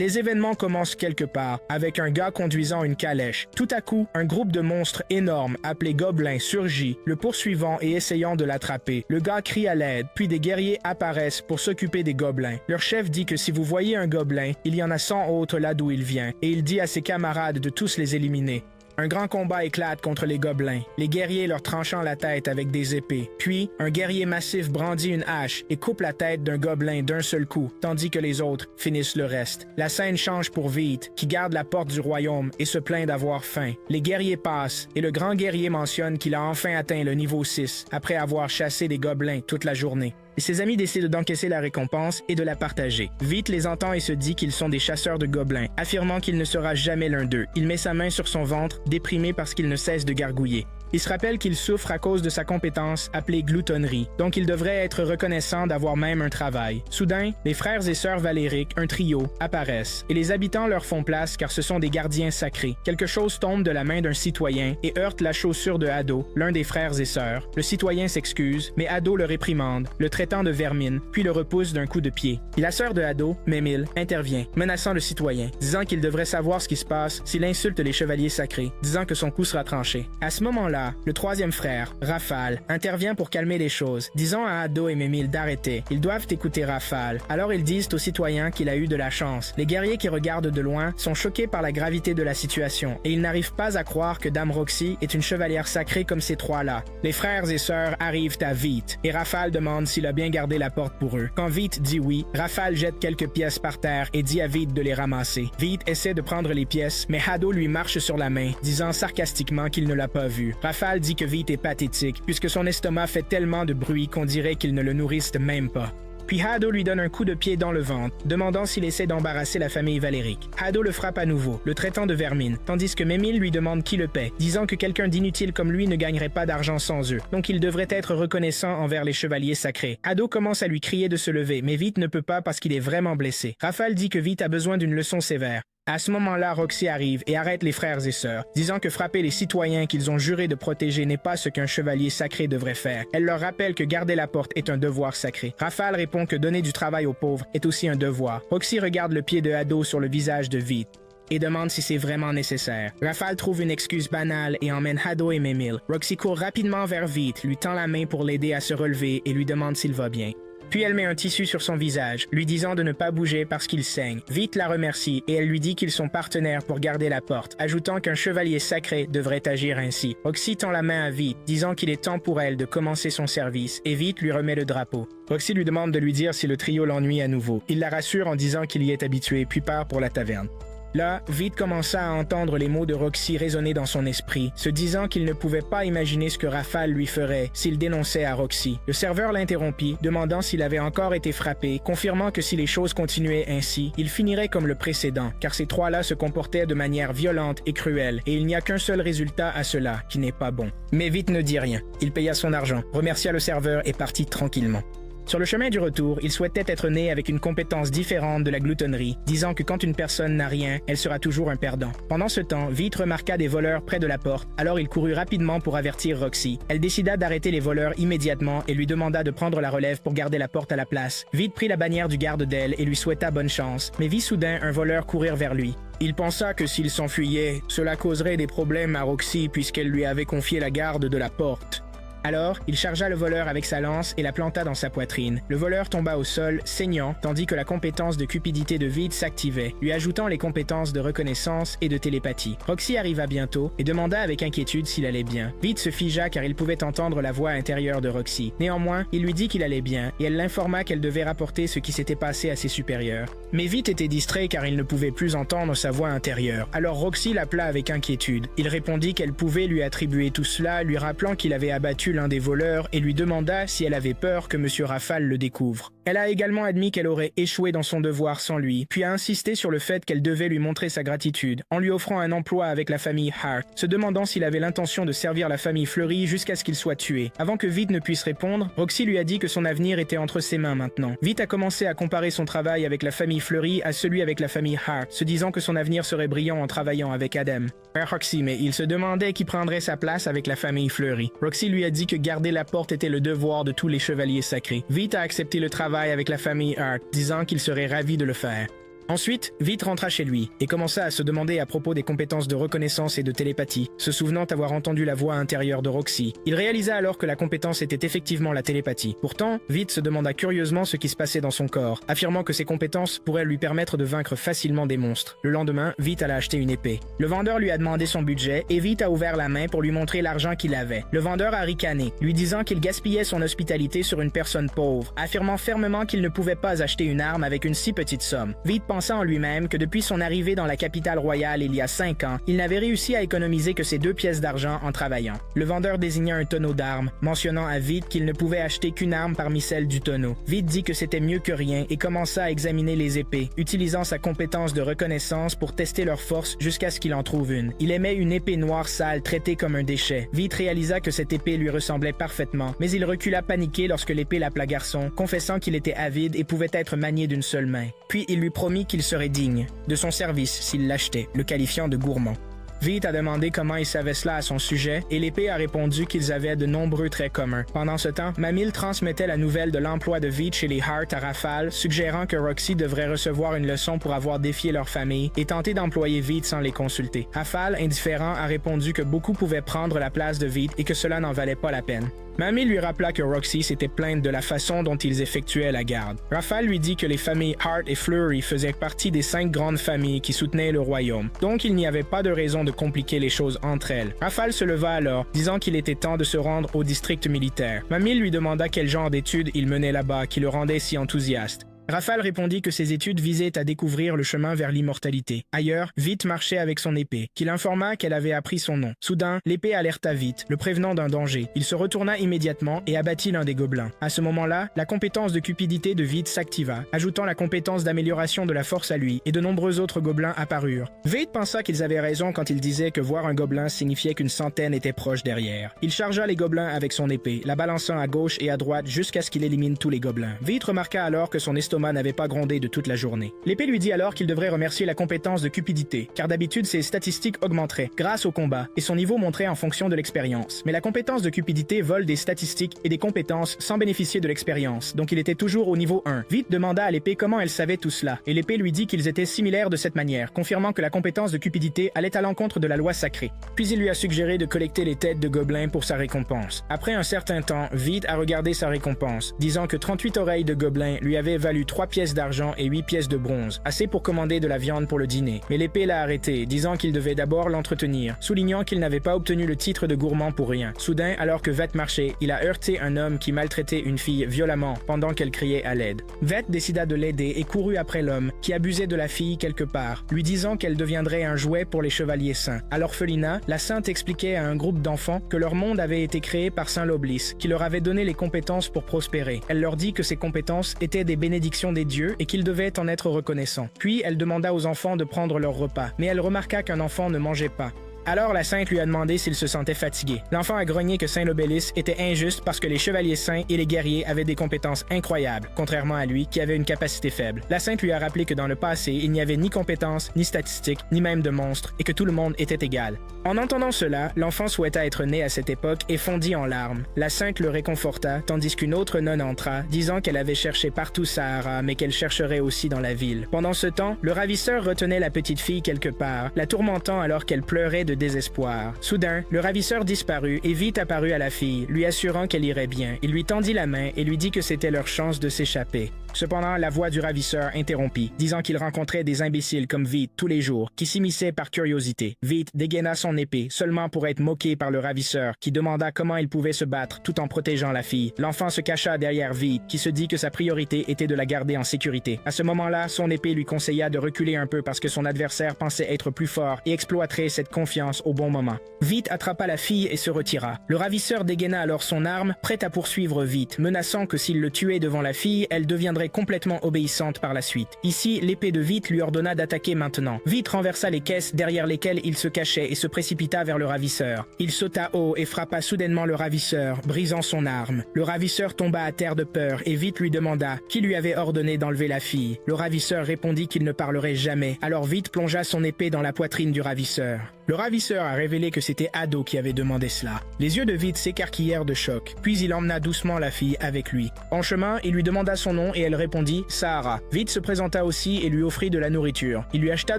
Les événements commencent quelque part, avec un gars conduisant une calèche. Tout à coup, un groupe de monstres énormes, appelés gobelins, surgit, le poursuivant et essayant de l'attraper. Le gars crie à l'aide, puis des guerriers apparaissent pour s'occuper des gobelins. Leur chef dit que si vous voyez un gobelin, il y en a 100 autres là d'où il vient, et il dit à ses camarades de tous les éliminer. Un grand combat éclate contre les gobelins, les guerriers leur tranchant la tête avec des épées. Puis, un guerrier massif brandit une hache et coupe la tête d'un gobelin d'un seul coup, tandis que les autres finissent le reste. La scène change pour Vite, qui garde la porte du royaume et se plaint d'avoir faim. Les guerriers passent, et le grand guerrier mentionne qu'il a enfin atteint le niveau 6, après avoir chassé des gobelins toute la journée. Et ses amis décident d'encaisser la récompense et de la partager. Vite les entend et se dit qu'ils sont des chasseurs de gobelins, affirmant qu'il ne sera jamais l'un d'eux. Il met sa main sur son ventre, déprimé parce qu'il ne cesse de gargouiller. Il se rappelle qu'il souffre à cause de sa compétence appelée gloutonnerie, donc il devrait être reconnaissant d'avoir même un travail. Soudain, les frères et sœurs Valéric, un trio, apparaissent, et les habitants leur font place car ce sont des gardiens sacrés. Quelque chose tombe de la main d'un citoyen et heurte la chaussure de Ado, l'un des frères et sœurs. Le citoyen s'excuse, mais Ado le réprimande, le traitant de vermine, puis le repousse d'un coup de pied. Et la sœur de Ado, Mémile, intervient, menaçant le citoyen, disant qu'il devrait savoir ce qui se passe s'il insulte les chevaliers sacrés, disant que son coup sera tranché. À ce moment-là, le troisième frère, Rafale, intervient pour calmer les choses, disant à Ado et Mémile d'arrêter. Ils doivent écouter Rafale. Alors ils disent aux citoyens qu'il a eu de la chance. Les guerriers qui regardent de loin sont choqués par la gravité de la situation, et ils n'arrivent pas à croire que Dame Roxy est une chevalière sacrée comme ces trois-là. Les frères et sœurs arrivent à Vite, et Rafale demande s'il a bien gardé la porte pour eux. Quand Vite dit oui, Rafale jette quelques pièces par terre et dit à Vite de les ramasser. Vite essaie de prendre les pièces, mais Ado lui marche sur la main, disant sarcastiquement qu'il ne l'a pas vu. Rafale dit que Vite est pathétique, puisque son estomac fait tellement de bruit qu'on dirait qu'il ne le nourrisse même pas. Puis Ado lui donne un coup de pied dans le ventre, demandant s'il essaie d'embarrasser la famille Valéric. Ado le frappe à nouveau, le traitant de vermine, tandis que Mémile lui demande qui le paie, disant que quelqu'un d'inutile comme lui ne gagnerait pas d'argent sans eux, donc il devrait être reconnaissant envers les chevaliers sacrés. Ado commence à lui crier de se lever, mais Vite ne peut pas parce qu'il est vraiment blessé. Rafale dit que Vite a besoin d'une leçon sévère. À ce moment-là, Roxy arrive et arrête les frères et sœurs, disant que frapper les citoyens qu'ils ont juré de protéger n'est pas ce qu'un chevalier sacré devrait faire. Elle leur rappelle que garder la porte est un devoir sacré. Rafale répond que donner du travail aux pauvres est aussi un devoir. Roxy regarde le pied de Ado sur le visage de Vite et demande si c'est vraiment nécessaire. Rafale trouve une excuse banale et emmène Ado et Mémile. Roxy court rapidement vers Vite, lui tend la main pour l'aider à se relever et lui demande s'il va bien. Puis elle met un tissu sur son visage, lui disant de ne pas bouger parce qu'il saigne. Vite la remercie et elle lui dit qu'ils sont partenaires pour garder la porte, ajoutant qu'un chevalier sacré devrait agir ainsi. Roxy tend la main à Vite, disant qu'il est temps pour elle de commencer son service, et Vite lui remet le drapeau. Roxy lui demande de lui dire si le trio l'ennuie à nouveau. Il la rassure en disant qu'il y est habitué, puis part pour la taverne. Là, Vite commença à entendre les mots de Roxy résonner dans son esprit, se disant qu'il ne pouvait pas imaginer ce que Rafale lui ferait s'il dénonçait à Roxy. Le serveur l'interrompit, demandant s'il avait encore été frappé, confirmant que si les choses continuaient ainsi, il finirait comme le précédent, car ces trois-là se comportaient de manière violente et cruelle, et il n'y a qu'un seul résultat à cela, qui n'est pas bon. Mais Vite ne dit rien. Il paya son argent, remercia le serveur et partit tranquillement. Sur le chemin du retour, il souhaitait être né avec une compétence différente de la gloutonnerie, disant que quand une personne n'a rien, elle sera toujours un perdant. Pendant ce temps, Vite remarqua des voleurs près de la porte, alors il courut rapidement pour avertir Roxy. Elle décida d'arrêter les voleurs immédiatement et lui demanda de prendre la relève pour garder la porte à la place. Vite prit la bannière du garde d'elle et lui souhaita bonne chance, mais vit soudain un voleur courir vers lui. Il pensa que s'il s'enfuyait, cela causerait des problèmes à Roxy puisqu'elle lui avait confié la garde de la porte. Alors, il chargea le voleur avec sa lance et la planta dans sa poitrine. Le voleur tomba au sol, saignant, tandis que la compétence de cupidité de Vite s'activait, lui ajoutant les compétences de reconnaissance et de télépathie. Roxy arriva bientôt et demanda avec inquiétude s'il allait bien. Vite se figea car il pouvait entendre la voix intérieure de Roxy. Néanmoins, il lui dit qu'il allait bien et elle l'informa qu'elle devait rapporter ce qui s'était passé à ses supérieurs. Mais Vite était distrait car il ne pouvait plus entendre sa voix intérieure. Alors Roxy l'appela avec inquiétude. Il répondit qu'elle pouvait lui attribuer tout cela, lui rappelant qu'il avait abattu l'un des voleurs et lui demanda si elle avait peur que M. Rafale le découvre. Elle a également admis qu'elle aurait échoué dans son devoir sans lui, puis a insisté sur le fait qu'elle devait lui montrer sa gratitude, en lui offrant un emploi avec la famille Hart, se demandant s'il avait l'intention de servir la famille Fleury jusqu'à ce qu'il soit tué. Avant que Vite ne puisse répondre, Roxy lui a dit que son avenir était entre ses mains maintenant. Vite a commencé à comparer son travail avec la famille Fleury à celui avec la famille Hart, se disant que son avenir serait brillant en travaillant avec Adam. Roxy, mais il se demandait qui prendrait sa place avec la famille Fleury. Roxy lui a dit que garder la porte était le devoir de tous les chevaliers sacrés. Vite a accepté le travail avec la famille Hart, disant qu'il serait ravi de le faire. Ensuite, Vite rentra chez lui et commença à se demander à propos des compétences de reconnaissance et de télépathie, se souvenant avoir entendu la voix intérieure de Roxy. Il réalisa alors que la compétence était effectivement la télépathie. Pourtant, Vite se demanda curieusement ce qui se passait dans son corps, affirmant que ses compétences pourraient lui permettre de vaincre facilement des monstres. Le lendemain, Vite alla acheter une épée. Le vendeur lui a demandé son budget et Vite a ouvert la main pour lui montrer l'argent qu'il avait. Le vendeur a ricané, lui disant qu'il gaspillait son hospitalité sur une personne pauvre, affirmant fermement qu'il ne pouvait pas acheter une arme avec une si petite somme. Vite pensa en lui-même que depuis son arrivée dans la capitale royale il y a 5 ans, il n'avait réussi à économiser que ses 2 pièces d'argent en travaillant. Le vendeur désigna un tonneau d'armes, mentionnant à Vite qu'il ne pouvait acheter qu'une arme parmi celles du tonneau. Vite dit que c'était mieux que rien et commença à examiner les épées, utilisant sa compétence de reconnaissance pour tester leur force jusqu'à ce qu'il en trouve une. Il aimait une épée noire sale traitée comme un déchet. Vite réalisa que cette épée lui ressemblait parfaitement, mais il recula paniqué lorsque l'épée l'appela garçon, confessant qu'il était avide et pouvait être manié d'une seule main. Puis il lui promit qu'il serait digne de son service s'il l'achetait, le qualifiant de gourmand. Vite a demandé comment il savait cela à son sujet et l'épée a répondu qu'ils avaient de nombreux traits communs. Pendant ce temps, Mamil transmettait la nouvelle de l'emploi de Vite chez les Hart à Rafale, suggérant que Roxy devrait recevoir une leçon pour avoir défié leur famille et tenter d'employer Vite sans les consulter. Rafale, indifférent, a répondu que beaucoup pouvaient prendre la place de Vite et que cela n'en valait pas la peine. Mamie lui rappela que Roxy s'était plainte de la façon dont ils effectuaient la garde. Rafale lui dit que les familles Hart et Fleury faisaient partie des 5 grandes familles qui soutenaient le royaume, donc il n'y avait pas de raison de compliquer les choses entre elles. Rafale se leva alors, disant qu'il était temps de se rendre au district militaire. Mamie lui demanda quel genre d'études il menait là-bas qui le rendait si enthousiaste. Rafale répondit que ses études visaient à découvrir le chemin vers l'immortalité. Ailleurs, Vite marchait avec son épée, qu'il informa qu'elle avait appris son nom. Soudain, l'épée alerta Vite, le prévenant d'un danger. Il se retourna immédiatement et abattit l'un des gobelins. À ce moment-là, la compétence de cupidité de Vite s'activa, ajoutant la compétence d'amélioration de la force à lui, et de nombreux autres gobelins apparurent. Vite pensa qu'ils avaient raison quand ils disaient que voir un gobelin signifiait qu'une centaine était proche derrière. Il chargea les gobelins avec son épée, la balançant à gauche et à droite jusqu'à ce qu'il élimine tous les gobelins. Vite remarqua alors que son estomac n'avait pas grondé de toute la journée. L'épée lui dit alors qu'il devrait remercier la compétence de cupidité, car d'habitude ses statistiques augmenteraient grâce au combat et son niveau monterait en fonction de l'expérience. Mais la compétence de cupidité vole des statistiques et des compétences sans bénéficier de l'expérience, donc il était toujours au niveau 1. Vite demanda à l'épée comment elle savait tout cela, et l'épée lui dit qu'ils étaient similaires de cette manière, confirmant que la compétence de cupidité allait à l'encontre de la loi sacrée. Puis il lui a suggéré de collecter les têtes de gobelins pour sa récompense. Après un certain temps, Vite a regardé sa récompense, disant que 38 oreilles de gobelins lui avaient valu 3 pièces d'argent et 8 pièces de bronze, assez pour commander de la viande pour le dîner. Mais l'épée l'a arrêté, disant qu'il devait d'abord l'entretenir, soulignant qu'il n'avait pas obtenu le titre de gourmand pour rien. Soudain, alors que Vette marchait, il a heurté un homme qui maltraitait une fille violemment pendant qu'elle criait à l'aide. Vette décida de l'aider et courut après l'homme, qui abusait de la fille quelque part, lui disant qu'elle deviendrait un jouet pour les chevaliers saints. À l'orphelinat, la sainte expliquait à un groupe d'enfants que leur monde avait été créé par Saint Loblis, qui leur avait donné les compétences pour prospérer. Elle leur dit que ces compétences étaient des bénédictions des dieux et qu'ils devaient en être reconnaissants. Puis elle demanda aux enfants de prendre leur repas, mais elle remarqua qu'un enfant ne mangeait pas. Alors la sainte lui a demandé s'il se sentait fatigué. L'enfant a grogné que Saint Lobélis était injuste parce que les chevaliers saints et les guerriers avaient des compétences incroyables, contrairement à lui qui avait une capacité faible. La sainte lui a rappelé que dans le passé, il n'y avait ni compétences, ni statistiques, ni même de monstres, et que tout le monde était égal. En entendant cela, l'enfant souhaita être né à cette époque et fondit en larmes. La sainte le réconforta, tandis qu'une autre nonne entra, disant qu'elle avait cherché partout Sahara, mais qu'elle chercherait aussi dans la ville. Pendant ce temps, le ravisseur retenait la petite fille quelque part, la tourmentant alors qu'elle pleurait de désespoir. Soudain, le ravisseur disparut et Vite apparut à la fille, lui assurant qu'elle irait bien. Il lui tendit la main et lui dit que c'était leur chance de s'échapper. Cependant, la voix du ravisseur interrompit, disant qu'il rencontrait des imbéciles comme Vite tous les jours, qui s'immisçaient par curiosité. Vite dégaina son épée, seulement pour être moqué par le ravisseur, qui demanda comment il pouvait se battre tout en protégeant la fille. L'enfant se cacha derrière Vite, qui se dit que sa priorité était de la garder en sécurité. À ce moment-là, son épée lui conseilla de reculer un peu parce que son adversaire pensait être plus fort et exploiterait cette confiance au bon moment. Vite attrapa la fille et se retira. Le ravisseur dégaina alors son arme, prêt à poursuivre Vite, menaçant que s'il le tuait devant la fille, elle deviendrait complètement obéissante par la suite. Ici, l'épée de Vite lui ordonna d'attaquer maintenant. Vite renversa les caisses derrière lesquelles il se cachait et se précipita vers le ravisseur. Il sauta haut et frappa soudainement le ravisseur, brisant son arme. Le ravisseur tomba à terre de peur et Vite lui demanda qui lui avait ordonné d'enlever la fille. Le ravisseur répondit qu'il ne parlerait jamais, alors Vite plongea son épée dans la poitrine du ravisseur. Le ravisseur a révélé que c'était Ado qui avait demandé cela. Les yeux de Vite s'écarquillèrent de choc, puis il emmena doucement la fille avec lui. En chemin, il lui demanda son nom et elle répondit « Sahara ». Vite se présenta aussi et lui offrit de la nourriture. Il lui acheta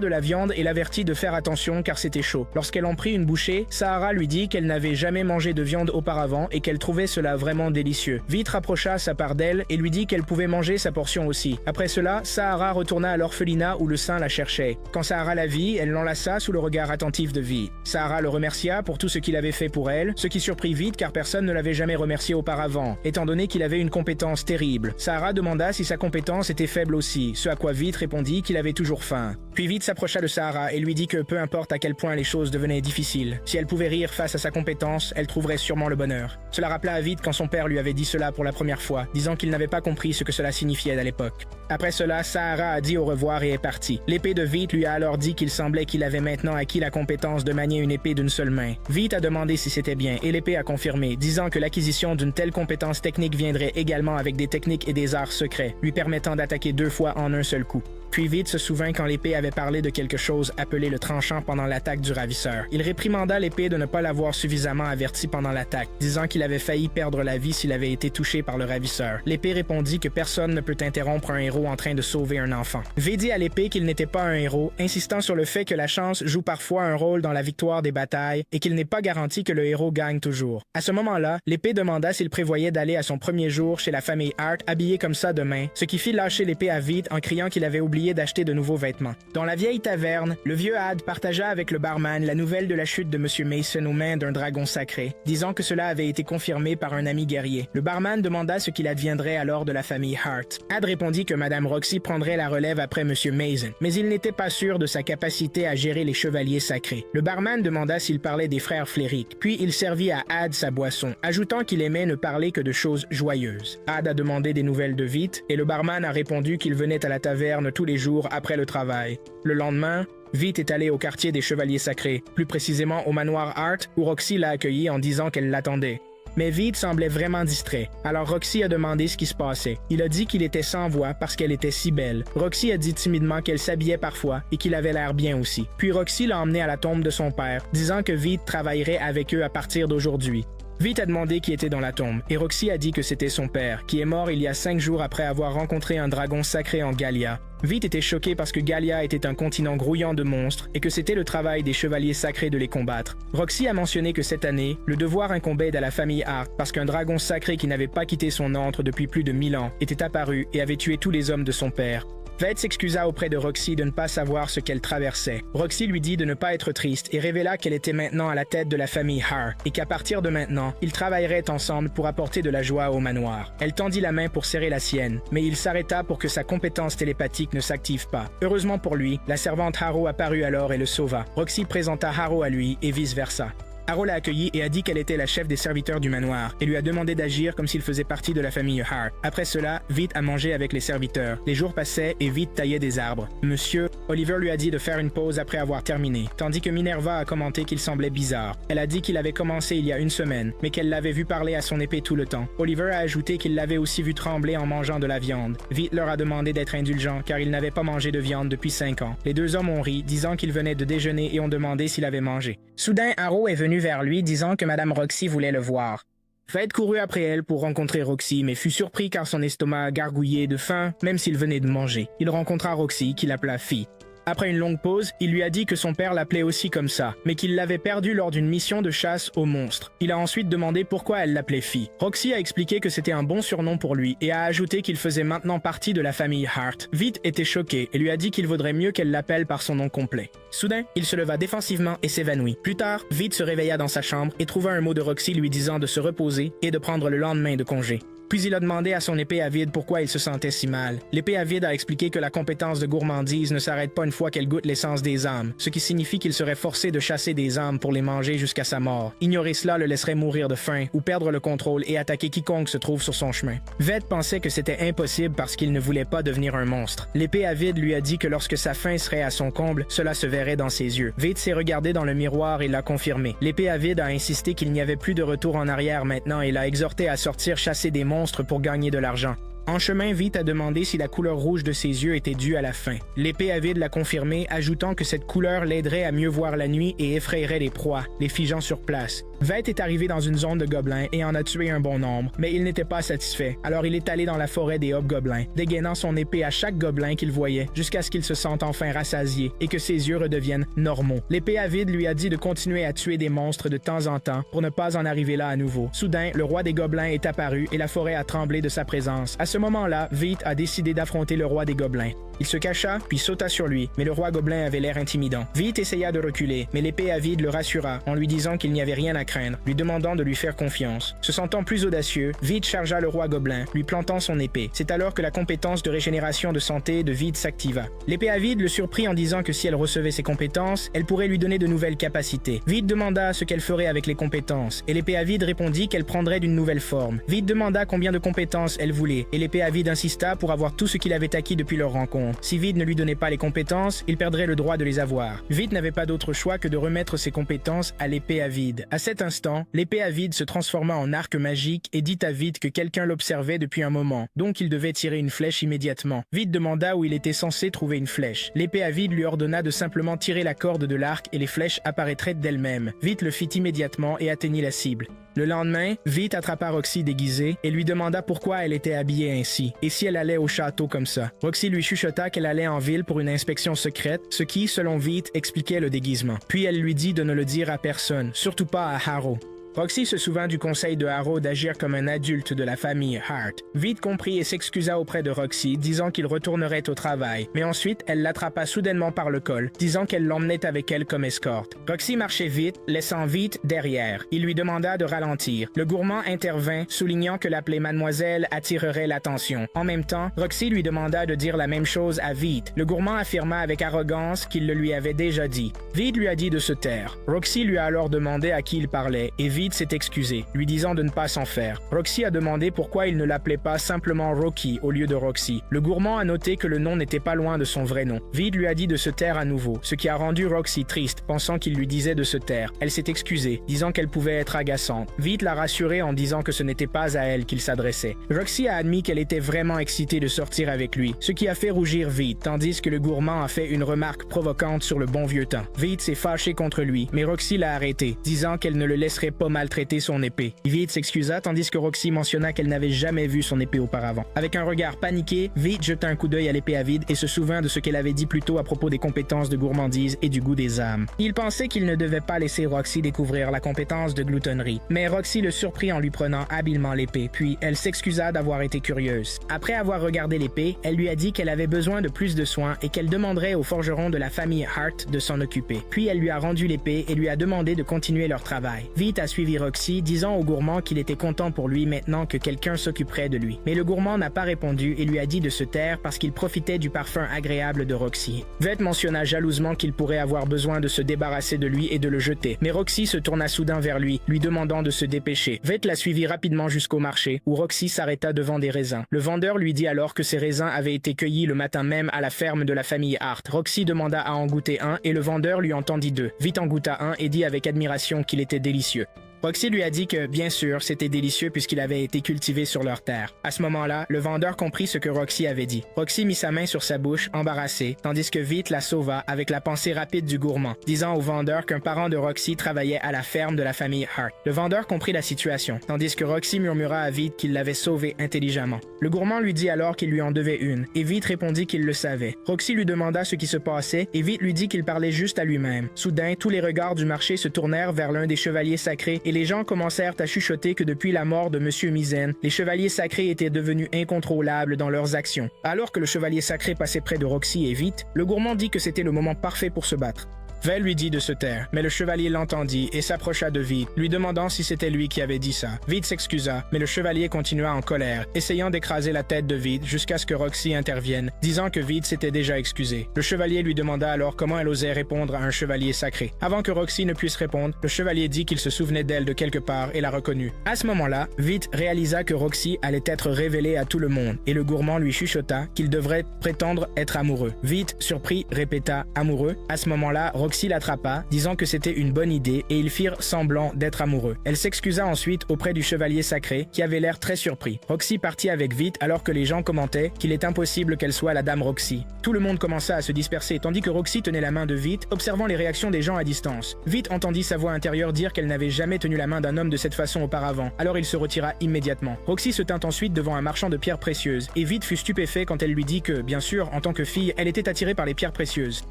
de la viande et l'avertit de faire attention car c'était chaud. Lorsqu'elle en prit une bouchée, Sahara lui dit qu'elle n'avait jamais mangé de viande auparavant et qu'elle trouvait cela vraiment délicieux. Vite rapprocha sa part d'elle et lui dit qu'elle pouvait manger sa portion aussi. Après cela, Sahara retourna à l'orphelinat où le saint la cherchait. Quand Sahara la vit, elle l'enlaça sous le regard attentif de Vite. Sahara le remercia pour tout ce qu'il avait fait pour elle, ce qui surprit Vite car personne ne l'avait jamais remercié auparavant, étant donné qu'il avait une compétence terrible. Sahara demanda si sa compétence était faible aussi, ce à quoi Vite répondit qu'il avait toujours faim. Puis Vite s'approcha de Sahara et lui dit que peu importe à quel point les choses devenaient difficiles, si elle pouvait rire face à sa compétence, elle trouverait sûrement le bonheur. Cela rappela à Vite quand son père lui avait dit cela pour la première fois, disant qu'il n'avait pas compris ce que cela signifiait à l'époque. Après cela, Sahara a dit au revoir et est parti. L'épée de Vite lui a alors dit qu'il semblait qu'il avait maintenant acquis la compétence de manier une épée d'une seule main. Vite a demandé si c'était bien et l'épée a confirmé, disant que l'acquisition d'une telle compétence technique viendrait également avec des techniques et des arts secrets, lui permettant d'attaquer 2 fois en un seul coup. Puis Vite se souvint quand l'épée avait parlé de quelque chose appelé le tranchant pendant l'attaque du ravisseur. Il réprimanda l'épée de ne pas l'avoir suffisamment averti pendant l'attaque, disant qu'il avait failli perdre la vie s'il avait été touché par le ravisseur. L'épée répondit que personne ne peut interrompre un héros en train de sauver un enfant. V dit à l'épée qu'il n'était pas un héros, insistant sur le fait que la chance joue parfois un rôle dans la victoire des batailles et qu'il n'est pas garanti que le héros gagne toujours. À ce moment-là, l'épée demanda s'il prévoyait d'aller à son premier jour chez la famille Hart habillé comme ça demain, ce qui fit lâcher l'épée à Vite en criant qu'il avait oublié d'acheter de nouveaux vêtements. Dans la vieille taverne, le vieux Had partagea avec le barman la nouvelle de la chute de M. Mason aux mains d'un dragon sacré, disant que cela avait été confirmé par un ami guerrier. Le barman demanda ce qu'il adviendrait alors de la famille Hart. Had répondit que Mme Roxy prendrait la relève après M. Mason, mais il n'était pas sûr de sa capacité à gérer les chevaliers sacrés. Le barman demanda s'il parlait des frères Fléric, puis il servit à Had sa boisson, ajoutant qu'il aimait ne parler que de choses joyeuses. Had a demandé des nouvelles de Vite, et le barman a répondu qu'il venait à la taverne tous les jours après le travail. Le lendemain, Vite est allé au quartier des Chevaliers Sacrés, plus précisément au manoir Hart, où Roxy l'a accueilli en disant qu'elle l'attendait. Mais Vite semblait vraiment distrait, alors Roxy a demandé ce qui se passait. Il a dit qu'il était sans voix parce qu'elle était si belle. Roxy a dit timidement qu'elle s'habillait parfois et qu'il avait l'air bien aussi. Puis Roxy l'a emmené à la tombe de son père, disant que Vite travaillerait avec eux à partir d'aujourd'hui. Vite a demandé qui était dans la tombe, et Roxy a dit que c'était son père, qui est mort il y a 5 jours après avoir rencontré un dragon sacré en Gallia. Vite était choqué parce que Gallia était un continent grouillant de monstres et que c'était le travail des chevaliers sacrés de les combattre. Roxy a mentionné que cette année, le devoir incombait à la famille Hart parce qu'un dragon sacré qui n'avait pas quitté son antre depuis plus de 1000 ans était apparu et avait tué tous les hommes de son père. Vette s'excusa auprès de Roxy de ne pas savoir ce qu'elle traversait. Roxy lui dit de ne pas être triste et révéla qu'elle était maintenant à la tête de la famille Hart et qu'à partir de maintenant, ils travailleraient ensemble pour apporter de la joie au manoir. Elle tendit la main pour serrer la sienne, mais il s'arrêta pour que sa compétence télépathique ne s'active pas. Heureusement pour lui, la servante Haro apparut alors et le sauva. Roxy présenta Haro à lui et vice-versa. Haro l'a accueillie et a dit qu'elle était la chef des serviteurs du manoir et lui a demandé d'agir comme s'il faisait partie de la famille Hart. Après cela, Vite a mangé avec les serviteurs. Les jours passaient et Vite taillait des arbres. Monsieur, Oliver lui a dit de faire une pause après avoir terminé, tandis que Minerva a commenté qu'il semblait bizarre. Elle a dit qu'il avait commencé il y a 1 semaine, mais qu'elle l'avait vu parler à son épée tout le temps. Oliver a ajouté qu'il l'avait aussi vu trembler en mangeant de la viande. Vite leur a demandé d'être indulgents car il n'avait pas mangé de viande depuis 5 ans. Les 2 hommes ont ri, disant qu'ils venaient de déjeuner et ont demandé s'il avait mangé. Soudain, Haro est venu vers lui disant que Mme Roxy voulait le voir. Vette courut après elle pour rencontrer Roxy, mais fut surpris car son estomac gargouillait de faim, même s'il venait de manger. Il rencontra Roxy, qui l'appela fille. Après une longue pause, il lui a dit que son père l'appelait aussi comme ça, mais qu'il l'avait perdu lors d'une mission de chasse aux monstres. Il a ensuite demandé pourquoi elle l'appelait fille. Roxy a expliqué que c'était un bon surnom pour lui et a ajouté qu'il faisait maintenant partie de la famille Hart. Vite était choqué et lui a dit qu'il vaudrait mieux qu'elle l'appelle par son nom complet. Soudain, il se leva défensivement et s'évanouit. Plus tard, Vite se réveilla dans sa chambre et trouva un mot de Roxy lui disant de se reposer et de prendre le lendemain de congé. Puis il a demandé à son épée à vide pourquoi il se sentait si mal. L'épée à vide a expliqué que la compétence de gourmandise ne s'arrête pas une fois qu'elle goûte l'essence des âmes, ce qui signifie qu'il serait forcé de chasser des âmes pour les manger jusqu'à sa mort. Ignorer cela le laisserait mourir de faim ou perdre le contrôle et attaquer quiconque se trouve sur son chemin. Vette pensait que c'était impossible parce qu'il ne voulait pas devenir un monstre. L'épée à vide lui a dit que lorsque sa faim serait à son comble, cela se verrait dans ses yeux. Vite s'est regardé dans le miroir et l'a confirmé. L'épée à vide a insisté qu'il n'y avait plus de retour en arrière maintenant et l'a exhorté à sortir chasser des monstres pour gagner de l'argent. En chemin, Vite a demandé si la couleur rouge de ses yeux était due à la faim. L'épée avide l'a confirmé, ajoutant que cette couleur l'aiderait à mieux voir la nuit et effrayerait les proies, les figeant sur place. Vite est arrivé dans une zone de gobelins et en a tué un bon nombre, mais il n'était pas satisfait. Alors il est allé dans la forêt des hobgoblins, dégainant son épée à chaque gobelin qu'il voyait, jusqu'à ce qu'il se sente enfin rassasié et que ses yeux redeviennent normaux. L'épée avide lui a dit de continuer à tuer des monstres de temps en temps pour ne pas en arriver là à nouveau. Soudain, le roi des gobelins est apparu et la forêt a tremblé de sa présence. À ce moment-là, Vite a décidé d'affronter le roi des gobelins. Il se cacha, puis sauta sur lui, mais le roi gobelin avait l'air intimidant. Vite essaya de reculer, mais l'épée avide le rassura en lui disant qu'il n'y avait rien à craindre, lui demandant de lui faire confiance. Se sentant plus audacieux, Vite chargea le roi gobelin, lui plantant son épée. C'est alors que la compétence de régénération de santé de Vite s'activa. L'épée avide le surprit en disant que si elle recevait ses compétences, elle pourrait lui donner de nouvelles capacités. Vite demanda ce qu'elle ferait avec les compétences, et l'épée avide répondit qu'elle prendrait d'une nouvelle forme. Vite demanda combien de compétences elle voulait, et l'épée avide insista pour avoir tout ce qu'il avait acquis depuis leur rencontre. Si Vite ne lui donnait pas les compétences, il perdrait le droit de les avoir. Vite n'avait pas d'autre choix que de remettre ses compétences à l'épée avide. À cet instant, l'épée avide se transforma en arc magique et dit à Vite que quelqu'un l'observait depuis un moment, donc il devait tirer une flèche immédiatement. Vite demanda où il était censé trouver une flèche. L'épée avide lui ordonna de simplement tirer la corde de l'arc et les flèches apparaîtraient d'elles-mêmes. Vite le fit immédiatement et atteignit la cible. Le lendemain, Vite attrapa Roxy déguisée et lui demanda pourquoi elle était habillée ainsi, et si elle allait au château comme ça. Roxy lui chuchota qu'elle allait en ville pour une inspection secrète, ce qui, selon Vite, expliquait le déguisement. Puis elle lui dit de ne le dire à personne, surtout pas à Harrow. Roxy se souvint du conseil de Harrow d'agir comme un adulte de la famille Hart. Vite comprit et s'excusa auprès de Roxy, disant qu'il retournerait au travail. Mais ensuite, elle l'attrapa soudainement par le col, disant qu'elle l'emmenait avec elle comme escorte. Roxy marchait vite, laissant Vite derrière. Il lui demanda de ralentir. Le gourmand intervint, soulignant que l'appeler mademoiselle attirerait l'attention. En même temps, Roxy lui demanda de dire la même chose à Vite. Le gourmand affirma avec arrogance qu'il le lui avait déjà dit. Vite lui a dit de se taire. Roxy lui a alors demandé à qui il parlait, et Vite s'est excusé, lui disant de ne pas s'en faire. Roxy a demandé pourquoi il ne l'appelait pas simplement Rocky au lieu de Roxy. Le gourmand a noté que le nom n'était pas loin de son vrai nom. Vite lui a dit de se taire à nouveau, ce qui a rendu Roxy triste, pensant qu'il lui disait de se taire. Elle s'est excusée, disant qu'elle pouvait être agaçante. Vite l'a rassurée en disant que ce n'était pas à elle qu'il s'adressait. Roxy a admis qu'elle était vraiment excitée de sortir avec lui, ce qui a fait rougir Vite, tandis que le gourmand a fait une remarque provocante sur le bon vieux temps. Vite s'est fâché contre lui, mais Roxy l'a arrêté, disant qu'elle ne le laisserait pas maltraiter son épée. Vite s'excusa tandis que Roxy mentionna qu'elle n'avait jamais vu son épée auparavant. Avec un regard paniqué, Vite jeta un coup d'œil à l'épée avide et se souvint de ce qu'elle avait dit plus tôt à propos des compétences de gourmandise et du goût des âmes. Il pensait qu'il ne devait pas laisser Roxy découvrir la compétence de gloutonnerie, mais Roxy le surprit en lui prenant habilement l'épée, puis elle s'excusa d'avoir été curieuse. Après avoir regardé l'épée, elle lui a dit qu'elle avait besoin de plus de soins et qu'elle demanderait au forgeron de la famille Hart de s'en occuper. Puis elle lui a rendu l'épée et lui a demandé de continuer leur travail. Vite a suivi Roxy, disant au gourmand qu'il était content pour lui maintenant que quelqu'un s'occuperait de lui. Mais le gourmand n'a pas répondu et lui a dit de se taire parce qu'il profitait du parfum agréable de Roxy. Vite mentionna jalousement qu'il pourrait avoir besoin de se débarrasser de lui et de le jeter. Mais Roxy se tourna soudain vers lui, lui demandant de se dépêcher. Vite la suivit rapidement jusqu'au marché, où Roxy s'arrêta devant des raisins. Le vendeur lui dit alors que ces raisins avaient été cueillis le matin même à la ferme de la famille Hart. Roxy demanda à en goûter un et le vendeur lui en tendit deux. Vite en goûta un et dit avec admiration qu'il était délicieux. Roxy lui a dit que, bien sûr, c'était délicieux puisqu'il avait été cultivé sur leur terre. À ce moment-là, le vendeur comprit ce que Roxy avait dit. Roxy mit sa main sur sa bouche, embarrassée, tandis que Vite la sauva avec la pensée rapide du gourmand, disant au vendeur qu'un parent de Roxy travaillait à la ferme de la famille Hart. Le vendeur comprit la situation, tandis que Roxy murmura à Vite qu'il l'avait sauvé intelligemment. Le gourmand lui dit alors qu'il lui en devait une, et Vite répondit qu'il le savait. Roxy lui demanda ce qui se passait, et Vite lui dit qu'il parlait juste à lui-même. Soudain, tous les regards du marché se tournèrent vers l'un des chevaliers sacrés, et les gens commencèrent à chuchoter que depuis la mort de Monsieur Mizen, les chevaliers sacrés étaient devenus incontrôlables dans leurs actions. Alors que le chevalier sacré passait près de Roxy et Vite, le gourmand dit que c'était le moment parfait pour se battre. Vel lui dit de se taire, mais le chevalier l'entendit et s'approcha de Vite, lui demandant si c'était lui qui avait dit ça. Vite s'excusa, mais le chevalier continua en colère, essayant d'écraser la tête de Vite jusqu'à ce que Roxy intervienne, disant que Vite s'était déjà excusé. Le chevalier lui demanda alors comment elle osait répondre à un chevalier sacré. Avant que Roxy ne puisse répondre, le chevalier dit qu'il se souvenait d'elle de quelque part et la reconnut. À ce moment-là, Vite réalisa que Roxy allait être révélée à tout le monde, et le gourmand lui chuchota qu'il devrait prétendre être amoureux. Vite, surpris, répéta « amoureux ». À ce moment-là, Roxy Roxy l'attrapa, disant que c'était une bonne idée et ils firent semblant d'être amoureux. Elle s'excusa ensuite auprès du chevalier sacré qui avait l'air très surpris. Roxy partit avec Vite alors que les gens commentaient qu'il est impossible qu'elle soit la dame Roxy. Tout le monde commença à se disperser tandis que Roxy tenait la main de Vite, observant les réactions des gens à distance. Vite entendit sa voix intérieure dire qu'elle n'avait jamais tenu la main d'un homme de cette façon auparavant, alors il se retira immédiatement. Roxy se tint ensuite devant un marchand de pierres précieuses et Vite fut stupéfait quand elle lui dit que, bien sûr, en tant que fille, elle était attirée par les pierres précieuses.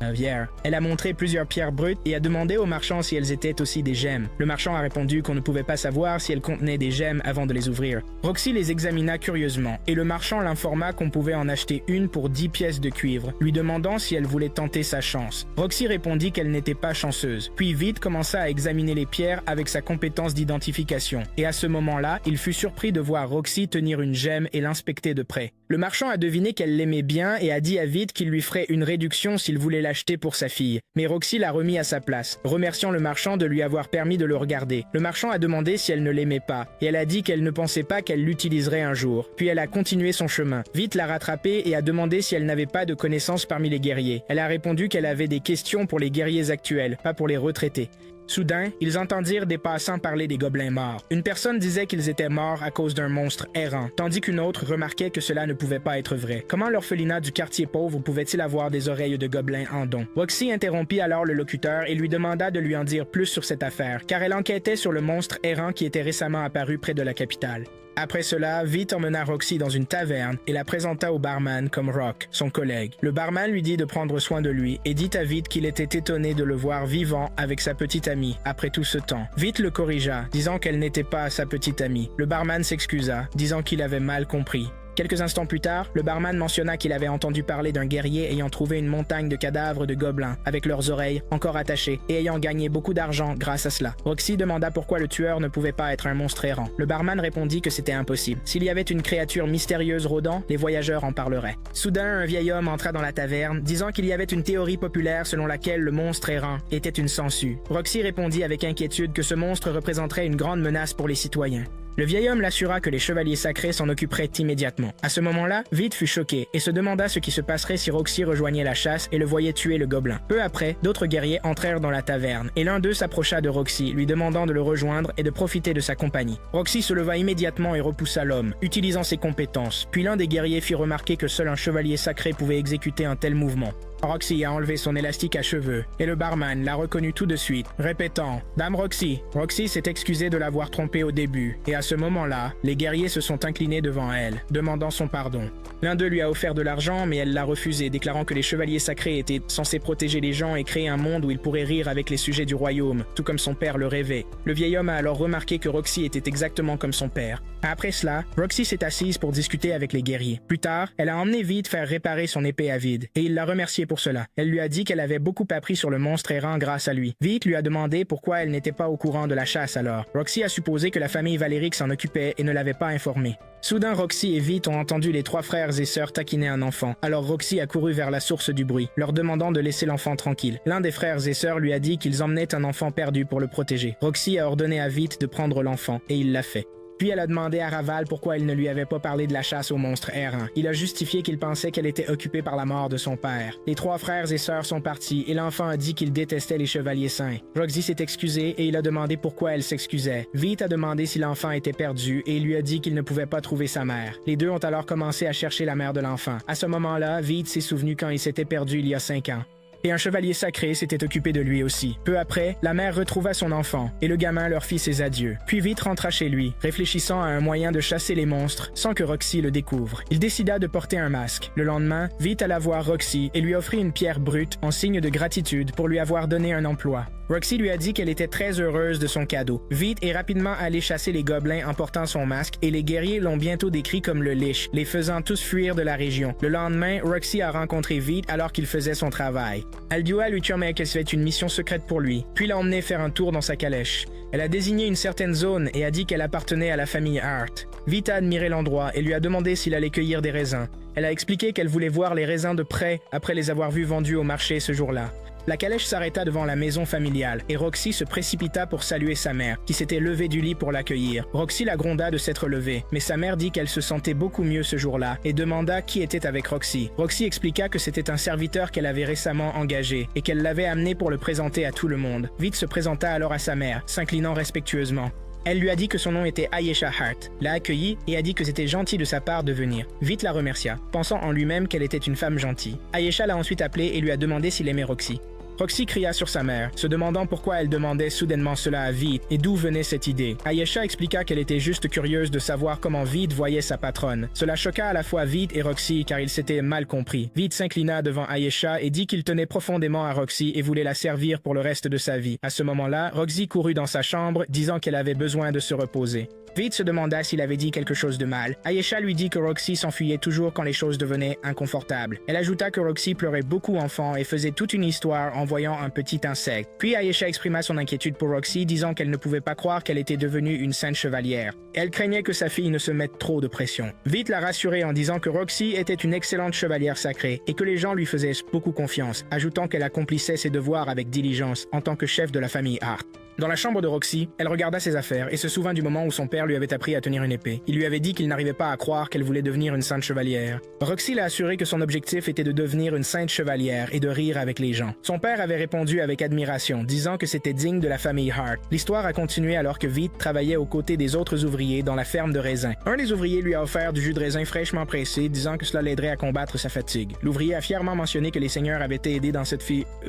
Elle a montré plusieurs pierres brutes et a demandé au marchand si elles étaient aussi des gemmes. Le marchand a répondu qu'on ne pouvait pas savoir si elles contenaient des gemmes avant de les ouvrir. Roxy les examina curieusement et le marchand l'informa qu'on pouvait en acheter une pour 10 pièces de cuivre, lui demandant si elle voulait tenter sa chance. Roxy répondit qu'elle n'était pas chanceuse. Puis Vite commença à examiner les pierres avec sa compétence d'identification. Et à ce moment-là, il fut surpris de voir Roxy tenir une gemme et l'inspecter de près. Le marchand a deviné qu'elle l'aimait bien et a dit à Vite qu'il lui ferait une réduction s'il voulait l'acheter pour sa fille. Mais Roxy l'a remis à sa place, remerciant le marchand de lui avoir permis de le regarder. Le marchand a demandé si elle ne l'aimait pas, et elle a dit qu'elle ne pensait pas qu'elle l'utiliserait un jour. Puis elle a continué son chemin. Vite l'a rattrapée et a demandé si elle n'avait pas de connaissances parmi les guerriers. Elle a répondu qu'elle avait des questions pour les guerriers actuels, pas pour les retraités. Soudain, ils entendirent des passants parler des gobelins morts. Une personne disait qu'ils étaient morts à cause d'un monstre errant, tandis qu'une autre remarquait que cela ne pouvait pas être vrai. Comment l'orphelinat du quartier pauvre pouvait-il avoir des oreilles de gobelins en don? Roxy interrompit alors le locuteur et lui demanda de lui en dire plus sur cette affaire, car elle enquêtait sur le monstre errant qui était récemment apparu près de la capitale. Après cela, Vite emmena Roxy dans une taverne et la présenta au barman comme Rock, son collègue. Le barman lui dit de prendre soin de lui et dit à Vite qu'il était étonné de le voir vivant avec sa petite amie après tout ce temps. Vite le corrigea, disant qu'elle n'était pas sa petite amie. Le barman s'excusa, disant qu'il avait mal compris. Quelques instants plus tard, le barman mentionna qu'il avait entendu parler d'un guerrier ayant trouvé une montagne de cadavres de gobelins, avec leurs oreilles encore attachées, et ayant gagné beaucoup d'argent grâce à cela. Roxy demanda pourquoi le tueur ne pouvait pas être un monstre errant. Le barman répondit que c'était impossible. S'il y avait une créature mystérieuse rôdant, les voyageurs en parleraient. Soudain, un vieil homme entra dans la taverne, disant qu'il y avait une théorie populaire selon laquelle le monstre errant était une sangsue. Roxy répondit avec inquiétude que ce monstre représenterait une grande menace pour les citoyens. Le vieil homme l'assura que les chevaliers sacrés s'en occuperaient immédiatement. À ce moment-là, Vite fut choqué et se demanda ce qui se passerait si Roxy rejoignait la chasse et le voyait tuer le gobelin. Peu après, d'autres guerriers entrèrent dans la taverne et l'un d'eux s'approcha de Roxy, lui demandant de le rejoindre et de profiter de sa compagnie. Roxy se leva immédiatement et repoussa l'homme, utilisant ses compétences. Puis l'un des guerriers fit remarquer que seul un chevalier sacré pouvait exécuter un tel mouvement. Roxy a enlevé son élastique à cheveux et le barman l'a reconnu tout de suite, répétant « Dame Roxy ». Roxy s'est excusée de l'avoir trompée au début et à ce moment-là, les guerriers se sont inclinés devant elle, demandant son pardon. L'un d'eux lui a offert de l'argent mais elle l'a refusé, déclarant que les chevaliers sacrés étaient censés protéger les gens et créer un monde où ils pourraient rire avec les sujets du royaume, tout comme son père le rêvait. Le vieil homme a alors remarqué que Roxy était exactement comme son père. Après cela, Roxy s'est assise pour discuter avec les guerriers. Plus tard, elle a emmené Vite faire réparer son épée à vide et il l'a remercié pour cela. Elle lui a dit qu'elle avait beaucoup appris sur le monstre errant grâce à lui. Vite lui a demandé pourquoi elle n'était pas au courant de la chasse alors. Roxy a supposé que la famille Valérique s'en occupait et ne l'avait pas informé. Soudain, Roxy et Vite ont entendu les 3 frères et sœurs taquiner un enfant. Alors Roxy a couru vers la source du bruit, leur demandant de laisser l'enfant tranquille. L'un des frères et sœurs lui a dit qu'ils emmenaient un enfant perdu pour le protéger. Roxy a ordonné à Vite de prendre l'enfant et il l'a fait. Puis elle a demandé à Raval pourquoi il ne lui avait pas parlé de la chasse aux monstres errants. Il a justifié qu'il pensait qu'elle était occupée par la mort de son père. Les 3 frères et sœurs sont partis et l'enfant a dit qu'il détestait les chevaliers saints. Roxy s'est excusé et il a demandé pourquoi elle s'excusait. Vite a demandé si l'enfant était perdu et il lui a dit qu'il ne pouvait pas trouver sa mère. Les deux ont alors commencé à chercher la mère de l'enfant. À ce moment-là, Vite s'est souvenu quand il s'était perdu il y a 5 ans. Et un chevalier sacré s'était occupé de lui aussi. Peu après, la mère retrouva son enfant, et le gamin leur fit ses adieux. Puis Vite rentra chez lui, réfléchissant à un moyen de chasser les monstres sans que Roxy le découvre. Il décida de porter un masque. Le lendemain, Vite alla voir Roxy et lui offrit une pierre brute en signe de gratitude pour lui avoir donné un emploi. Roxy lui a dit qu'elle était très heureuse de son cadeau. Vite est rapidement allé chasser les gobelins en portant son masque et les guerriers l'ont bientôt décrit comme le Lich, les faisant tous fuir de la région. Le lendemain, Roxy a rencontré Vite alors qu'il faisait son travail. Aldua lui promet qu'elle fait une mission secrète pour lui, puis l'a emmené faire un tour dans sa calèche. Elle a désigné une certaine zone et a dit qu'elle appartenait à la famille Hart. Vite a admiré l'endroit et lui a demandé s'il allait cueillir des raisins. Elle a expliqué qu'elle voulait voir les raisins de près après les avoir vus vendus au marché ce jour-là. La calèche s'arrêta devant la maison familiale et Roxy se précipita pour saluer sa mère, qui s'était levée du lit pour l'accueillir. Roxy la gronda de s'être levée, mais sa mère dit qu'elle se sentait beaucoup mieux ce jour-là et demanda qui était avec Roxy. Roxy expliqua que c'était un serviteur qu'elle avait récemment engagé et qu'elle l'avait amené pour le présenter à tout le monde. Vite se présenta alors à sa mère, s'inclinant respectueusement. Elle lui a dit que son nom était Ayesha Hart, l'a accueillie et a dit que c'était gentil de sa part de venir. Vite la remercia, pensant en lui-même qu'elle était une femme gentille. Ayesha l'a ensuite appelée et lui a demandé s'il aimait Roxy. Roxy cria sur sa mère, se demandant pourquoi elle demandait soudainement cela à Vite et d'où venait cette idée. Ayesha expliqua qu'elle était juste curieuse de savoir comment Vite voyait sa patronne. Cela choqua à la fois Vite et Roxy car ils s'étaient mal compris. Vite s'inclina devant Ayesha et dit qu'il tenait profondément à Roxy et voulait la servir pour le reste de sa vie. À ce moment-là, Roxy courut dans sa chambre, disant qu'elle avait besoin de se reposer. Vite se demanda s'il avait dit quelque chose de mal. Ayesha lui dit que Roxy s'enfuyait toujours quand les choses devenaient inconfortables. Elle ajouta que Roxy pleurait beaucoup enfant et faisait toute une histoire en voyant un petit insecte. Puis Ayesha exprima son inquiétude pour Roxy, disant qu'elle ne pouvait pas croire qu'elle était devenue une sainte chevalière. Elle craignait que sa fille ne se mette trop de pression. Vite la rassurait en disant que Roxy était une excellente chevalière sacrée et que les gens lui faisaient beaucoup confiance, ajoutant qu'elle accomplissait ses devoirs avec diligence en tant que chef de la famille Hart. Dans la chambre de Roxy, elle regarda ses affaires et se souvint du moment où son père lui avait appris à tenir une épée. Il lui avait dit qu'il n'arrivait pas à croire qu'elle voulait devenir une sainte chevalière. Roxy l'a assuré que son objectif était de devenir une sainte chevalière et de rire avec les gens. Son père avait répondu avec admiration, disant que c'était digne de la famille Hart. L'histoire a continué alors que Vite travaillait aux côtés des autres ouvriers dans la ferme de raisins. Un des ouvriers lui a offert du jus de raisin fraîchement pressé, disant que cela l'aiderait à combattre sa fatigue. L'ouvrier a fièrement mentionné que les seigneurs avaient été aidés dans cette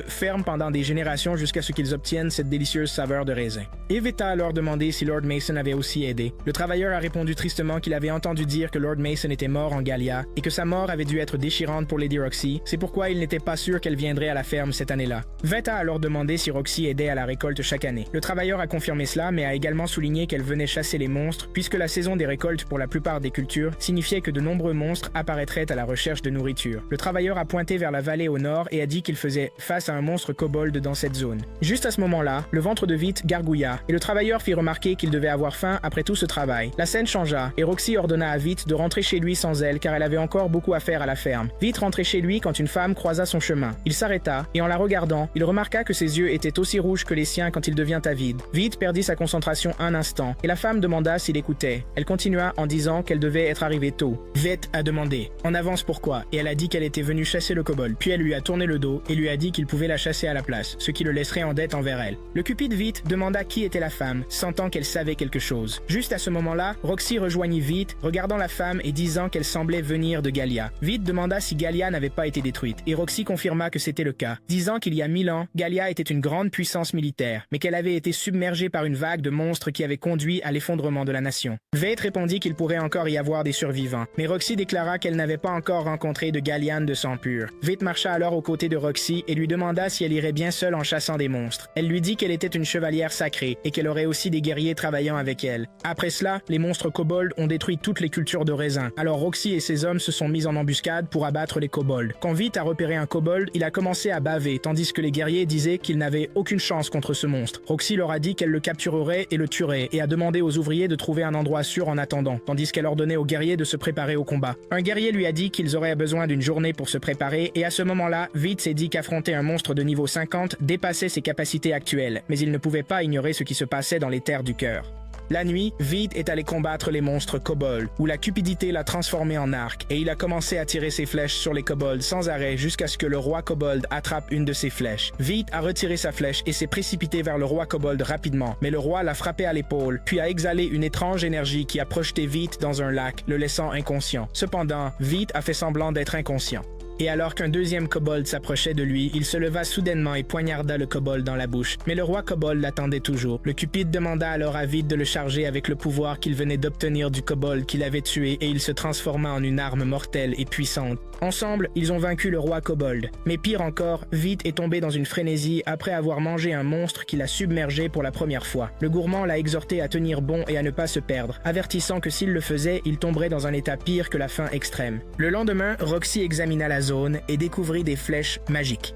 ferme pendant des générations jusqu'à ce qu'ils obtiennent cette délicieuse saveur de raisin. Vite a alors demandé si Lord Mason avait aussi aidé. Le travailleur a répondu tristement qu'il avait entendu dire que Lord Mason était mort en Gallia et que sa mort avait dû être déchirante pour Lady Roxy, c'est pourquoi il n'était pas sûr qu'elle viendrait à la ferme cette année-là. Vite a alors demandé si Roxy aidait à la récolte chaque année. Le travailleur a confirmé cela, mais a également souligné qu'elle venait chasser les monstres, puisque la saison des récoltes pour la plupart des cultures signifiait que de nombreux monstres apparaîtraient à la recherche de nourriture. Le travailleur a pointé vers la vallée au nord et a dit qu'il faisait face à un monstre kobold dans cette zone. Juste à ce moment-là, le ventre de Vite gargouilla et le travailleur fit remarquer qu'il devait avoir faim après tout ce travail. La scène changea et Roxy ordonna à Vite de rentrer chez lui sans elle car elle avait encore beaucoup à faire à la ferme. Vite rentrait chez lui quand une femme croisa son chemin. Il s'arrêta et en la regardant, il remarqua que ses yeux étaient aussi rouges que les siens quand il devient avide. Vite perdit sa concentration un instant et la femme demanda s'il écoutait. Elle continua en disant qu'elle devait être arrivée tôt. Vite a demandé « En avance pourquoi ?» et elle a dit qu'elle était venue chasser le kobold. Puis elle lui a tourné le dos et lui a dit qu'il pouvait la chasser à la place, ce qui le laisserait en dette envers elle. Le cupide Vite demanda qui était la femme, sentant qu'elle savait quelque chose. Juste à ce moment-là, Roxy rejoignit Vite, regardant la femme et disant qu'elle semblait venir de Gallia. Vite demanda si Gallia n'avait pas été détruite, et Roxy confirma que c'était le cas, disant qu'il y a 1000 ans, Gallia était une grande puissance militaire, mais qu'elle avait été submergée par une vague de monstres qui avait conduit à l'effondrement de la nation. Vite répondit qu'il pourrait encore y avoir des survivants, mais Roxy déclara qu'elle n'avait pas encore rencontré de Galliane de sang pur. Vite marcha alors aux côtés de Roxy et lui demanda si elle irait bien seule en chassant des monstres. Elle lui dit qu'elle était une chevalière sacrée et qu'elle aurait aussi des guerriers travaillant avec elle. Après cela, les monstres kobolds ont détruit toutes les cultures de raisin. Alors Roxy et ses hommes se sont mis en embuscade pour abattre les kobolds. Quand Vite a repéré un kobold, il a commencé à baver, tandis que les guerriers disaient qu'ils n'avaient aucune chance contre ce monstre. Roxy leur a dit qu'elle le capturerait et le tuerait, et a demandé aux ouvriers de trouver un endroit sûr en attendant, tandis qu'elle ordonnait aux guerriers de se préparer au combat. Un guerrier lui a dit qu'ils auraient besoin d'une journée pour se préparer, et à ce moment-là, Vite s'est dit qu'affronter un monstre de niveau 50 dépassait ses capacités actuelles, mais il ne pouvait pas ignorer ce qui se passait dans les terres du cœur. La nuit, Vite est allé combattre les monstres kobolds, où la cupidité l'a transformé en arc, et il a commencé à tirer ses flèches sur les kobolds sans arrêt jusqu'à ce que le roi kobold attrape une de ses flèches. Vite a retiré sa flèche et s'est précipité vers le roi kobold rapidement, mais le roi l'a frappé à l'épaule, puis a exhalé une étrange énergie qui a projeté Vite dans un lac, le laissant inconscient. Cependant, Vite a fait semblant d'être inconscient. Et alors qu'un deuxième kobold s'approchait de lui, il se leva soudainement et poignarda le kobold dans la bouche. Mais le roi kobold l'attendait toujours. Le cupide demanda alors à Vite de le charger avec le pouvoir qu'il venait d'obtenir du kobold qu'il avait tué et il se transforma en une arme mortelle et puissante. Ensemble, ils ont vaincu le roi kobold. Mais pire encore, Vite est tombé dans une frénésie après avoir mangé un monstre qui l'a submergé pour la première fois. Le gourmand l'a exhorté à tenir bon et à ne pas se perdre, avertissant que s'il le faisait, il tomberait dans un état pire que la faim extrême. Le lendemain, Roxy examina la zone et découvrit des flèches magiques.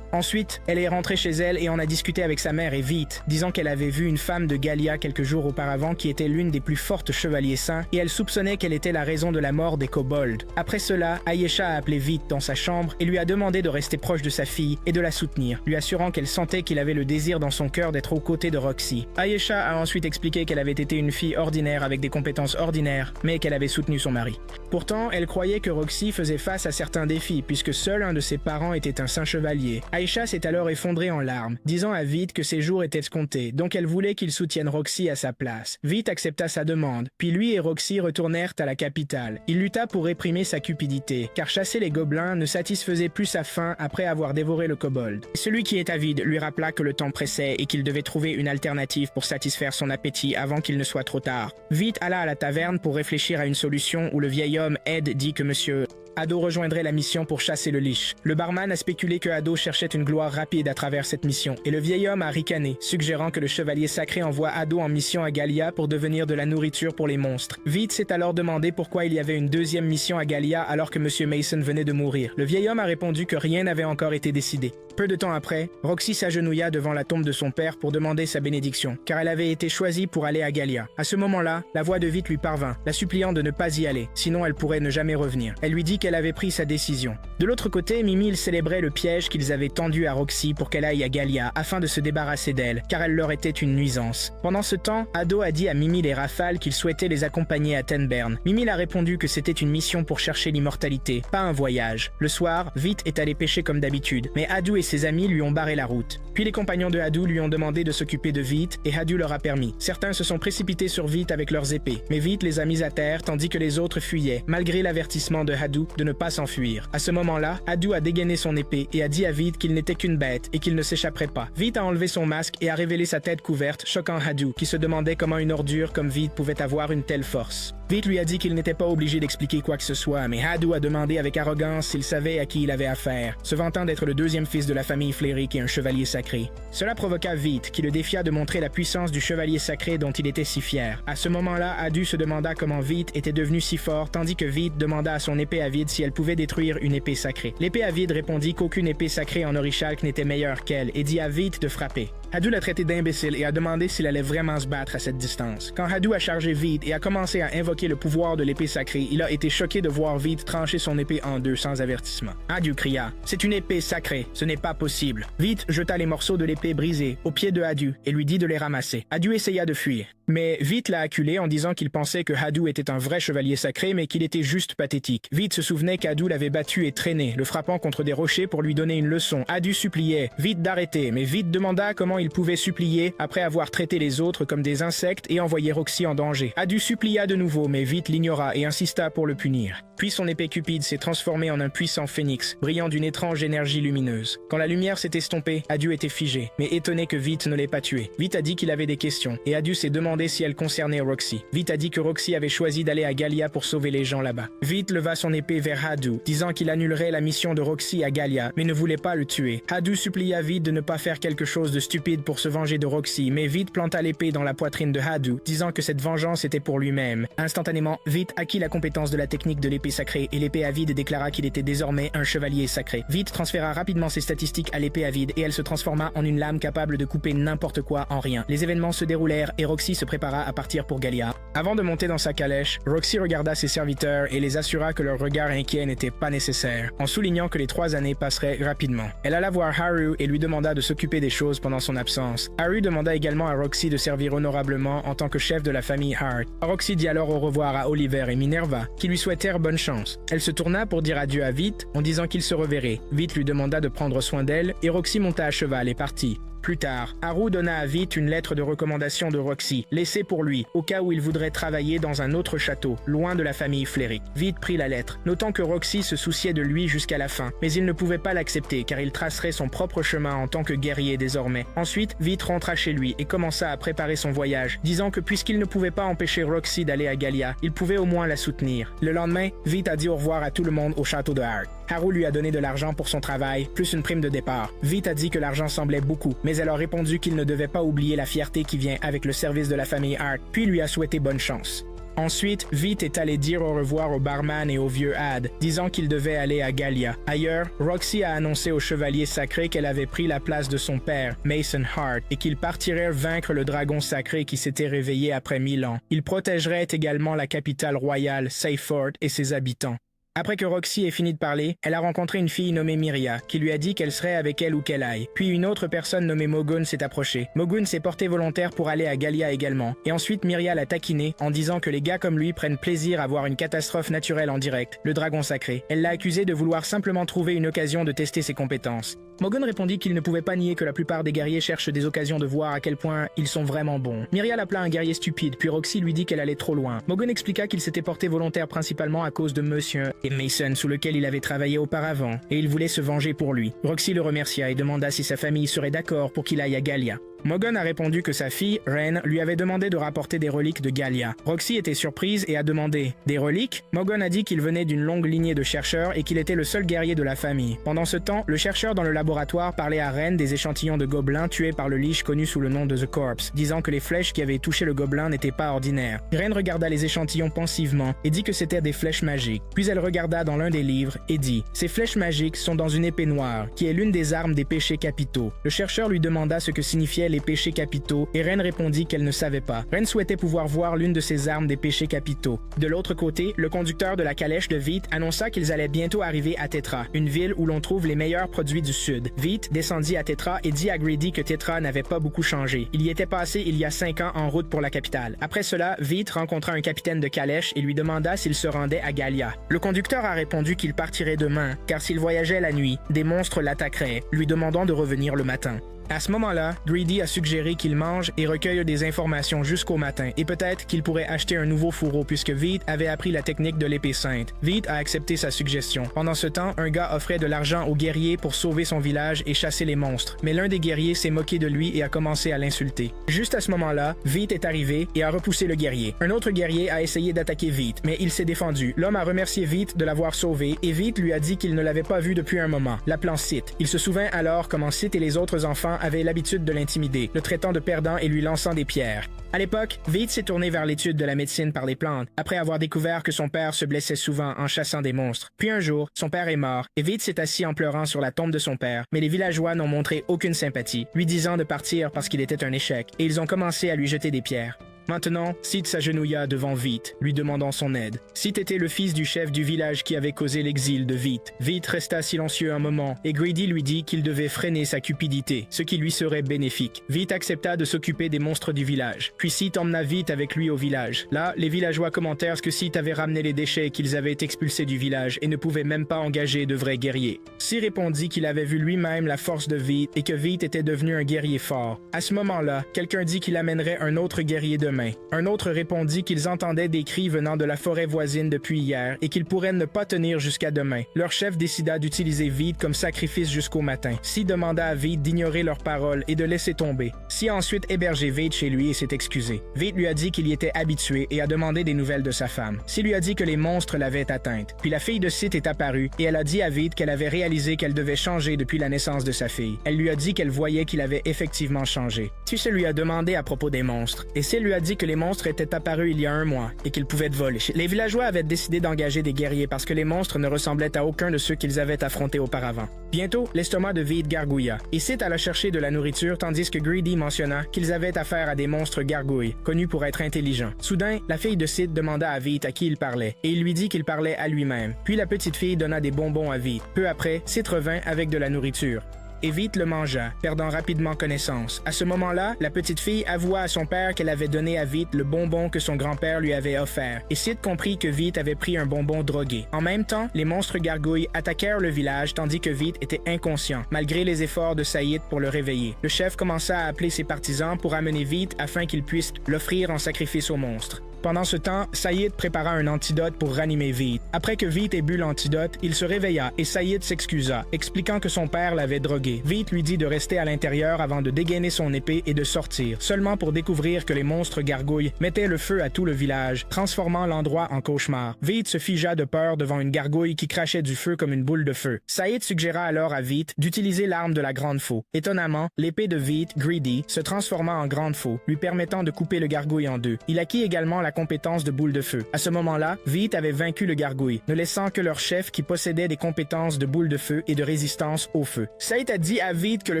Ensuite, elle est rentrée chez elle et en a discuté avec sa mère et Vite, disant qu'elle avait vu une femme de Gallia quelques jours auparavant qui était l'une des plus fortes chevaliers saints et elle soupçonnait qu'elle était la raison de la mort des kobolds. Après cela, Ayesha a appelé Vite dans sa chambre et lui a demandé de rester proche de sa fille et de la soutenir, lui assurant qu'elle sentait qu'il avait le désir dans son cœur d'être aux côtés de Roxy. Ayesha a ensuite expliqué qu'elle avait été une fille ordinaire avec des compétences ordinaires, mais qu'elle avait soutenu son mari. Pourtant, elle croyait que Roxy faisait face à certains défis puisque seul un de ses parents était un saint chevalier. Ayesha s'est alors effondrée en larmes, disant à Vite que ses jours étaient comptés, donc elle voulait qu'il soutienne Roxy à sa place. Vite accepta sa demande, puis lui et Roxy retournèrent à la capitale. Il lutta pour réprimer sa cupidité, car chasser les gobelins ne satisfaisait plus sa faim après avoir dévoré le kobold. Celui qui est avide lui rappela que le temps pressait et qu'il devait trouver une alternative pour satisfaire son appétit avant qu'il ne soit trop tard. Vite alla à la taverne pour réfléchir à une solution où le vieil homme Ed dit que Monsieur Ado rejoindrait la mission pour chasser le lich. Le barman a spéculé que Ado cherchait une gloire rapide à travers cette mission, et le vieil homme a ricané, suggérant que le chevalier sacré envoie Ado en mission à Gallia pour devenir de la nourriture pour les monstres. Vite s'est alors demandé pourquoi il y avait une deuxième mission à Gallia alors que Monsieur Mason venait de mourir. Le vieil homme a répondu que rien n'avait encore été décidé. Peu de temps après, Roxy s'agenouilla devant la tombe de son père pour demander sa bénédiction, car elle avait été choisie pour aller à Gallia. À ce moment-là, la voix de Vite lui parvint, la suppliant de ne pas y aller, sinon elle pourrait ne jamais revenir. Elle lui dit qu'elle avait pris sa décision. De l'autre côté, Mimile célébrait le piège qu'ils avaient tendu à Roxy pour qu'elle aille à Gallia afin de se débarrasser d'elle, car elle leur était une nuisance. Pendant ce temps, Ado a dit à Mimile et Rafale qu'il souhaitait les accompagner à Tenbern. Mimile a répondu que c'était une mission pour chercher l'immortalité, pas un voyage. Le soir, Vite est allé pêcher comme d'habitude, mais Ado et ses amis lui ont barré la route. Puis les compagnons de Ado lui ont demandé de s'occuper de Vite et Ado leur a permis. Certains se sont précipités sur Vite avec leurs épées, mais Vite les a mis à terre tandis que les autres fuyaient, malgré l'avertissement de Ado de ne pas s'enfuir. À ce moment-là, Ado a dégainé son épée et a dit à Vite qu'il n'était qu'une bête et qu'il ne s'échapperait pas. Vite a enlevé son masque et a révélé sa tête couverte, choquant Ado, qui se demandait comment une ordure comme Vite pouvait avoir une telle force. Vite lui a dit qu'il n'était pas obligé d'expliquer quoi que ce soit, mais Ado a demandé avec arrogance s'il savait à qui il avait affaire, se vantant d'être le deuxième fils de la famille Fléric et un chevalier sacré. Cela provoqua Vite, qui le défia de montrer la puissance du chevalier sacré dont il était si fier. À ce moment-là, Ado se demanda comment Vite était devenu si fort, tandis que Vite demanda à son épée à vide si elle pouvait détruire une épée sacrée. L'épée à vide répondit qu'aucune épée sacrée en Orichalque n'était meilleure qu'elle et dit à Vite de frapper. Ado l'a traité d'imbécile et a demandé s'il allait vraiment se battre à cette distance. Quand Ado a chargé Vite et a commencé à invoquer le pouvoir de l'épée sacrée, il a été choqué de voir Vite trancher son épée en deux sans avertissement. Ado cria « C'est une épée sacrée, ce n'est pas possible ». Vite jeta les morceaux de l'épée brisée au pied de Ado et lui dit de les ramasser. Ado essaya de fuir. Mais Vite l'a acculé en disant qu'il pensait que Ado était un vrai chevalier sacré mais qu'il était juste pathétique. Vite se souvenait qu'Ado l'avait battu et traîné, le frappant contre des rochers pour lui donner une leçon. Ado suppliait Vite d'arrêter, mais Vite demanda comment il pouvait supplier après avoir traité les autres comme des insectes et envoyé Roxy en danger. Ado supplia de nouveau mais Vite l'ignora et insista pour le punir. Puis son épée cupide s'est transformée en un puissant phénix, brillant d'une étrange énergie lumineuse. Quand la lumière s'est estompée, Ado était figé, mais étonné que Vite ne l'ait pas tué. Vite a dit qu'il avait des questions, et Ado s'est demandé si elle concernait Roxy. Vite a dit que Roxy avait choisi d'aller à Gallia pour sauver les gens là-bas. Vite leva son épée vers Ado, disant qu'il annulerait la mission de Roxy à Gallia, mais ne voulait pas le tuer. Ado supplia Vite de ne pas faire quelque chose de stupide pour se venger de Roxy, mais Vite planta l'épée dans la poitrine de Ado, disant que cette vengeance était pour lui-même. Instantanément, Vite acquit la compétence de la technique de l'épée sacrée et l'épée à vide déclara qu'il était désormais un chevalier sacré. Vite transféra rapidement ses statistiques à l'épée à vide et elle se transforma en une lame capable de couper n'importe quoi en rien. Les événements se déroulèrent et Roxy se prépara à partir pour Gallia. Avant de monter dans sa calèche, Roxy regarda ses serviteurs et les assura que leur regard inquiet n'était pas nécessaire, en soulignant que les 3 années passeraient rapidement. Elle alla voir Haru et lui demanda de s'occuper des choses pendant son absence. Haru demanda également à Roxy de servir honorablement en tant que chef de la famille Hart. Roxy dit alors au revoir à Oliver et Minerva, qui lui souhaitèrent bonne chance. Elle se tourna pour dire adieu à Vite en disant qu'il se reverrait. Vite lui demanda de prendre soin d'elle et Roxy monta à cheval et partit. Plus tard, Haru donna à Vite une lettre de recommandation de Roxy, laissée pour lui, au cas où il voudrait travailler dans un autre château, loin de la famille Fléric. Vite prit la lettre, notant que Roxy se souciait de lui jusqu'à la fin, mais il ne pouvait pas l'accepter car il tracerait son propre chemin en tant que guerrier désormais. Ensuite, Vite rentra chez lui et commença à préparer son voyage, disant que puisqu'il ne pouvait pas empêcher Roxy d'aller à Gallia, il pouvait au moins la soutenir. Le lendemain, Vite a dit au revoir à tout le monde au château de Hart. Haru lui a donné de l'argent pour son travail, plus une prime de départ. Vite a dit que l'argent semblait beaucoup, mais elle a répondu qu'il ne devait pas oublier la fierté qui vient avec le service de la famille Hart, puis lui a souhaité bonne chance. Ensuite, Vite est allé dire au revoir au barman et au vieux Had, disant qu'il devait aller à Gallia. Ailleurs, Roxy a annoncé au chevalier sacré qu'elle avait pris la place de son père, Mason Hart, et qu'il partirait vaincre le dragon sacré qui s'était réveillé après 1000 ans. Il protégerait également la capitale royale, Seyfort, et ses habitants. Après que Roxy ait fini de parler, elle a rencontré une fille nommée Myria, qui lui a dit qu'elle serait avec elle où qu'elle aille. Puis une autre personne nommée Mogun s'est approchée. Mogun s'est porté volontaire pour aller à Gallia également. Et ensuite Myria l'a taquiné en disant que les gars comme lui prennent plaisir à voir une catastrophe naturelle en direct, le dragon sacré. Elle l'a accusé de vouloir simplement trouver une occasion de tester ses compétences. Mogun répondit qu'il ne pouvait pas nier que la plupart des guerriers cherchent des occasions de voir à quel point ils sont vraiment bons. Myria l'appela un guerrier stupide, puis Roxy lui dit qu'elle allait trop loin. Mogun expliqua qu'il s'était porté volontaire principalement à cause de Monsieur et Mason, sous lequel il avait travaillé auparavant, et il voulait se venger pour lui. Roxy le remercia et demanda si sa famille serait d'accord pour qu'il aille à Gallia. Mogun a répondu que sa fille, Ren, lui avait demandé de rapporter des reliques de Gallia. Roxy était surprise et a demandé « Des reliques ?» Mogun a dit qu'il venait d'une longue lignée de chercheurs et qu'il était le seul guerrier de la famille. Pendant ce temps, le chercheur dans le laboratoire parlait à Ren des échantillons de gobelins tués par le liche connu sous le nom de The Corpse, disant que les flèches qui avaient touché le gobelin n'étaient pas ordinaires. Ren regarda les échantillons pensivement et dit que c'était des flèches magiques. Puis elle regarda dans l'un des livres et dit « Ces flèches magiques sont dans une épée noire, qui est l'une des armes des péchés capitaux. » Le chercheur lui demanda ce que signifiait les péchés capitaux et Ren répondit qu'elle ne savait pas. Ren souhaitait pouvoir voir l'une de ces armes des péchés capitaux. De l'autre côté, le conducteur de la calèche de Vite annonça qu'ils allaient bientôt arriver à Tetra, une ville où l'on trouve les meilleurs produits du sud. Vite descendit à Tetra et dit à Greedy que Tetra n'avait pas beaucoup changé. Il y était passé il y a 5 ans en route pour la capitale. Après cela, Vite rencontra un capitaine de calèche et lui demanda s'il se rendait à Gallia. Le conducteur a répondu qu'il partirait demain, car s'il voyageait la nuit, des monstres l'attaqueraient, lui demandant de revenir le matin. À ce moment-là, Greedy a suggéré qu'il mange et recueille des informations jusqu'au matin, et peut-être qu'il pourrait acheter un nouveau fourreau puisque Vite avait appris la technique de l'épée sainte. Vite a accepté sa suggestion. Pendant ce temps, un gars offrait de l'argent aux guerriers pour sauver son village et chasser les monstres, mais l'un des guerriers s'est moqué de lui et a commencé à l'insulter. Juste à ce moment-là, Vite est arrivé et a repoussé le guerrier. Un autre guerrier a essayé d'attaquer Vite, mais il s'est défendu. L'homme a remercié Vite de l'avoir sauvé et Vite lui a dit qu'il ne l'avait pas vu depuis un moment, l'appelant Sith. Il se souvint alors comment Sith et les autres enfants avaient l'habitude de l'intimider, le traitant de perdant et lui lançant des pierres. À l'époque, Vite s'est tourné vers l'étude de la médecine par les plantes, après avoir découvert que son père se blessait souvent en chassant des monstres. Puis un jour, son père est mort, et Vite s'est assis en pleurant sur la tombe de son père, mais les villageois n'ont montré aucune sympathie, lui disant de partir parce qu'il était un échec, et ils ont commencé à lui jeter des pierres. Maintenant, Sith s'agenouilla devant Vite, lui demandant son aide. Sith était le fils du chef du village qui avait causé l'exil de Vite. Vite resta silencieux un moment, et Greedy lui dit qu'il devait freiner sa cupidité, ce qui lui serait bénéfique. Vite accepta de s'occuper des monstres du village. Puis Sith emmena Vite avec lui au village. Là, les villageois commentèrent que Sith avait ramené les déchets qu'ils avaient expulsés du village et ne pouvait même pas engager de vrais guerriers. Sith répondit qu'il avait vu lui-même la force de Vite et que Vite était devenu un guerrier fort. À ce moment-là, quelqu'un dit qu'il amènerait un autre guerrier demain. Un autre répondit qu'ils entendaient des cris venant de la forêt voisine depuis hier et qu'ils pourraient ne pas tenir jusqu'à demain. Leur chef décida d'utiliser Vite comme sacrifice jusqu'au matin. Si demanda à Vite d'ignorer leurs paroles et de laisser tomber. Si a ensuite hébergé Vite chez lui et s'est excusé. Vite lui a dit qu'il y était habitué et a demandé des nouvelles de sa femme. Si lui a dit que les monstres l'avaient atteinte. Puis la fille de Sith est apparue et elle a dit à Vite qu'elle avait réalisé qu'elle devait changer depuis la naissance de sa fille. Elle lui a dit qu'elle voyait qu'il avait effectivement changé. Tuce lui a demandé à propos des monstres et Sith lui a dit que les monstres étaient apparus il y a 1 mois et qu'ils pouvaient voler. Les villageois avaient décidé d'engager des guerriers parce que les monstres ne ressemblaient à aucun de ceux qu'ils avaient affrontés auparavant. Bientôt, l'estomac de Vite gargouilla et Sith alla chercher de la nourriture tandis que Greedy mentionna qu'ils avaient affaire à des monstres gargouilles, connus pour être intelligents. Soudain, la fille de Sith demanda à Vite à qui il parlait et il lui dit qu'il parlait à lui-même. Puis la petite fille donna des bonbons à Vite. Peu après, Sith revint avec de la nourriture. Et Vite le mangea, perdant rapidement connaissance. À ce moment-là, la petite fille avoua à son père qu'elle avait donné à Vite le bonbon que son grand-père lui avait offert, et Sith comprit que Vite avait pris un bonbon drogué. En même temps, les monstres gargouilles attaquèrent le village tandis que Vite était inconscient, malgré les efforts de Sayid pour le réveiller. Le chef commença à appeler ses partisans pour amener Vite afin qu'ils puissent l'offrir en sacrifice aux monstres. Pendant ce temps, Sayid prépara un antidote pour ranimer Vite. Après que Vite ait bu l'antidote, il se réveilla et Sayid s'excusa, expliquant que son père l'avait drogué. Vite lui dit de rester à l'intérieur avant de dégainer son épée et de sortir, seulement pour découvrir que les monstres gargouilles mettaient le feu à tout le village, transformant l'endroit en cauchemar. Vite se figea de peur devant une gargouille qui crachait du feu comme une boule de feu. Sayid suggéra alors à Vite d'utiliser l'arme de la grande faux. Étonnamment, l'épée de Vite, Greedy, se transforma en grande faux, lui permettant de couper le gargouille en deux. Il acquit également la la compétence de boule de feu. À ce moment-là, Veet avait vaincu le gargouille, ne laissant que leur chef qui possédait des compétences de boule de feu et de résistance au feu. Saïd a dit à Veet que le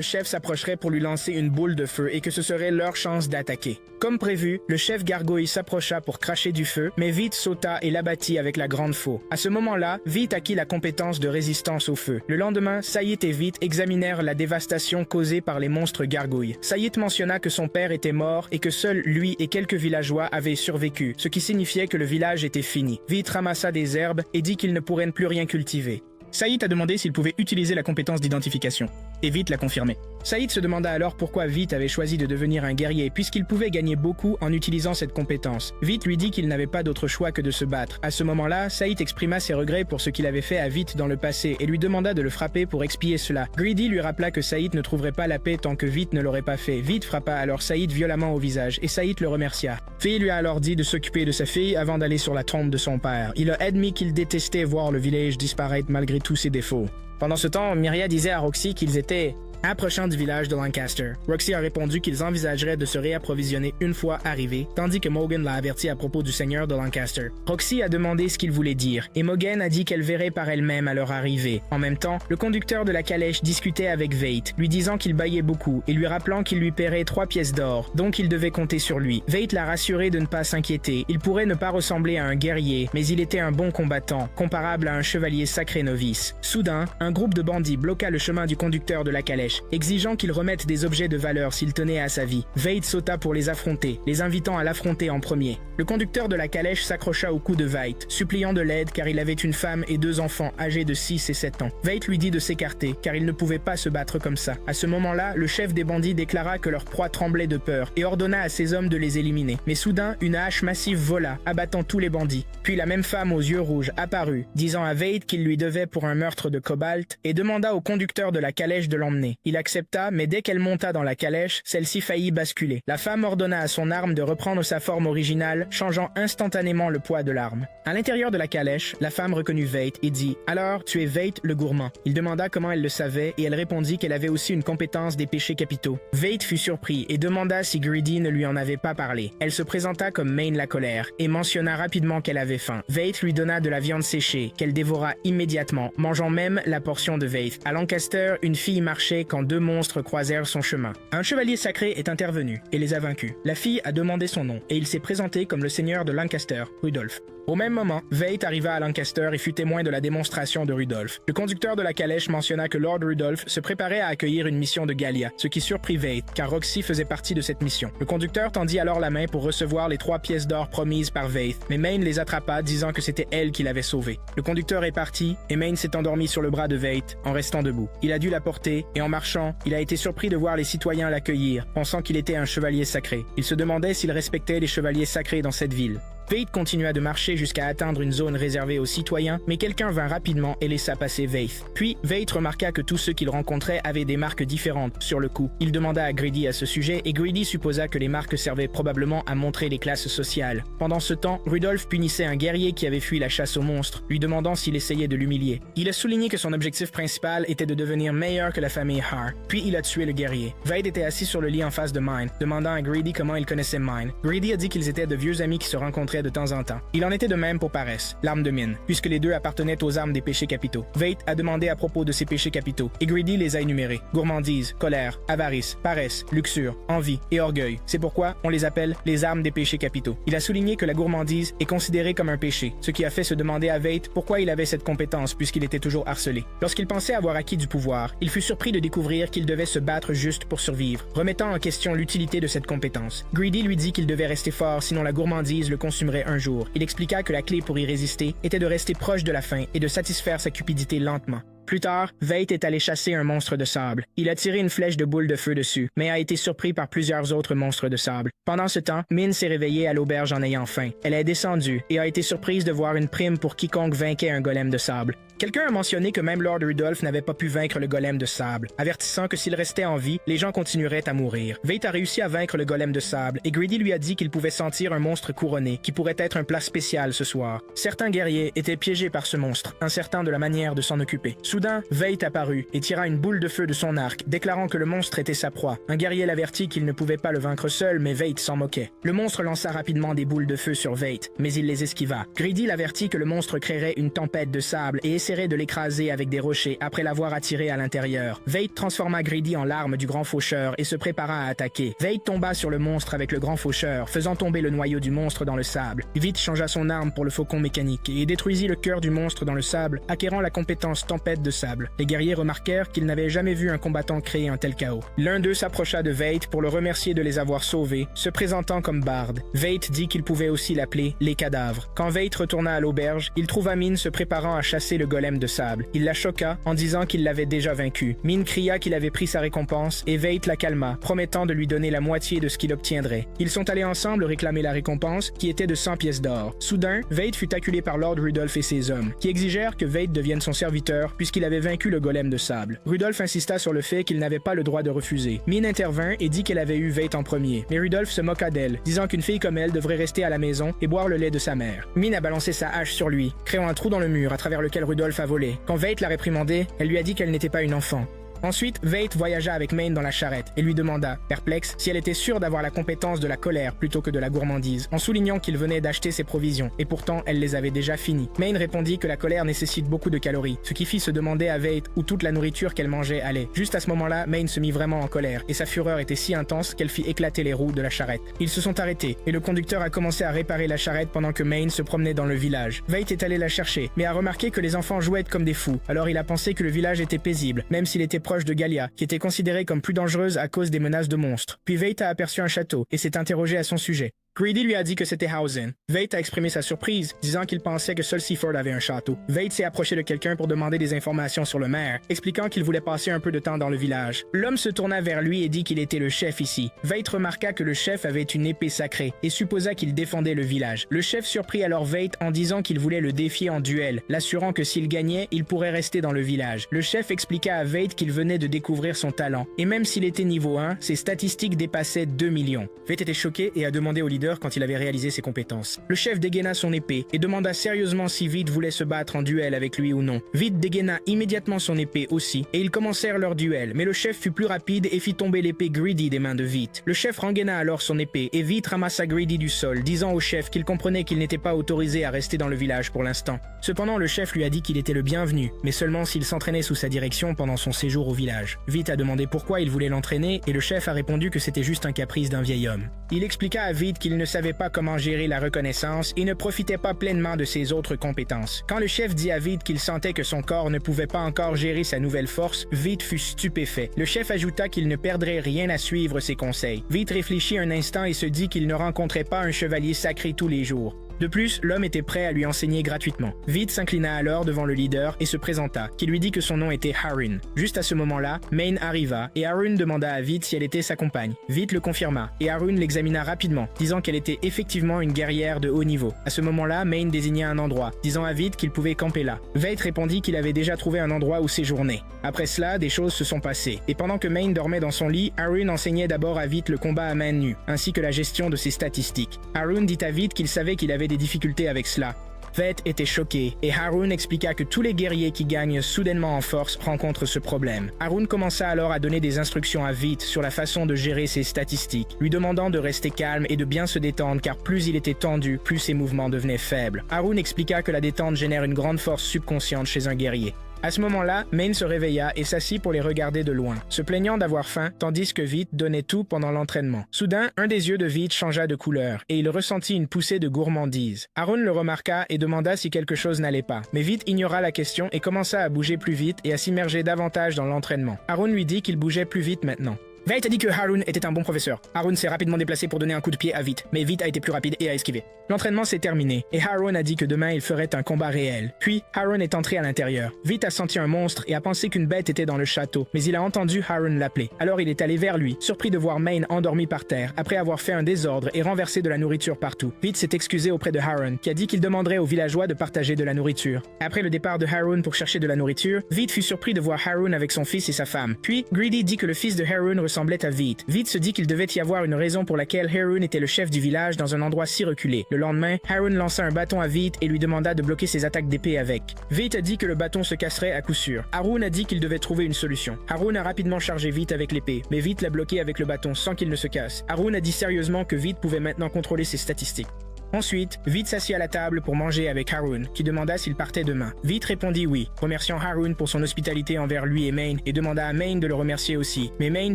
chef s'approcherait pour lui lancer une boule de feu et que ce serait leur chance d'attaquer. Comme prévu, le chef gargouille s'approcha pour cracher du feu, mais Veet sauta et l'abattit avec la grande faux. À ce moment-là, Veet acquit la compétence de résistance au feu. Le lendemain, Saïd et Veet examinèrent la dévastation causée par les monstres gargouilles. Saïd mentionna que son père était mort et que seul lui et quelques villageois avaient survécu, ce qui signifiait que le village était fini. Veet ramassa des herbes et dit qu'il ne pourrait plus rien cultiver. Saïd a demandé s'il pouvait utiliser la compétence d'identification, et Veet l'a confirmé. Saïd se demanda alors pourquoi Veet avait choisi de devenir un guerrier puisqu'il pouvait gagner beaucoup en utilisant cette compétence. Veet lui dit qu'il n'avait pas d'autre choix que de se battre. À ce moment-là, Saïd exprima ses regrets pour ce qu'il avait fait à Veet dans le passé et lui demanda de le frapper pour expier cela. Greedy lui rappela que Saïd ne trouverait pas la paix tant que Veet ne l'aurait pas fait. Veet frappa alors Saïd violemment au visage et Saïd le remercia. Veet lui a alors dit de s'occuper de sa fille avant d'aller sur la tombe de son père. Il a admis qu'il détestait voir le village disparaître malgré tous ses défauts. Pendant ce temps, Myria disait à Roxy qu'ils étaient approchant du village de Lancaster. Roxy a répondu qu'ils envisageraient de se réapprovisionner une fois arrivés, tandis que Morgan l'a averti à propos du seigneur de Lancaster. Roxy a demandé ce qu'il voulait dire, et Morgan a dit qu'elle verrait par elle-même à leur arrivée. En même temps, le conducteur de la calèche discutait avec Veet, lui disant qu'il baillait beaucoup et lui rappelant qu'il lui paierait 3 pièces d'or, donc il devait compter sur lui. Veet l'a rassuré de ne pas s'inquiéter. Il pourrait ne pas ressembler à un guerrier, mais il était un bon combattant, comparable à un chevalier sacré novice. Soudain, un groupe de bandits bloqua le chemin du conducteur de la calèche, exigeant qu'il remette des objets de valeur s'il tenait à sa vie. Veet sauta pour les affronter, les invitant à l'affronter en premier. Le conducteur de la calèche s'accrocha au cou de Veet, suppliant de l'aide car il avait une femme et 2 enfants âgés de 6 et 7 ans. Veet lui dit de s'écarter car il ne pouvait pas se battre comme ça. À ce moment-là, le chef des bandits déclara que leur proie tremblait de peur et ordonna à ses hommes de les éliminer. Mais soudain, une hache massive vola, abattant tous les bandits. Puis la même femme aux yeux rouges apparut, disant à Veet qu'il lui devait pour un meurtre de Cobalt et demanda au conducteur de la calèche de l'emmener. Il accepta, mais dès qu'elle monta dans la calèche, celle-ci faillit basculer. La femme ordonna à son arme de reprendre sa forme originale, changeant instantanément le poids de l'arme. À l'intérieur de la calèche, la femme reconnut Veet et dit « Alors, tu es Veet le gourmand ». Il demanda comment elle le savait et elle répondit qu'elle avait aussi une compétence des péchés capitaux. Veet fut surpris et demanda si Greedy ne lui en avait pas parlé. Elle se présenta comme Maine la colère et mentionna rapidement qu'elle avait faim. Veet lui donna de la viande séchée, qu'elle dévora immédiatement, mangeant même la portion de Veet. À Lancaster, une fille marchait quand 2 monstres croisèrent son chemin. Un chevalier sacré est intervenu et les a vaincus. La fille a demandé son nom et il s'est présenté comme le seigneur de Lancaster, Rudolf. Au même moment, Veet arriva à Lancaster et fut témoin de la démonstration de Rudolf. Le conducteur de la calèche mentionna que Lord Rudolf se préparait à accueillir une mission de Gallia, ce qui surprit Veet, car Roxy faisait partie de cette mission. Le conducteur tendit alors la main pour recevoir les 3 pièces d'or promises par Veet, mais Maine les attrapa, disant que c'était elle qui l'avait sauvé. Le conducteur est parti, et Maine s'est endormi sur le bras de Veet, en restant debout. Il a dû la porter, et en marchant, il a été surpris de voir les citoyens l'accueillir, pensant qu'il était un chevalier sacré. Il se demandait s'il respectait les chevaliers sacrés dans cette ville. Veet continua de marcher jusqu'à atteindre une zone réservée aux citoyens, mais quelqu'un vint rapidement et laissa passer Veet. Puis, Veet remarqua que tous ceux qu'il rencontrait avaient des marques différentes sur le cou. Il demanda à Greedy à ce sujet, et Greedy supposa que les marques servaient probablement à montrer les classes sociales. Pendant ce temps, Rudolf punissait un guerrier qui avait fui la chasse aux monstres, lui demandant s'il essayait de l'humilier. Il a souligné que son objectif principal était de devenir meilleur que la famille Har, puis il a tué le guerrier. Veet était assis sur le lit en face de Mine, demandant à Greedy comment il connaissait Mine. Greedy a dit qu'ils étaient de vieux amis qui se rencontraient de temps en temps. Il en était de même pour Paresse, l'arme de mine, puisque les deux appartenaient aux armes des péchés capitaux. Veet a demandé à propos de ces péchés capitaux, et Greedy les a énumérés. Gourmandise, colère, avarice, paresse, luxure, envie et orgueil. C'est pourquoi on les appelle les armes des péchés capitaux. Il a souligné que la gourmandise est considérée comme un péché, ce qui a fait se demander à Veet pourquoi il avait cette compétence puisqu'il était toujours harcelé. Lorsqu'il pensait avoir acquis du pouvoir, il fut surpris de découvrir qu'il devait se battre juste pour survivre, remettant en question l'utilité de cette compétence. Greedy lui dit qu'il devait rester fort sinon la gourmandise le consumerait un jour. Il expliqua que la clé pour y résister était de rester proche de la faim et de satisfaire sa cupidité lentement. Plus tard, Veet est allé chasser un monstre de sable. Il a tiré une flèche de boule de feu dessus, mais a été surpris par plusieurs autres monstres de sable. Pendant ce temps, Min s'est réveillée à l'auberge en ayant faim. Elle est descendue et a été surprise de voir une prime pour quiconque vainquait un golem de sable. Quelqu'un a mentionné que même Lord Rudolf n'avait pas pu vaincre le golem de sable, avertissant que s'il restait en vie, les gens continueraient à mourir. Veet a réussi à vaincre le golem de sable et Greedy lui a dit qu'il pouvait sentir un monstre couronné qui pourrait être un plat spécial ce soir. Certains guerriers étaient piégés par ce monstre, incertains de la manière de s'en occuper. Soudain, Veit apparut et tira une boule de feu de son arc, déclarant que le monstre était sa proie. Un guerrier l'avertit qu'il ne pouvait pas le vaincre seul, mais Veit s'en moquait. Le monstre lança rapidement des boules de feu sur Veit, mais il les esquiva. Greedy l'avertit que le monstre créerait une tempête de sable et essaierait de l'écraser avec des rochers après l'avoir attiré à l'intérieur. Veit transforma Greedy en l'arme du grand faucheur et se prépara à attaquer. Veit tomba sur le monstre avec le grand faucheur, faisant tomber le noyau du monstre dans le sable. Veit changea son arme pour le faucon mécanique et détruisit le cœur du monstre dans le sable, acquérant la compétence tempête de sable. Les guerriers remarquèrent qu'ils n'avaient jamais vu un combattant créer un tel chaos. L'un d'eux s'approcha de Veit pour le remercier de les avoir sauvés, se présentant comme barde. Veit dit qu'il pouvait aussi l'appeler les cadavres. Quand Veit retourna à l'auberge, il trouva Mine se préparant à chasser le golem de sable. Il la choqua en disant qu'il l'avait déjà vaincu. Mine cria qu'il avait pris sa récompense et Veit la calma, promettant de lui donner la moitié de ce qu'il obtiendrait. Ils sont allés ensemble réclamer la récompense, qui était de 100 pièces d'or. Soudain, Veit fut acculé par Lord Rudolph et ses hommes, qui exigèrent que Veit devienne son serviteur puisqu'il avait vaincu le golem de sable. Rudolph insista sur le fait qu'il n'avait pas le droit de refuser. Mine intervint et dit qu'elle avait eu Veit en premier, mais Rudolph se moqua d'elle, disant qu'une fille comme elle devrait rester à la maison et boire le lait de sa mère. Mine a balancé sa hache sur lui, créant un trou dans le mur à travers lequel Rudolph a volé. Quand Veit l'a réprimandé, elle lui a dit qu'elle n'était pas une enfant. Ensuite, Veit voyagea avec Maine dans la charrette et lui demanda, perplexe, si elle était sûre d'avoir la compétence de la colère plutôt que de la gourmandise, en soulignant qu'il venait d'acheter ses provisions, et pourtant elle les avait déjà finies. Maine répondit que la colère nécessite beaucoup de calories, ce qui fit se demander à Veit où toute la nourriture qu'elle mangeait allait. Juste à ce moment-là, Maine se mit vraiment en colère, et sa fureur était si intense qu'elle fit éclater les roues de la charrette. Ils se sont arrêtés, et le conducteur a commencé à réparer la charrette pendant que Maine se promenait dans le village. Veit est allé la chercher, mais a remarqué que les enfants jouaient comme des fous, alors il a pensé que le village était paisible, même s'il était proche de Gallia, qui était considérée comme plus dangereuse à cause des menaces de monstres. Puis Veit a aperçu un château et s'est interrogé à son sujet. Greedy lui a dit que c'était Hausen. Veit a exprimé sa surprise, disant qu'il pensait que seul Seaford avait un château. Veit s'est approché de quelqu'un pour demander des informations sur le maire, expliquant qu'il voulait passer un peu de temps dans le village. L'homme se tourna vers lui et dit qu'il était le chef ici. Veit remarqua que le chef avait une épée sacrée et supposa qu'il défendait le village. Le chef surprit alors Veit en disant qu'il voulait le défier en duel, l'assurant que s'il gagnait, il pourrait rester dans le village. Le chef expliqua à Veit qu'il venait de découvrir son talent, et même s'il était niveau 1, ses statistiques dépassaient 2 millions. Veit était choqué et a demandé au leader quand il avait réalisé ses compétences. Le chef dégaina son épée et demanda sérieusement si Veit voulait se battre en duel avec lui ou non. Veit dégaina immédiatement son épée aussi et ils commencèrent leur duel, mais le chef fut plus rapide et fit tomber l'épée Greedy des mains de Veit. Le chef rengaina alors son épée et Veit ramassa Greedy du sol, disant au chef qu'il comprenait qu'il n'était pas autorisé à rester dans le village pour l'instant. Cependant, le chef lui a dit qu'il était le bienvenu, mais seulement s'il s'entraînait sous sa direction pendant son séjour au village. Veit a demandé pourquoi il voulait l'entraîner et le chef a répondu que c'était juste un caprice d'un vieil homme. Il expliqua à Veit qu'il ne savait pas comment gérer la reconnaissance et ne profitait pas pleinement de ses autres compétences. Quand le chef dit à Veit qu'il sentait que son corps ne pouvait pas encore gérer sa nouvelle force, Veit fut stupéfait. Le chef ajouta qu'il ne perdrait rien à suivre ses conseils. Veit réfléchit un instant et se dit qu'il ne rencontrait pas un chevalier sacré tous les jours. De plus, l'homme était prêt à lui enseigner gratuitement. Veit s'inclina alors devant le leader et se présenta, qui lui dit que son nom était Harun. Juste à ce moment-là, Maine arriva et Harun demanda à Veit si elle était sa compagne. Veit le confirma et Harun l'examina rapidement, disant qu'elle était effectivement une guerrière de haut niveau. À ce moment-là, Maine désigna un endroit, disant à Veit qu'il pouvait camper là. Veit répondit qu'il avait déjà trouvé un endroit où séjourner. Après cela, des choses se sont passées, et pendant que Maine dormait dans son lit, Harun enseignait d'abord à Veit le combat à main nue, ainsi que la gestion de ses statistiques. Harun dit à Veit qu'il savait qu'il avait des difficultés avec cela. Veit était choqué, et Harun expliqua que tous les guerriers qui gagnent soudainement en force rencontrent ce problème. Harun commença alors à donner des instructions à Veit sur la façon de gérer ses statistiques, lui demandant de rester calme et de bien se détendre car plus il était tendu, plus ses mouvements devenaient faibles. Harun expliqua que la détente génère une grande force subconsciente chez un guerrier. À ce moment-là, Maine se réveilla et s'assit pour les regarder de loin, se plaignant d'avoir faim, tandis que Veit donnait tout pendant l'entraînement. Soudain, un des yeux de Veit changea de couleur, et il ressentit une poussée de gourmandise. Harun le remarqua et demanda si quelque chose n'allait pas, mais Veit ignora la question et commença à bouger plus vite et à s'immerger davantage dans l'entraînement. Harun lui dit qu'il bougeait plus vite maintenant. Veit a dit que Harun était un bon professeur. Harun s'est rapidement déplacé pour donner un coup de pied à Veit, mais Veit a été plus rapide et a esquivé. L'entraînement s'est terminé, et Harun a dit que demain il ferait un combat réel. Puis, Harun est entré à l'intérieur. Veit a senti un monstre et a pensé qu'une bête était dans le château, mais il a entendu Harun l'appeler. Alors il est allé vers lui, surpris de voir Maine endormi par terre, après avoir fait un désordre et renversé de la nourriture partout. Veit s'est excusé auprès de Harun, qui a dit qu'il demanderait aux villageois de partager de la nourriture. Après le départ de Harun pour chercher de la nourriture, Veit fut surpris de voir Harun avec son fils et sa femme. Puis, Greedy dit que le fils de Harun ressemblait à Veet. Veet se dit qu'il devait y avoir une raison pour laquelle Harun était le chef du village dans un endroit si reculé. Le lendemain, Harun lança un bâton à Veet et lui demanda de bloquer ses attaques d'épée avec. Veet a dit que le bâton se casserait à coup sûr. Harun a dit qu'il devait trouver une solution. Harun a rapidement chargé Veet avec l'épée, mais Veet l'a bloqué avec le bâton sans qu'il ne se casse. Harun a dit sérieusement que Veet pouvait maintenant contrôler ses statistiques. Ensuite, Veet s'assit à la table pour manger avec Harun, qui demanda s'il partait demain. Veet répondit oui, remerciant Harun pour son hospitalité envers lui et Maine, et demanda à Maine de le remercier aussi. Mais Maine